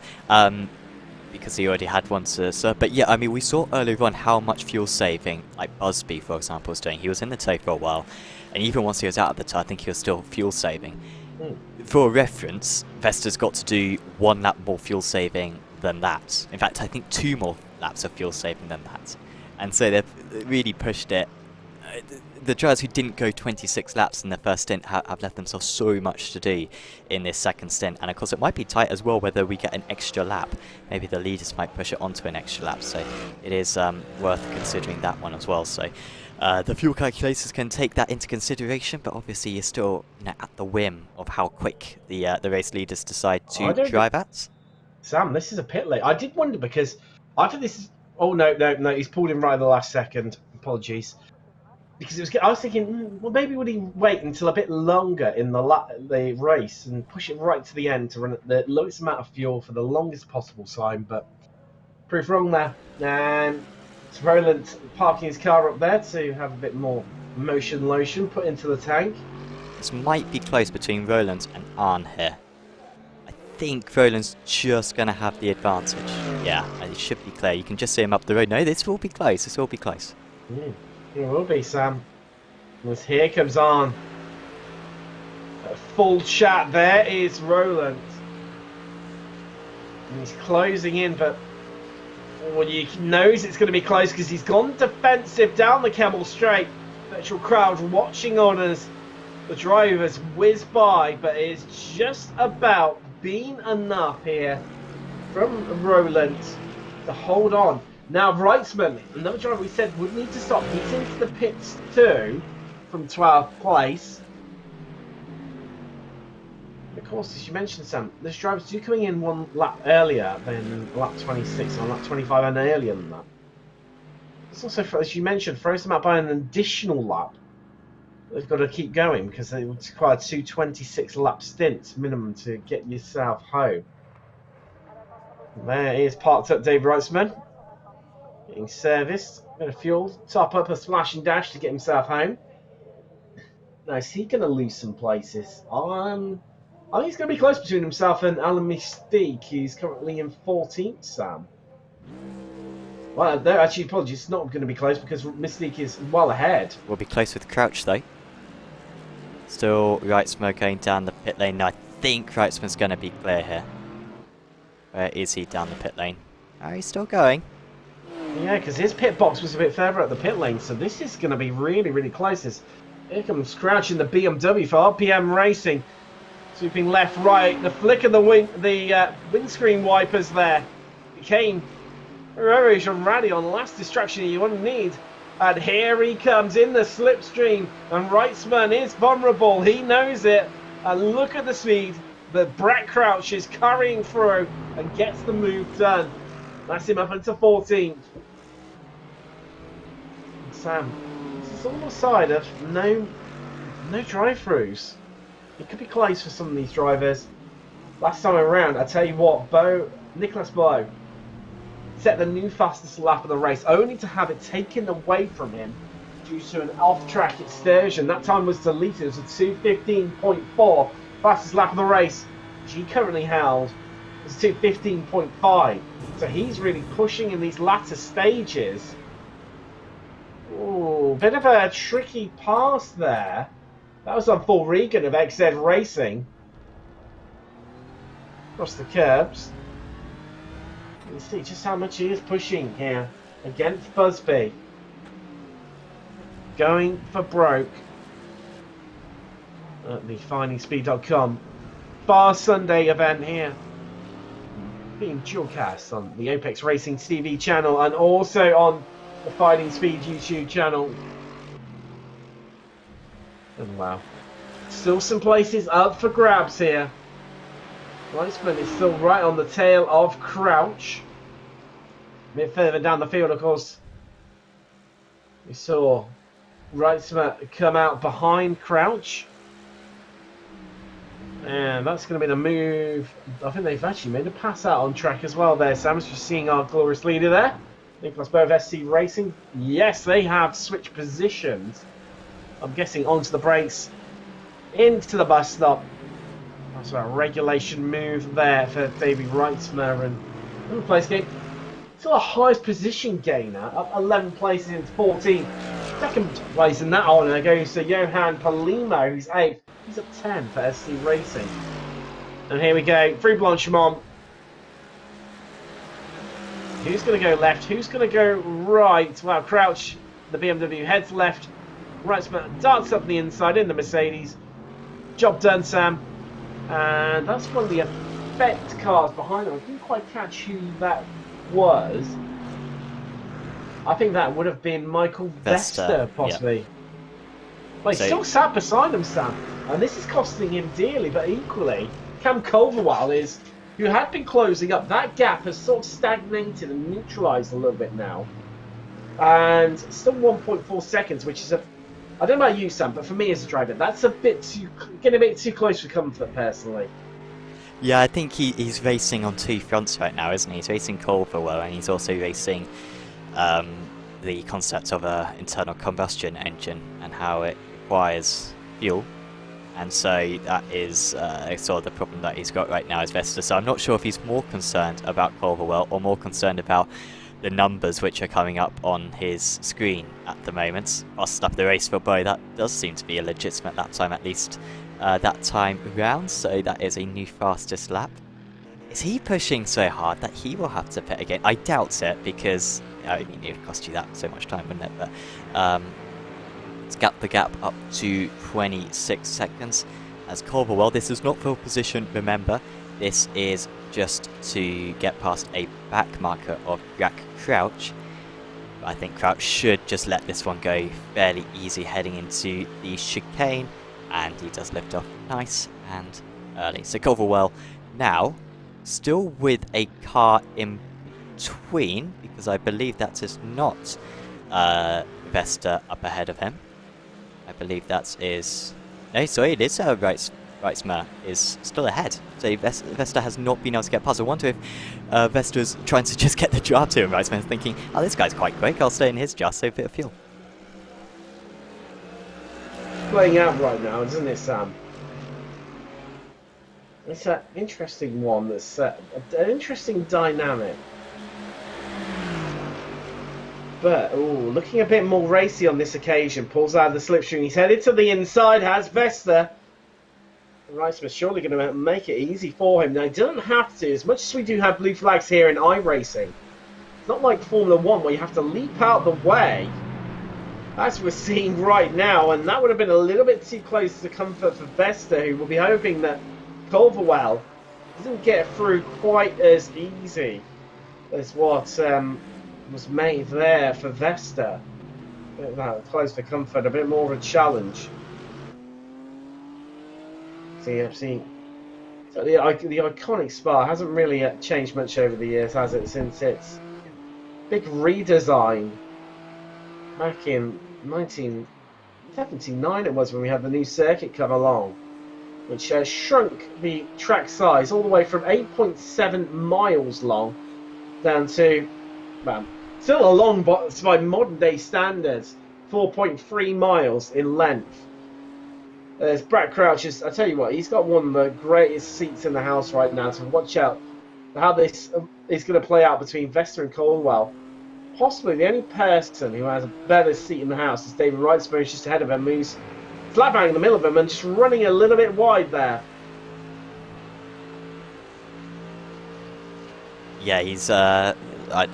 Because he already had one to serve. But yeah, I mean, we saw earlier on how much fuel saving, like Busby, for example, was doing. He was in the tow for a while, and even once he was out of the tow, I think he was still fuel saving. For reference, Vesta's got to do 1 lap more fuel saving than that. In fact, I think 2 more laps of fuel saving than that. And so they've really pushed it. The drivers who didn't go 26 laps in their first stint have left themselves so much to do in this second stint. And of course it might be tight as well whether we get an extra lap. Maybe the leaders might push it onto an extra lap, so it is worth considering that one as well. So the fuel calculators can take that into consideration, but obviously you're still, you know, at the whim of how quick the race leaders decide to drive at.
Sam, this is a pit lane. I did wonder because I think this is... Oh, no, he's pulled in right at the last second. Apologies. Because I was thinking, well, maybe would he wait until a bit longer in the race and push it right to the end to run the lowest amount of fuel for the longest possible time, but proved wrong there. And it's Roland parking his car up there to have a bit more motion lotion put into the tank.
This might be close between Roland and Arne here. I think Roland's just going to have the advantage. Yeah, it should be clear. You can just see him up the road. No, this will be close. This will be close.
It will be, Sam. As here comes on. A full chat there is Roland. And he's closing in, but well, he knows it's going to be close because he's gone defensive down the Kemmel Straight. Virtual crowd watching on as the drivers whiz by, but it is just about been enough here from Roland to hold on. Now, Wrightsman, another driver we said would need to stop. He's into the pits too, from 12th place. Of course, as you mentioned, Sam, those drivers do coming in 1 lap earlier than lap 26 or lap 25 and earlier than that. It's also, as you mentioned, throws them out by an additional lap. They've got to keep going because they require 2 26-lap stints minimum to get yourself home. And there he is parked up, Dave Wrightsman. Getting serviced, a bit of fuel, top up a splash and dash to get himself home. Now, is he going to lose some places? I think it's going to be close between himself and Alan Mystique, who's currently in 14th, Sam. Well, no, actually, apologies, it's not going to be close because Mystique is well ahead.
We'll be close with Crouch, though. Still, Wrightsman going down the pit lane. I think Wrightsman's going to be clear here. Where is he down the pit lane? Oh, he's still going.
Yeah, because his pit box was a bit further at the pit lane, so this is going to be really, really close. Here comes Crouch in the BMW for RPM Racing. Sweeping left, right, the flick of the windscreen wipers there. Became very ready on the last distraction you wouldn't need. And here he comes in the slipstream, and Wrightsman is vulnerable. He knows it. And look at the speed that Brett Crouch is carrying through and gets the move done. That's him up into 14th. Sam, this is all the side of no drive-throughs. It could be close for some of these drivers. Last time around, I tell you what, Nicholas Bowe set the new fastest lap of the race, only to have it taken away from him due to an off-track excursion. That time was deleted. It was a 2:15.4 fastest lap of the race, which he currently held. It's 2:15.5. So he's really pushing in these latter stages. Ooh, bit of a tricky pass there. That was on Paul Regan of XZ Racing. Across the curbs. You can see just how much he is pushing here against Busby. Going for broke at the FindingSpeed.com Bar Sunday event here. Being dualcast on the Apex Racing TV channel and also on the Finding Speed YouTube channel. And wow. Still some places up for grabs here. Reitzman is still right on the tail of Crouch. A bit further down the field, of course, we saw Reitzman come out behind Crouch. And that's going to be the move. I think they've actually made a pass out on track as well there, Sam. Just seeing our glorious leader there. Nicholas Bow of SC Racing. Yes, they have switched positions. I'm guessing onto the brakes, into the bus stop. That's a regulation move there for Davey Reitzman. And place game. Still a highest position gainer, up 11 places into 14. Second place in that honour goes to Johan Palimo, who's 8th. He's up 10 for SC Racing. And here we go, Free Blanchimont. Who's going to go left? Who's going to go right? Well, Crouch, the BMW, heads left. Reitzman darts up the inside in the Mercedes. Job done, Sam. And that's one of the effect cars behind them. I didn't quite catch who that was. I think that would have been Michael Vesta, possibly. Yep. Well, he still sat beside him, Sam. And this is costing him dearly, but equally, Cam Culverwell who had been closing up. That gap has sort of stagnated and neutralised a little bit now. And still 1.4 seconds, which is I don't know about you, Sam, but for me as a driver, that's getting a bit too close for comfort, personally.
Yeah, I think he's racing on two fronts right now, isn't he? He's racing Culverwell, and he's also racing the concept of an internal combustion engine and how it requires fuel. And so that is sort of the problem that he's got right now as Vesta. So I'm not sure if he's more concerned about Culverwell or more concerned about the numbers which are coming up on his screen at the moment. Fastest up the race for Boy, that does seem to be a legitimate lap time, at least that time round. So that is a new fastest lap. Is he pushing so hard that he will have to pit again? I doubt it, because I mean, it would cost you that so much time, wouldn't it? But let's get the gap up to 26 seconds. As Culverwell, this is not full position, remember. This is just to get past a back marker of Jack Crouch. I think Crouch should just let this one go fairly easy heading into the chicane. And he does lift off nice and early. So Culverwell now still with a car in between, because I believe that is not Vesta up ahead of him. I believe that is... No, sorry, it is Reitzman is still ahead. So Vesta has not been able to get past. I wonder if Vesta is trying to just get the job to him. Reitzman is thinking, oh, this guy's quite quick, I'll stay in his jar, save a bit of fuel.
Playing out right now, isn't it, Sam? It's an interesting one. That's an interesting dynamic. But, ooh, looking a bit more racy on this occasion. Pulls out of the slipstream. He's headed to the inside, has Vesta. Reitzman's surely going to make it easy for him. Now, he doesn't have to. As much as we do have blue flags here in iRacing, it's not like Formula 1 where you have to leap out the way, as we're seeing right now. And that would have been a little bit too close to comfort for Vesta, who will be hoping that Culverwell doesn't get through quite as easy as what was made there for Vesta. A bit close to comfort, a bit more of a challenge. See, so the iconic Spa hasn't really changed much over the years, has it? Since its big redesign back in 1979, it was, when we had the new circuit come along, which shrunk the track size all the way from 8.7 miles long down to, well, still a long, but by modern day standards, 4.3 miles in length. There's Brad Crouch. I tell you what, he's got one of the greatest seats in the house right now, so watch out how this is going to play out between Vesta and Culverwell. Possibly the only person who has a better seat in the house is David Reitzman, who's just ahead of him, who's slap bang in the middle of him and just running a little bit wide there.
Yeah, he's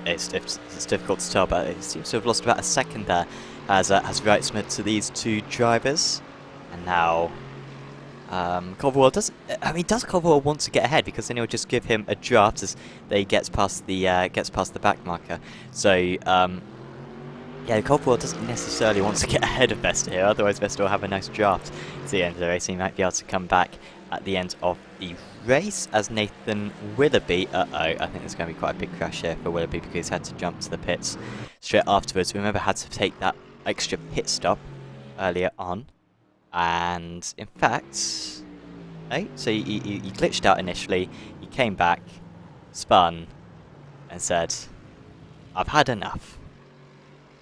it's difficult to tell, but it seems to have lost about a second there as Reitzman to these two drivers. And now Culverwell does Culverwell want to get ahead, because then he'll just give him a draft as they gets past the back marker. So Yeah, Coldwell doesn't necessarily want to get ahead of Vesta here, otherwise Vesta will have a nice draft to the end of the race. He might be able to come back at the end of the race as Nathan Willoughby. I think there's going to be quite a big crash here for Willoughby because he's had to jump to the pits straight afterwards. Remember, had to take that extra pit stop earlier on. And in fact, no, so he glitched out initially, he came back, spun, and said, "I've had enough,"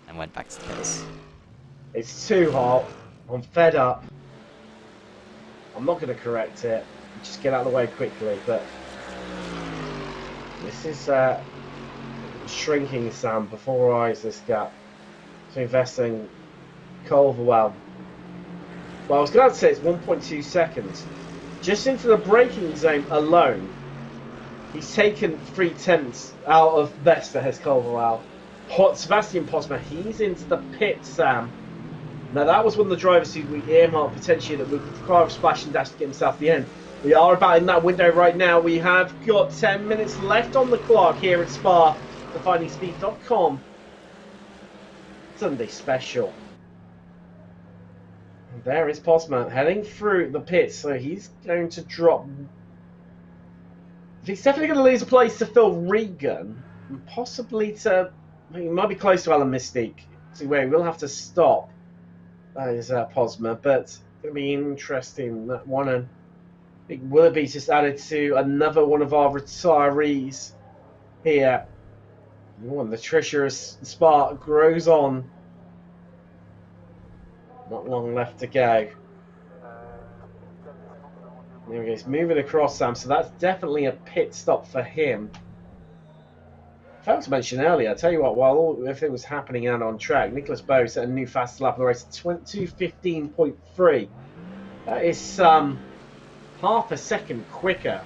and went back to the pits.
It's too hot. I'm fed up. I'm not going to correct it. Just get out of the way quickly. But this is shrinking, Sam, before our eyes, this gap between Vesta and Culverwell. Well, I was going to say it's 1.2 seconds. Just into the braking zone alone, he's taken 3/10 out of Vesta, has Culverwell. Sebastian Posma, he's into the pit, Sam. Now, that was one of the drivers who we earmarked potentially that would require a splash and dash to get himself to the end. We are about in that window right now. We have got 10 minutes left on the clock here at Spa, the FindingSpeed.com Sunday special. And there is Posma heading through the pits, so he's going to drop. He's definitely going to lose a place to Phil Regan, and possibly to. He might be close to Alan Mystique. See where he will have to stop. That is Posma, but it's going to be interesting. That one, and I think Willoughby just added to another one of our retirees here. And the treacherous spark grows on. Not long left to go. There we go. He's moving across, Sam. So that's definitely a pit stop for him. I failed to mention earlier, I tell you what, while all everything was happening out on track, Nicholas Bowe set a new fastest lap of the race at 2:15.3. That is half a second quicker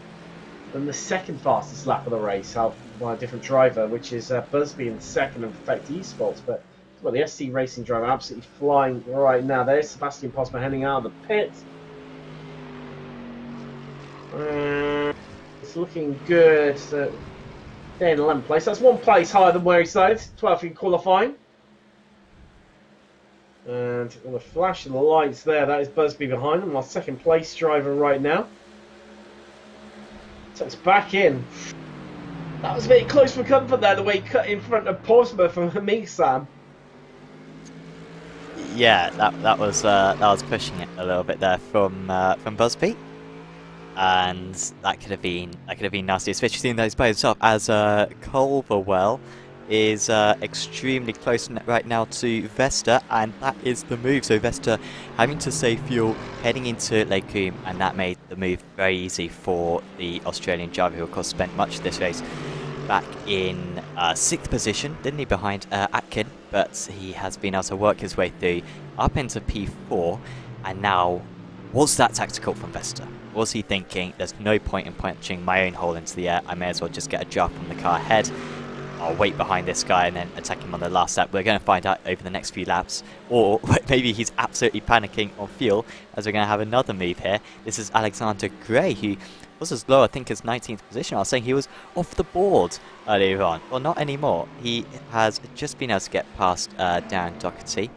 than the second fastest lap of the race, by a different driver, which is Busby in second of Effect Esports. But well, the SC Racing driver absolutely flying right now. There's Sebastian Posma heading out of the pit. It's looking good. So, in 11th place. That's one place higher than where he started. 12th in qualifying. And on the flash of the lights there, that is Busby behind him, our second place driver right now. So it's back in. That was a bit close for comfort there, the way he cut in front of Posma for me, Sam.
Yeah, that was pushing it a little bit there from Busby. And that could have been nasty, especially seeing those by himself, as Culverwell is extremely close right now to Vesta, and that is the move. So Vesta having to save fuel heading into Lake Coombe, and that made the move very easy for the Australian driver, who of course spent much of this race back in 6th position, didn't he, behind Atkin, but he has been able to work his way through up into P4, and now, was that tactical from Vesta? Was he thinking, there's no point in punching my own hole into the air, I may as well just get a jump on the car ahead, I'll wait behind this guy and then attack him on the last lap. We're going to find out over the next few laps. Or maybe he's absolutely panicking on fuel, as we're going to have another move here. This is Alexander Gray, who was as low, I think, as 19th position. I was saying he was off the board earlier on. Well, not anymore. He has just been able to get past Darren Doherty,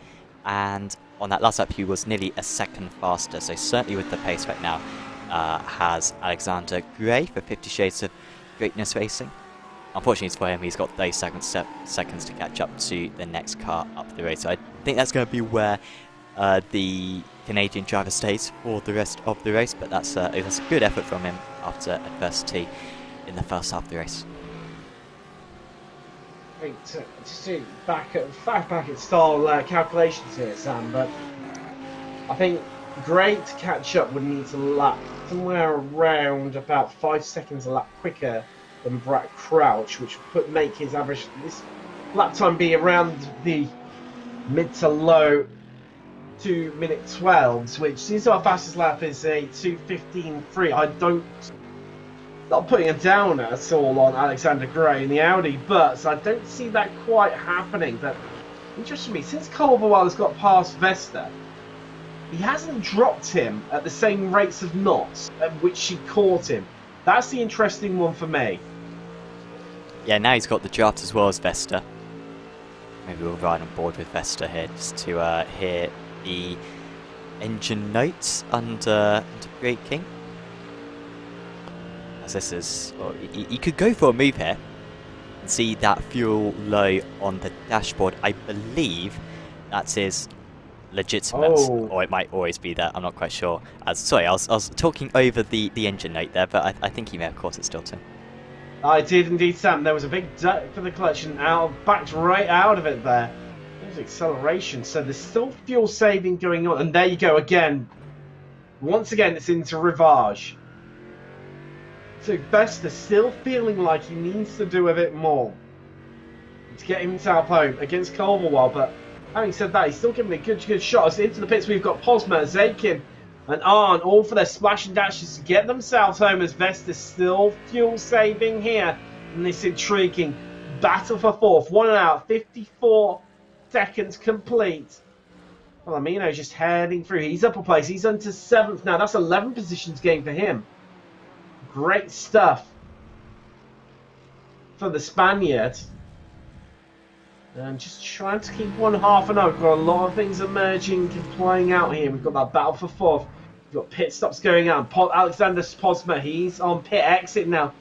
and on that last lap he was nearly a second faster. So certainly with the pace right now, has Alexander Gray for 50 Shades of Greatness Racing. Unfortunately for him, he's got 30 seconds to catch up to the next car up the race. So I think that's going to be where the Canadian driver stays for the rest of the race. But that's a good effort from him after adversity in the first half of the race.
Just to back at style calculations here, Sam, but I think Gray to catch up would need to lap somewhere around about 5 seconds a lap quicker than Brad Crouch, which would make his average this lap time be around the mid to low 2-minute 12s, which since our fastest lap is a 2:15.3. Not putting a downer at all on Alexander Gray in the Audi, but I don't see that quite happening. But interestingly, since Culverwell has got past Vesta, he hasn't dropped him at the same rates of knots at which she caught him. That's the interesting one for me.
Yeah, now he's got the draft as well as Vesta. maybe we'll ride on board with Vesta here just to hear the engine notes under braking. As this is, well, you could go for a move here and see that fuel low on the dashboard. I believe that is legitimate, or it might always be there. I'm not quite sure. Sorry, I was talking over the engine note there, but I think you may have caught it still too.
I did indeed, Sam. There was a big duck for the clutch and backed right out of it there. There's acceleration, so there's still fuel saving going on. And there you go again. Once again, it's into Rivage. So Vesta still feeling like he needs to do a bit more to get himself home against Culverwell. But having said that, he's still giving a good shot. So into the pits, we've got Posma, Zakin, and Arn, all for their splash and dashes to get themselves home, as Vesta's still fuel saving here in this intriguing battle for fourth. 1 out, 54 seconds complete. Palomino's just heading through. He's up a place. He's into 7th now. That's 11 positions gained for him. Great stuff for the Spaniard. And just trying to keep 1.5 and 0. We've got a lot of things emerging and playing out here. We've got that battle for fourth. We've got pit stops going on. Alexander Posma, he's on pit exit now.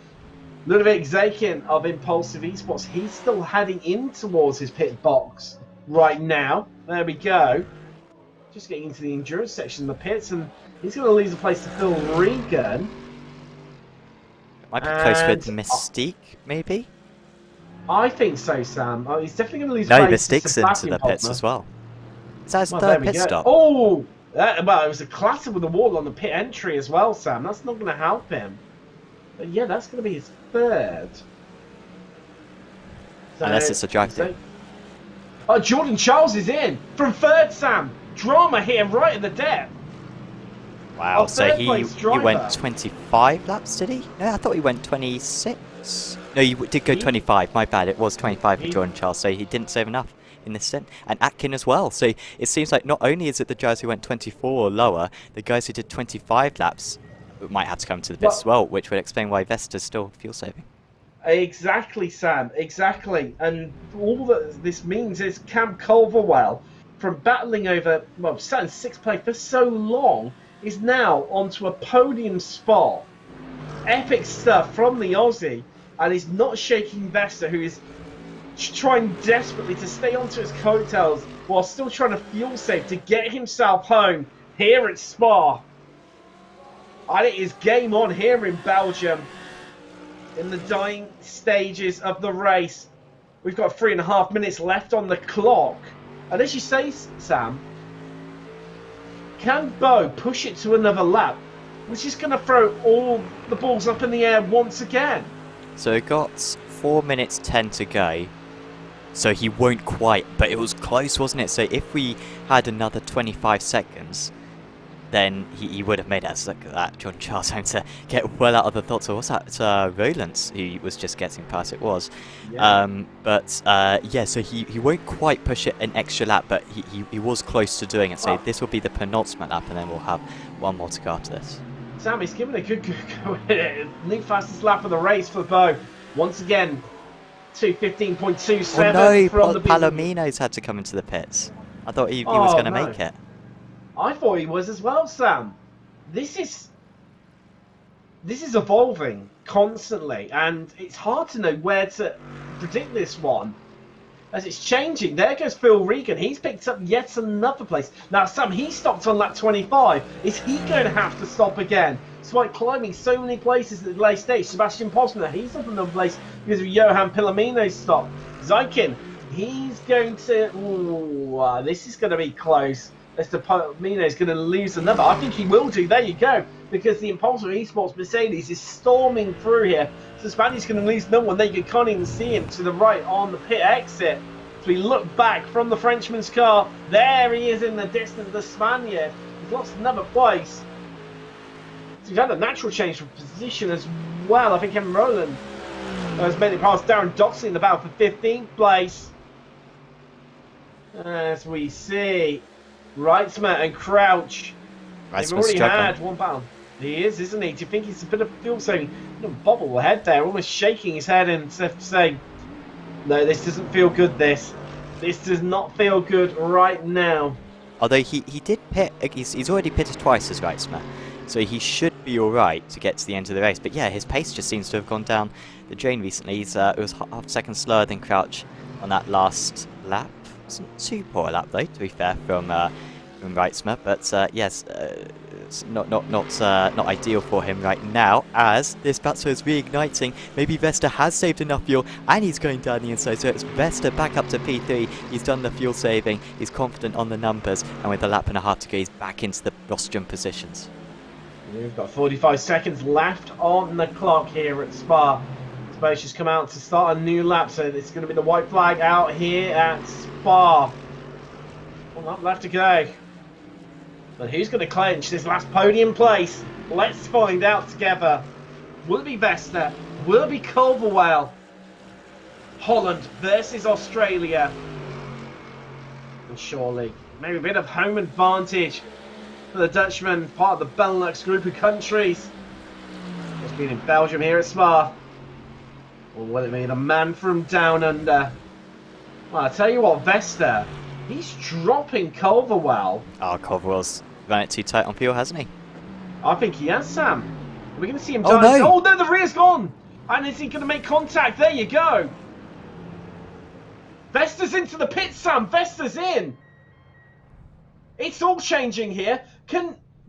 Ludovic Zakin of Impulsive Esports, he's still heading in towards his pit box right now. There we go. Just getting into the endurance section of the pits, and he's going to lose a place to Phil Regan.
Might be close with Mystique, maybe?
I think so, Sam. Oh, he's definitely going to lose.
No, Mystique's into the pits as well. Is that his third pit stop?
Oh! Well, it was a clatter with the wall on the pit entry as well, Sam. That's not going to help him. But yeah, that's going to be his third. So,
unless it's a drive through.
Oh, Jordan Charles is in from third, Sam. Drama here right at the depth.
Wow, so he went 25 laps, did he? No, I thought he went 26. No, he did go 25, my bad. It was 25 for Jordan Charles, so he didn't save enough in this stint. And Atkin as well. So it seems like not only is it the guys who went 24 or lower, the guys who did 25 laps might have to come to the pits as well, which would explain why Vesta's still fuel saving.
Exactly, Sam, exactly. And all that this means is Cam Culverwell, from battling over, well, sat in 6th place for so long, is now onto a podium spot. Epic stuff from the Aussie, and he's not shaking Vesta, who is trying desperately to stay onto his coattails while still trying to fuel save to get himself home here at Spa. And it is game on here in Belgium in the dying stages of the race. We've got 3.5 minutes left on the clock. And as you say, Sam, can Bo push it to another lap, which is going to throw all the balls up in the air once again?
So it got 4 minutes 10 to go. So he won't quite, but it was close, wasn't it? So if we had another 25 seconds, then he would have made it. So look at that, John Charles having to get well out of the thoughts. So what's that? It's Roland who was just getting past. It was. Yeah. Yeah, so he won't quite push it an extra lap, but he was close to doing it. So this will be the penultimate lap, and then we'll have one more to go after this.
Sam, he's given a good go. The fastest lap of the race for Bo. Once again, 2:15.27.
Oh no, Palomino's had to come into the pits. I thought he was going to make it.
I thought he was as well, Sam. This is evolving constantly, and it's hard to know where to predict this one as it's changing. There goes Phil Regan. He's picked up yet another place. Now, Sam, he stopped on lap 25. Is he going to have to stop again? Despite climbing so many places at the late stage, Sebastian Posner, he's up another place because of Johan Pillamino's stop. Zykin, he's going to... Ooh, this is going to be close. Mr. Palomino is going to lose another. I think he will do. There you go. Because the Impulsive Esports Mercedes is storming through here. So Spaniard's going to lose no one. There you can't even see him to the right on the pit exit. So we look back from the Frenchman's car. There he is in the distance, the Spaniard. He's lost another place. So we've had a natural change of position as well. I think Kevin Rowland has made it past Darren Doxley in the battle for 15th place. As we see... Reitzmer and Crouch. They've already had one battle. He is, isn't he? Do you think he's a bit of fuel saving? Bobble head there, almost shaking his head and saying, no, this doesn't feel good, this. This does not feel good right now.
Although he did pit, he's already pitted twice as Reitzmer, so he should be alright to get to the end of the race. But yeah, his pace just seems to have gone down the drain recently. It was half a second slower than Crouch on that last lap. Wasn't too poor a lap though, to be fair, from Reitzmer. But yes, it's not ideal for him right now, as this battle is reigniting. Maybe Vesta has saved enough fuel and he's going down the inside, so it's Vesta back up to P3. He's done the fuel saving, he's confident on the numbers, and with a lap and a half to go, he's back into the rostrum positions.
We've got 45 seconds left on the clock here at Spa. Spacious come out to start a new lap, so it's going to be the white flag out here at Spa. 1 lap left to go. But who's going to clinch this last podium place? Let's find out together. Will it be Vesta? Will it be Culverwell? Holland versus Australia. And surely, maybe a bit of home advantage for the Dutchman, part of the Benelux group of countries. Just been in Belgium here at Spa. Or will it be the man from down under? Well, I tell you what, Vesta, he's dropping Culverwell.
Oh, Culverwell's run it too tight on fuel, hasn't he?
I think he has, Sam. We're going to see him
Oh,
down.
no.
Oh, no, the rear's gone. And is he going to make contact? There you go. Vesta's into the pit, Sam. Vesta's in. It's all changing here.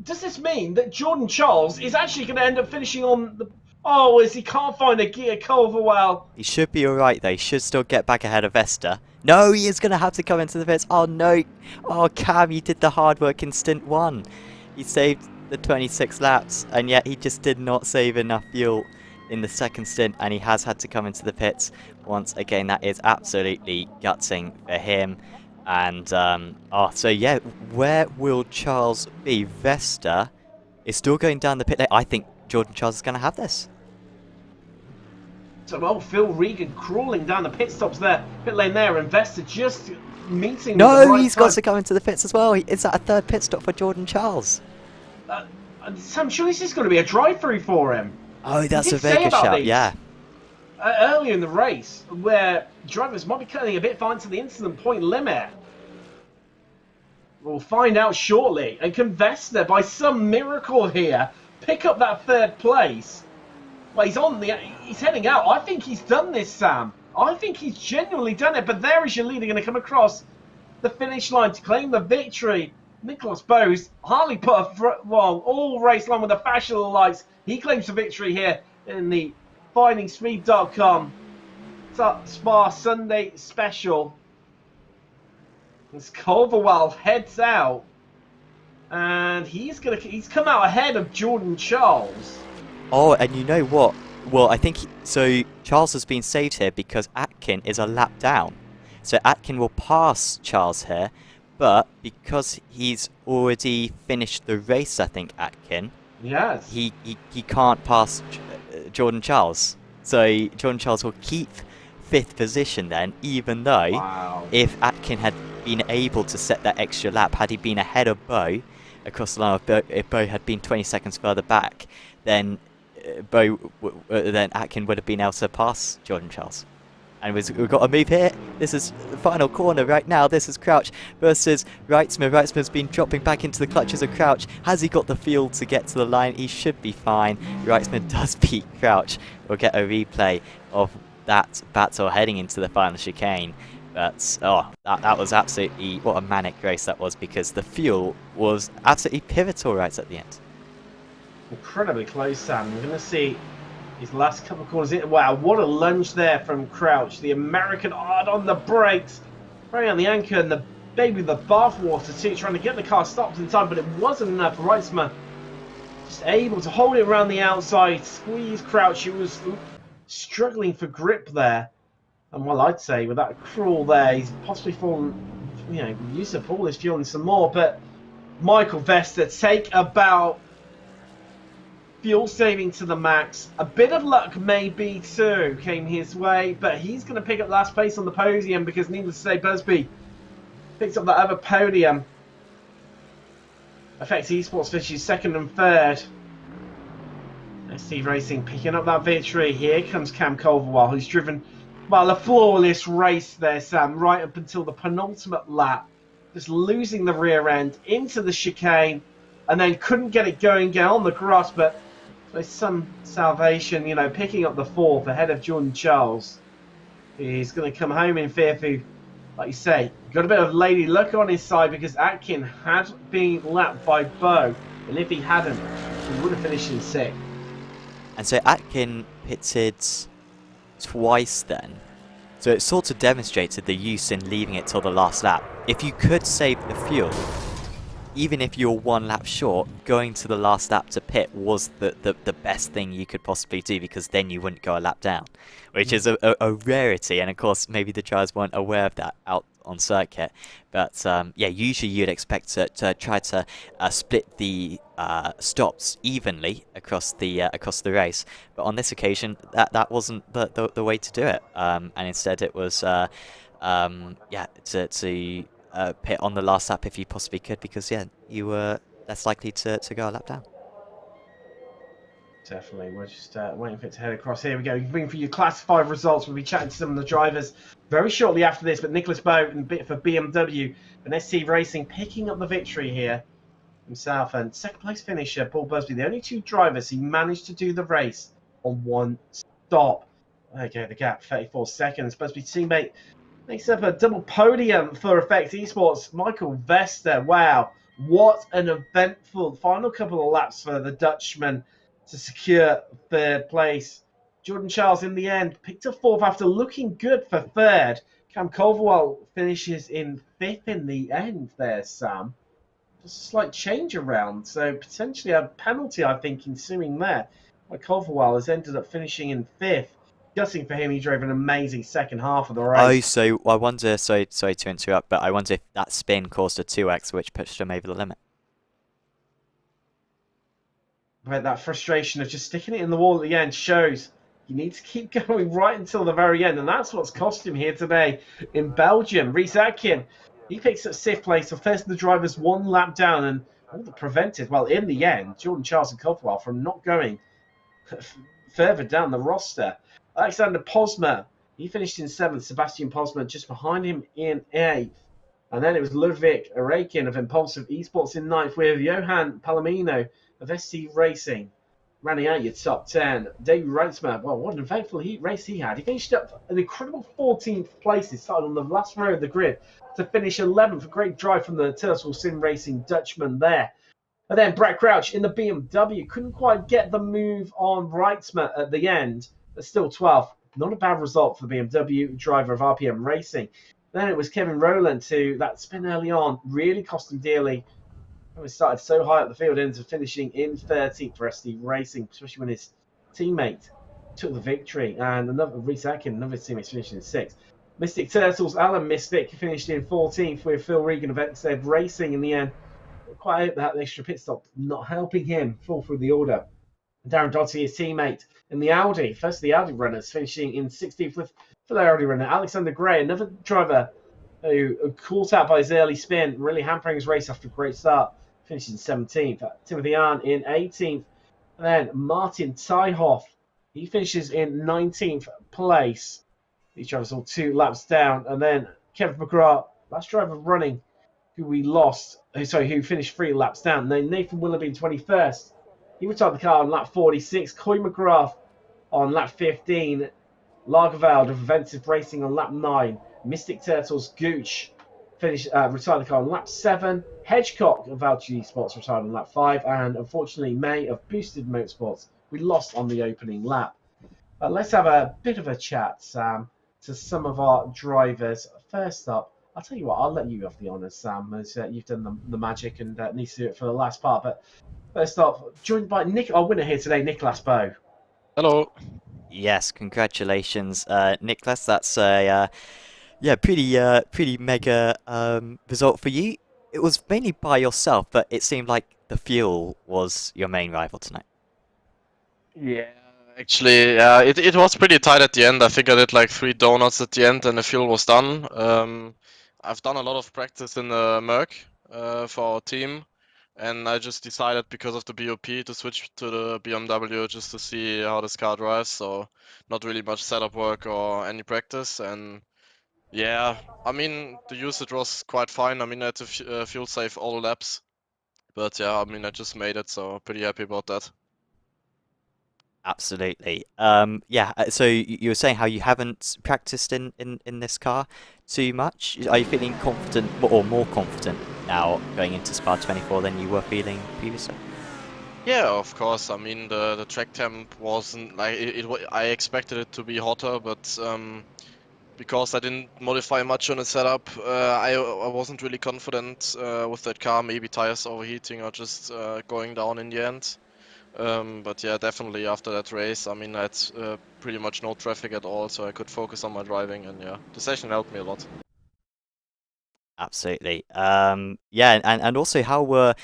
Does this mean that Jordan Charles is actually going to end up finishing on the... Oh, as he can't find a gear, Culverwell.
He should be alright though, he should still get back ahead of Vesta. No, he is going to have to come into the pits. Oh no. Oh, Cam, you did the hard work in stint 1. He saved the 26 laps, and yet he just did not save enough fuel in the second stint, and he has had to come into the pits once again. That is absolutely gutting for him. And, so yeah, where will Charles be? Vesta is still going down the pit lane. I think Jordan Charles is going to have this.
So, well, Phil Regan crawling down the pit stops there, pit lane there, and Vesta just meeting.
No,
with the right
he's got to come into the pits as well. Is that a third pit stop for Jordan Charles?
Sam, surely this is going to be a drive-through for him.
Oh, that's a very good shout, yeah.
Earlier in the race, where drivers might be cutting a bit fine to the incident point limit. We'll find out shortly. And can Vesta, by some miracle here, pick up that third place? Well, he's heading out. I think he's done this, Sam. I think he's genuinely done it. But there is your leader going to come across the finish line to claim the victory. Nicholas Bose hardly put a wrong all race long with the fashion lights. He claims the victory here in the FindingSpeed.com Spa Sunday special. As Culverwell heads out, and he's come out ahead of Jordan Charles.
Oh, and you know what? Well, I think so. Charles has been saved here because Atkin is a lap down, so Atkin will pass Charles here. But because he's already finished the race, I think Atkin.
Yes.
He can't pass Jordan Charles. So Jordan Charles will keep 5th position then, even though if Atkin had been able to set that extra lap, had he been ahead of Bo across the line, if Bo had been 20 seconds further back, then then Atkin would have been able to pass Jordan Charles. And we've got a move here. This is the final corner right now. This is Crouch versus Reitzmer. Reitzmer's been dropping back into the clutches of Crouch. Has he got the fuel to get to the line? He should be fine. Reitzmer does beat Crouch. We'll get a replay of that battle heading into the final chicane. But, oh, that was absolutely, what a manic race that was, because the fuel was absolutely pivotal right at the end.
Incredibly close, Sam. We're going to see his last couple of corners. Wow, what a lunge there from Crouch. The American hard on the brakes, very on the anchor, and the baby the bathwater too, trying to get the car stopped in time, but it wasn't enough. Reitzmer just able to hold it around the outside, squeeze Crouch. He was struggling for grip there. And well, I'd say with that crawl there, he's possibly fallen, used up all his fuel and some more. But Michael Vesta, take about fuel saving to the max. A bit of luck maybe too came his way, but he's going to pick up last place on the podium because, needless to say, Busby picks up that other podium. Affects Esports finishes 2nd and 3rd. SDK Racing picking up that victory. Here comes Cam Culverwell, who's driven Well, a flawless race there, Sam, right up until the penultimate lap. Just losing the rear end into the chicane and then couldn't get it going on the grass, but there's some salvation, picking up the fourth ahead of Jordan Charles. He's going to come home in fifth, who, like you say, got a bit of lady luck on his side because Atkin had been lapped by Bo, and if he hadn't, he would have finished in sixth.
And so Atkin pitted twice then. So it sort of demonstrated the use in leaving it till the last lap. If you could save the fuel, even if you're 1 lap short, going to the last lap to pit was the best thing you could possibly do, because then you wouldn't go a lap down, which is a rarity, and of course maybe the drivers weren't aware of that out on circuit. But yeah, usually you'd expect to try to split the stops evenly across the race, but on this occasion that wasn't the way to do it, and instead it was yeah, to pit on the last lap if you possibly could, because yeah, you were less likely to go a lap down.
Definitely. We're just waiting for it to head across. Here we go. You can bring for your Class 5 results. We'll be chatting to some of the drivers very shortly after this. But Nicholas Bowe for BMW and SC Racing picking up the victory here himself. And second place finisher, Paul Busby. The only 2 drivers who managed to do the race on 1 stop. Okay, the gap, 34 seconds. Busby's teammate makes up a double podium for Effect Esports. Michael Vester. Wow. What an eventful final couple of laps for the Dutchman to secure third place. Jordan Charles, in the end, picked up fourth after looking good for third. Cam Culverwell finishes in fifth in the end there, Sam. Just a slight change around, so potentially a penalty, I think, ensuing there. But Culverwell has ended up finishing in fifth. Gutting for him, he drove an amazing second half of the race.
Oh, so I wonder, sorry to interrupt, but I wonder if that spin caused a 2x, which pushed him over the limit.
But that frustration of just sticking it in the wall at the end shows you need to keep going right until the very end, and that's what's cost him here today in Belgium. Rhys Atkin, he picks up 6th place, so first the drivers 1 lap down, and all that prevented, well, in the end, Jordan Charles and Culverwell from not going further down the roster. Alexander Posma, he finished in 7th, Sebastian Posma just behind him in 8th. And then it was Ludwig Arakin of Impulsive Esports in 9th, with Johan Palomino of SC Racing rounding out your top 10. David Reitzman, well, what an eventful race he had. He finished up an incredible 14th place. He started on the last row of the grid to finish 11th. A great drive from the Turtle Sim Racing Dutchman there. And then Brett Crouch in the BMW couldn't quite get the move on Reitzman at the end, but still 12th. Not a bad result for the BMW driver of RPM Racing. Then it was Kevin Rowland who, that spin early on, really cost him dearly. He started so high up the field, ended up finishing in 13th for SD Racing, especially when his teammate took the victory. And another Rhys Atkin, another teammate, finished in 6th. Mystic Turtles, Alan Mystic finished in 14th, with Phil Regan of XZ Racing in the end. Quite hope that extra pit stop not helping him fall through the order. Darren Doddsey, his teammate in the Audi, first of the Audi runners, finishing in 16th with the Audi runner. Alexander Gray, another driver who caught out by his early spin, really hampering his race after a great start, finished in 17th. Timothy Arn in 18th. And then Martin Tyhoff, he finishes in 19th place. These drivers all 2 laps down. And then Kevin McGrath, last driver running, who finished 3 laps down. And then Nathan Willoughby in 21st. He retired the car on lap 46. Coy McGrath on lap 15. Lagerveld of Inventive Racing on lap 9. Mystic Turtles Gooch retired the car on lap 7. Hedgecock of LG Sports retired on lap 5. And unfortunately, May of Boosted Motorsports, we lost on the opening lap. Let's have a bit of a chat, Sam, to some of our drivers. First up, I'll tell you what, I'll let you have the honours, Sam, as you've done the magic and need to do it for the last part. But first up, joined by our winner here today, Nicholas Bowe.
Hello.
Yes, congratulations, Nicholas. That's a pretty mega result for you. It was mainly by yourself, but it seemed like the fuel was your main rival tonight.
Yeah, actually, it was pretty tight at the end. I think I did like 3 donuts at the end and the fuel was done. I've done a lot of practice in the Merc for our team. and I just decided because of the BOP to switch to the BMW just to see how this car drives. So not really much setup work or any practice, and yeah, I mean the usage was quite fine. I mean I had to fuel save all laps, but yeah, I mean I just made it, so pretty happy about that.
Absolutely. Yeah, so you were saying how you haven't practiced in this car too much. Are you feeling confident or more confident now going into Spa 24 than you were feeling previously?
Yeah, of course. I mean the track temp wasn't like I expected it to be hotter, but because I didn't modify much on the setup, I wasn't really confident with that car. Maybe tires overheating or just going down in the end. But yeah, definitely after that race, I mean, I had pretty much no traffic at all, so I could focus on my driving, and yeah, the session helped me a lot.
Absolutely. Yeah, and also how were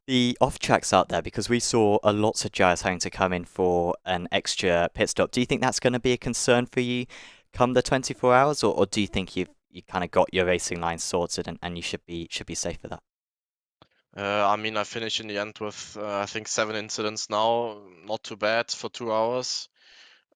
the off tracks out there? Because we saw a lots of drivers having to come in for an extra pit stop. Do you think that's going to be a concern for you come the 24 hours, or do you think you kind of got your racing line sorted and you should be safe for that?
I mean, I finished in the end with I think 7 incidents now, not too bad for 2 hours.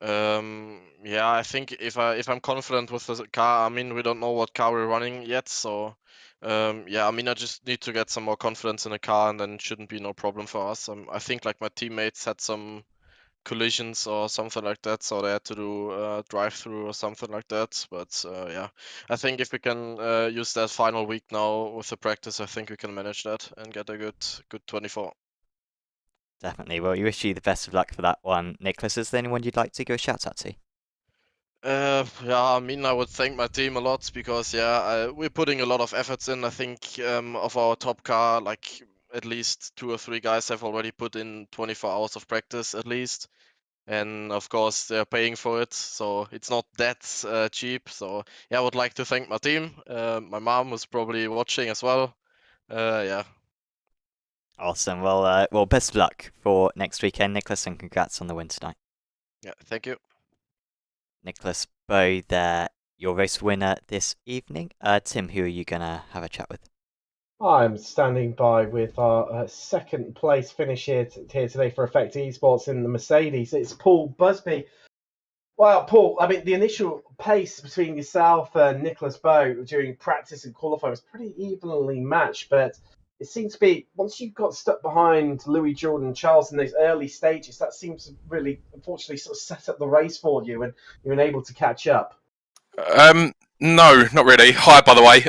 Yeah, I think if I'm confident with the car, I mean, we don't know what car we're running yet, so yeah, I mean, I just need to get some more confidence in the car, and then it shouldn't be no problem for us. I think like my teammates had some collisions or something like that, so they had to do drive through or something like that. But yeah, I think if we can use that final week now with the practice, I think we can manage that and get a good 24.
Definitely. Well, we wish you the best of luck for that one. Nicholas, is there anyone you'd like to go shout out to?
Yeah, I mean, I would thank my team a lot because yeah, we're putting a lot of efforts in. I think of our top car, like at least 2 or 3 guys have already put in 24 hours of practice at least. And of course they're paying for it, so it's not that cheap. So yeah, I would like to thank my team. My mom was probably watching as well. Yeah,
Awesome. Well, best of luck for next weekend, Nicholas, and congrats on the win tonight.
yeah, thank you.
Nicholas Bow there, your race winner this evening. Tim, who are you gonna have a chat with?
I'm standing by with our second place finish here today for Effect Esports in the Mercedes. It's Paul Busby. Well, Paul, I mean, the initial pace between yourself and Nicholas Bow during practice and qualifying was pretty evenly matched, but it seemed to be once you got stuck behind Louis Jordan Charles in those early stages, that seems to really, unfortunately, sort of set up the race for you, and you're unable to catch up.
No, not really. Hi, by the way.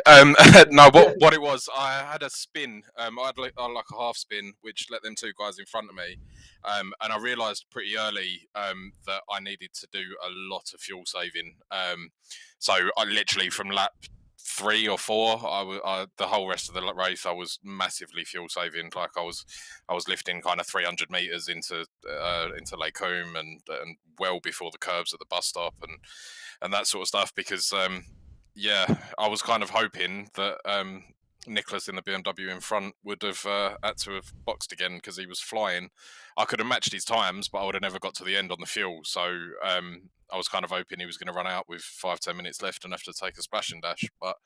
No, what it was, I had a spin. I had like a half spin, which let them two guys in front of me, and I realised pretty early that I needed to do a lot of fuel saving. So I literally from lap 3 or 4, the whole rest of the race I was massively fuel saving. Like I was lifting kind of 300 meters into Lake Combe and well before the curbs at the bus stop and that sort of stuff because yeah, I was kind of hoping that Nicholas in the BMW in front would have had to have boxed again because he was flying. I could have matched his times, but I would have never got to the end on the fuel. So I was kind of hoping he was going to run out with 5-10 minutes left and have to take a splash and dash. But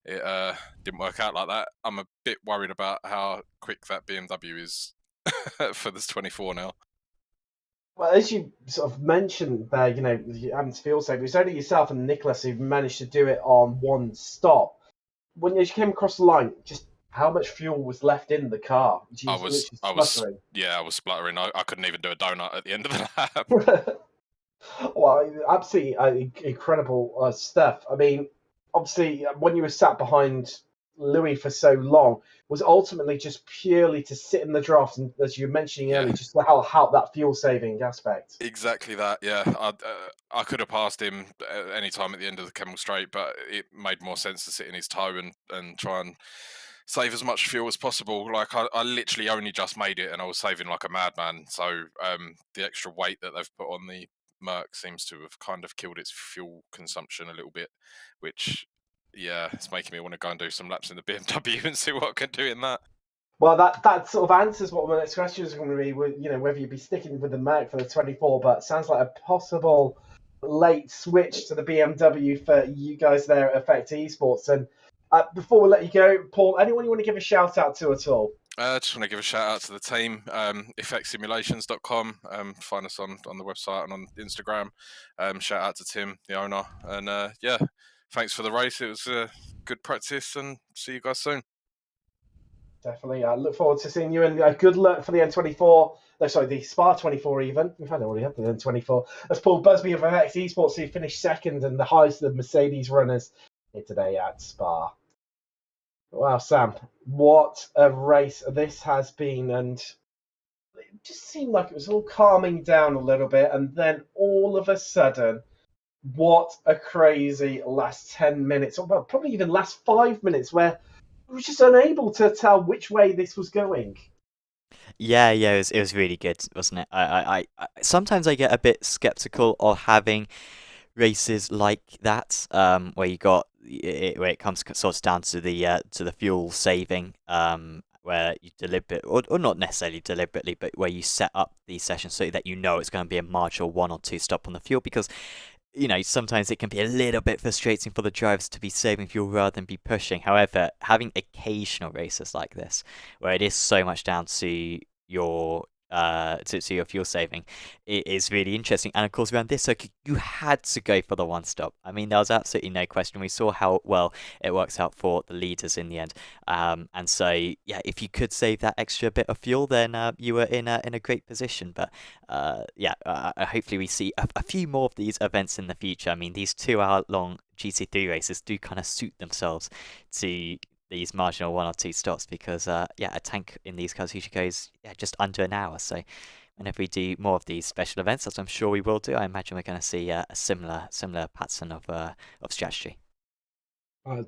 it didn't work out like that. I'm a bit worried about how quick that BMW is for this 24 now.
Well, as you sort of mentioned there, you having to feel safe. It was only yourself and Nicholas who managed to do it on one stop. When you came across the line, just how much fuel was left in the car?
I was spluttering. I couldn't even do a donut at the end of the lap.
Well, absolutely incredible stuff. I mean, obviously, when you were sat behind Louis for so long, was ultimately just purely to sit in the draft, and as you were mentioning earlier, just how help that fuel saving aspect.
Exactly that. Yeah, I could have passed him any time at the end of the Kemmel Straight, but it made more sense to sit in his toe and try and save as much fuel as possible. Like I literally only just made it, and I was saving like a madman. So the extra weight that they've put on the Merc seems to have kind of killed its fuel consumption a little bit, which yeah, it's making me want to go and do some laps in the BMW and see what I can do in that.
Well, that sort of answers what my next question is going to be. Whether you'd be sticking with the Merc for the 24, but it sounds like a possible late switch to the BMW for you guys there at Effect Esports. And before we let you go, Paul, anyone you want to give a shout out to at all?
Just want to give a shout out to the team, effectsimulations.com. Find us on the website and on Instagram. Shout out to Tim, the owner. And yeah, thanks for the race. It was good practice, and see you guys soon.
Definitely. I look forward to seeing you, and good luck for the N24. No, sorry, the Spa 24 even. We've already had the N24. That's Paul Busby of FX Esports, who finished second and the highest of the Mercedes runners here today at Spa. Wow, Sam, what a race this has been, and it just seemed like it was all calming down a little bit, and then all of a sudden, what a crazy last 10 minutes, or well, probably even last 5 minutes, where we were just unable to tell which way this was going.
Yeah, it was really good, wasn't it? I sometimes I get a bit skeptical of having races like that, where you got where it comes sort of down to the fuel saving, where you deliberate or not necessarily deliberately, but where you set up these sessions so that you know it's going to be a marginal 1 or 2 stop on the fuel, because sometimes it can be a little bit frustrating for the drivers to be saving fuel rather than be pushing. However, having occasional races like this, where it is so much down to your to your fuel saving, it is really interesting. And of course, around this circuit, you had to go for the 1 stop. I mean, there was absolutely no question. We saw how well it works out for the leaders in the end. And so, yeah, if you could save that extra bit of fuel, then you were in a great position. But hopefully we see a few more of these events in the future. I mean, these 2-hour-long GT3 races do kind of suit themselves to these marginal 1 or 2 stops, because a tank in these cars usually goes just under an hour. So whenever we do more of these special events, as I'm sure we will do, I imagine we're going to see a similar pattern of strategy.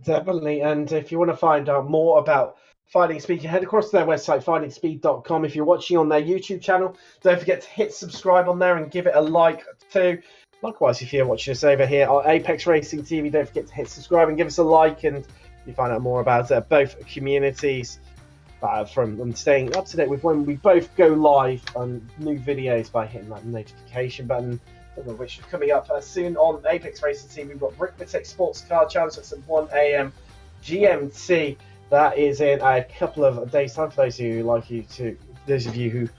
Definitely. And if you want to find out more about Finding Speed, you head across to their website, findingspeed.com. If you're watching on their YouTube channel, don't forget to hit subscribe on there and give it a like too. Likewise, if you're watching us over here on Apex Racing TV, don't forget to hit subscribe and give us a like, and you find out more about both communities from staying up to date with when we both go live on new videos by hitting that notification button, which is coming up soon on Apex Racing TV. We've got Arithmetic Sports Car Challenge. That's at 1 a.m. GMT. That is in a couple of days' time for those of you who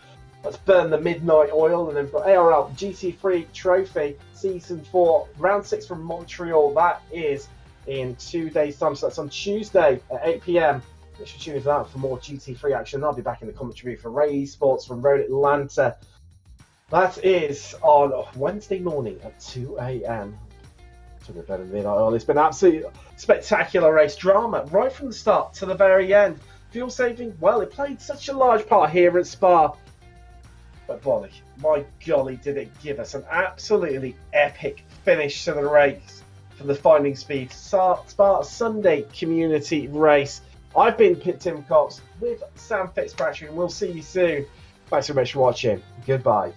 let's burn the midnight oil. And then we've got ARL GT3 Trophy Season 4 Round 6 from Montreal. That is in 2 days' time. So that's on Tuesday at 8 p.m. Make sure to tune in for that for more GT3 action. I'll be back in the commentary for Ray Esports from Road Atlanta. That is on Wednesday morning at 2 a.m. It's been an absolutely spectacular race. Drama right from the start to the very end. Fuel saving, well, it played such a large part here at Spa. But Bolly, my golly, did it give us an absolutely epic finish to the race for the Finding Speed Spa Sunday community race. I've been Tim Cox with Sam Fitzpatrick, and we'll see you soon. Thanks so much for watching. Goodbye.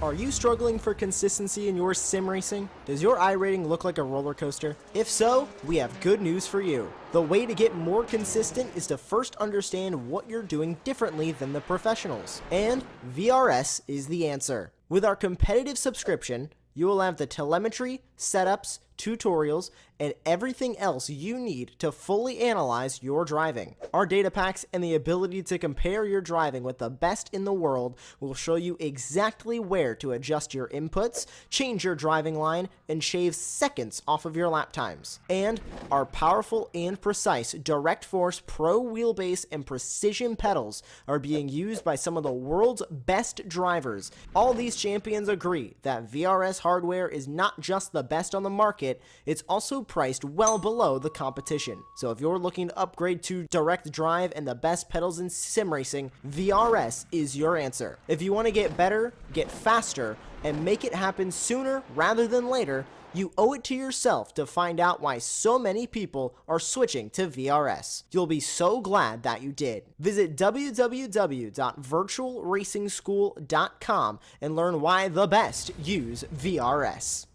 Are you struggling for consistency in your sim racing? Does your iRating look like a roller coaster? If so, we have good news for you. The way to get more consistent is to first understand what you're doing differently than the professionals. And VRS is the answer. With our competitive subscription, you will have the telemetry, setups, tutorials, and everything else you need to fully analyze your driving. Our data packs and the ability to compare your driving with the best in the world will show you exactly where to adjust your inputs, change your driving line, and shave seconds off of your lap times. And our powerful and precise Direct Force Pro wheelbase and precision pedals are being used by some of the world's best drivers. All these champions agree that VRS hardware is not just the best on the market, it's also priced well below the competition. So if you're looking to upgrade to direct drive and the best pedals in sim racing, VRS is your answer. If you want to get better, get faster, and make it happen sooner rather than later, you owe it to yourself to find out why so many people are switching to VRS. You'll be so glad that you did. Visit www.virtualracingschool.com and learn why the best use VRS.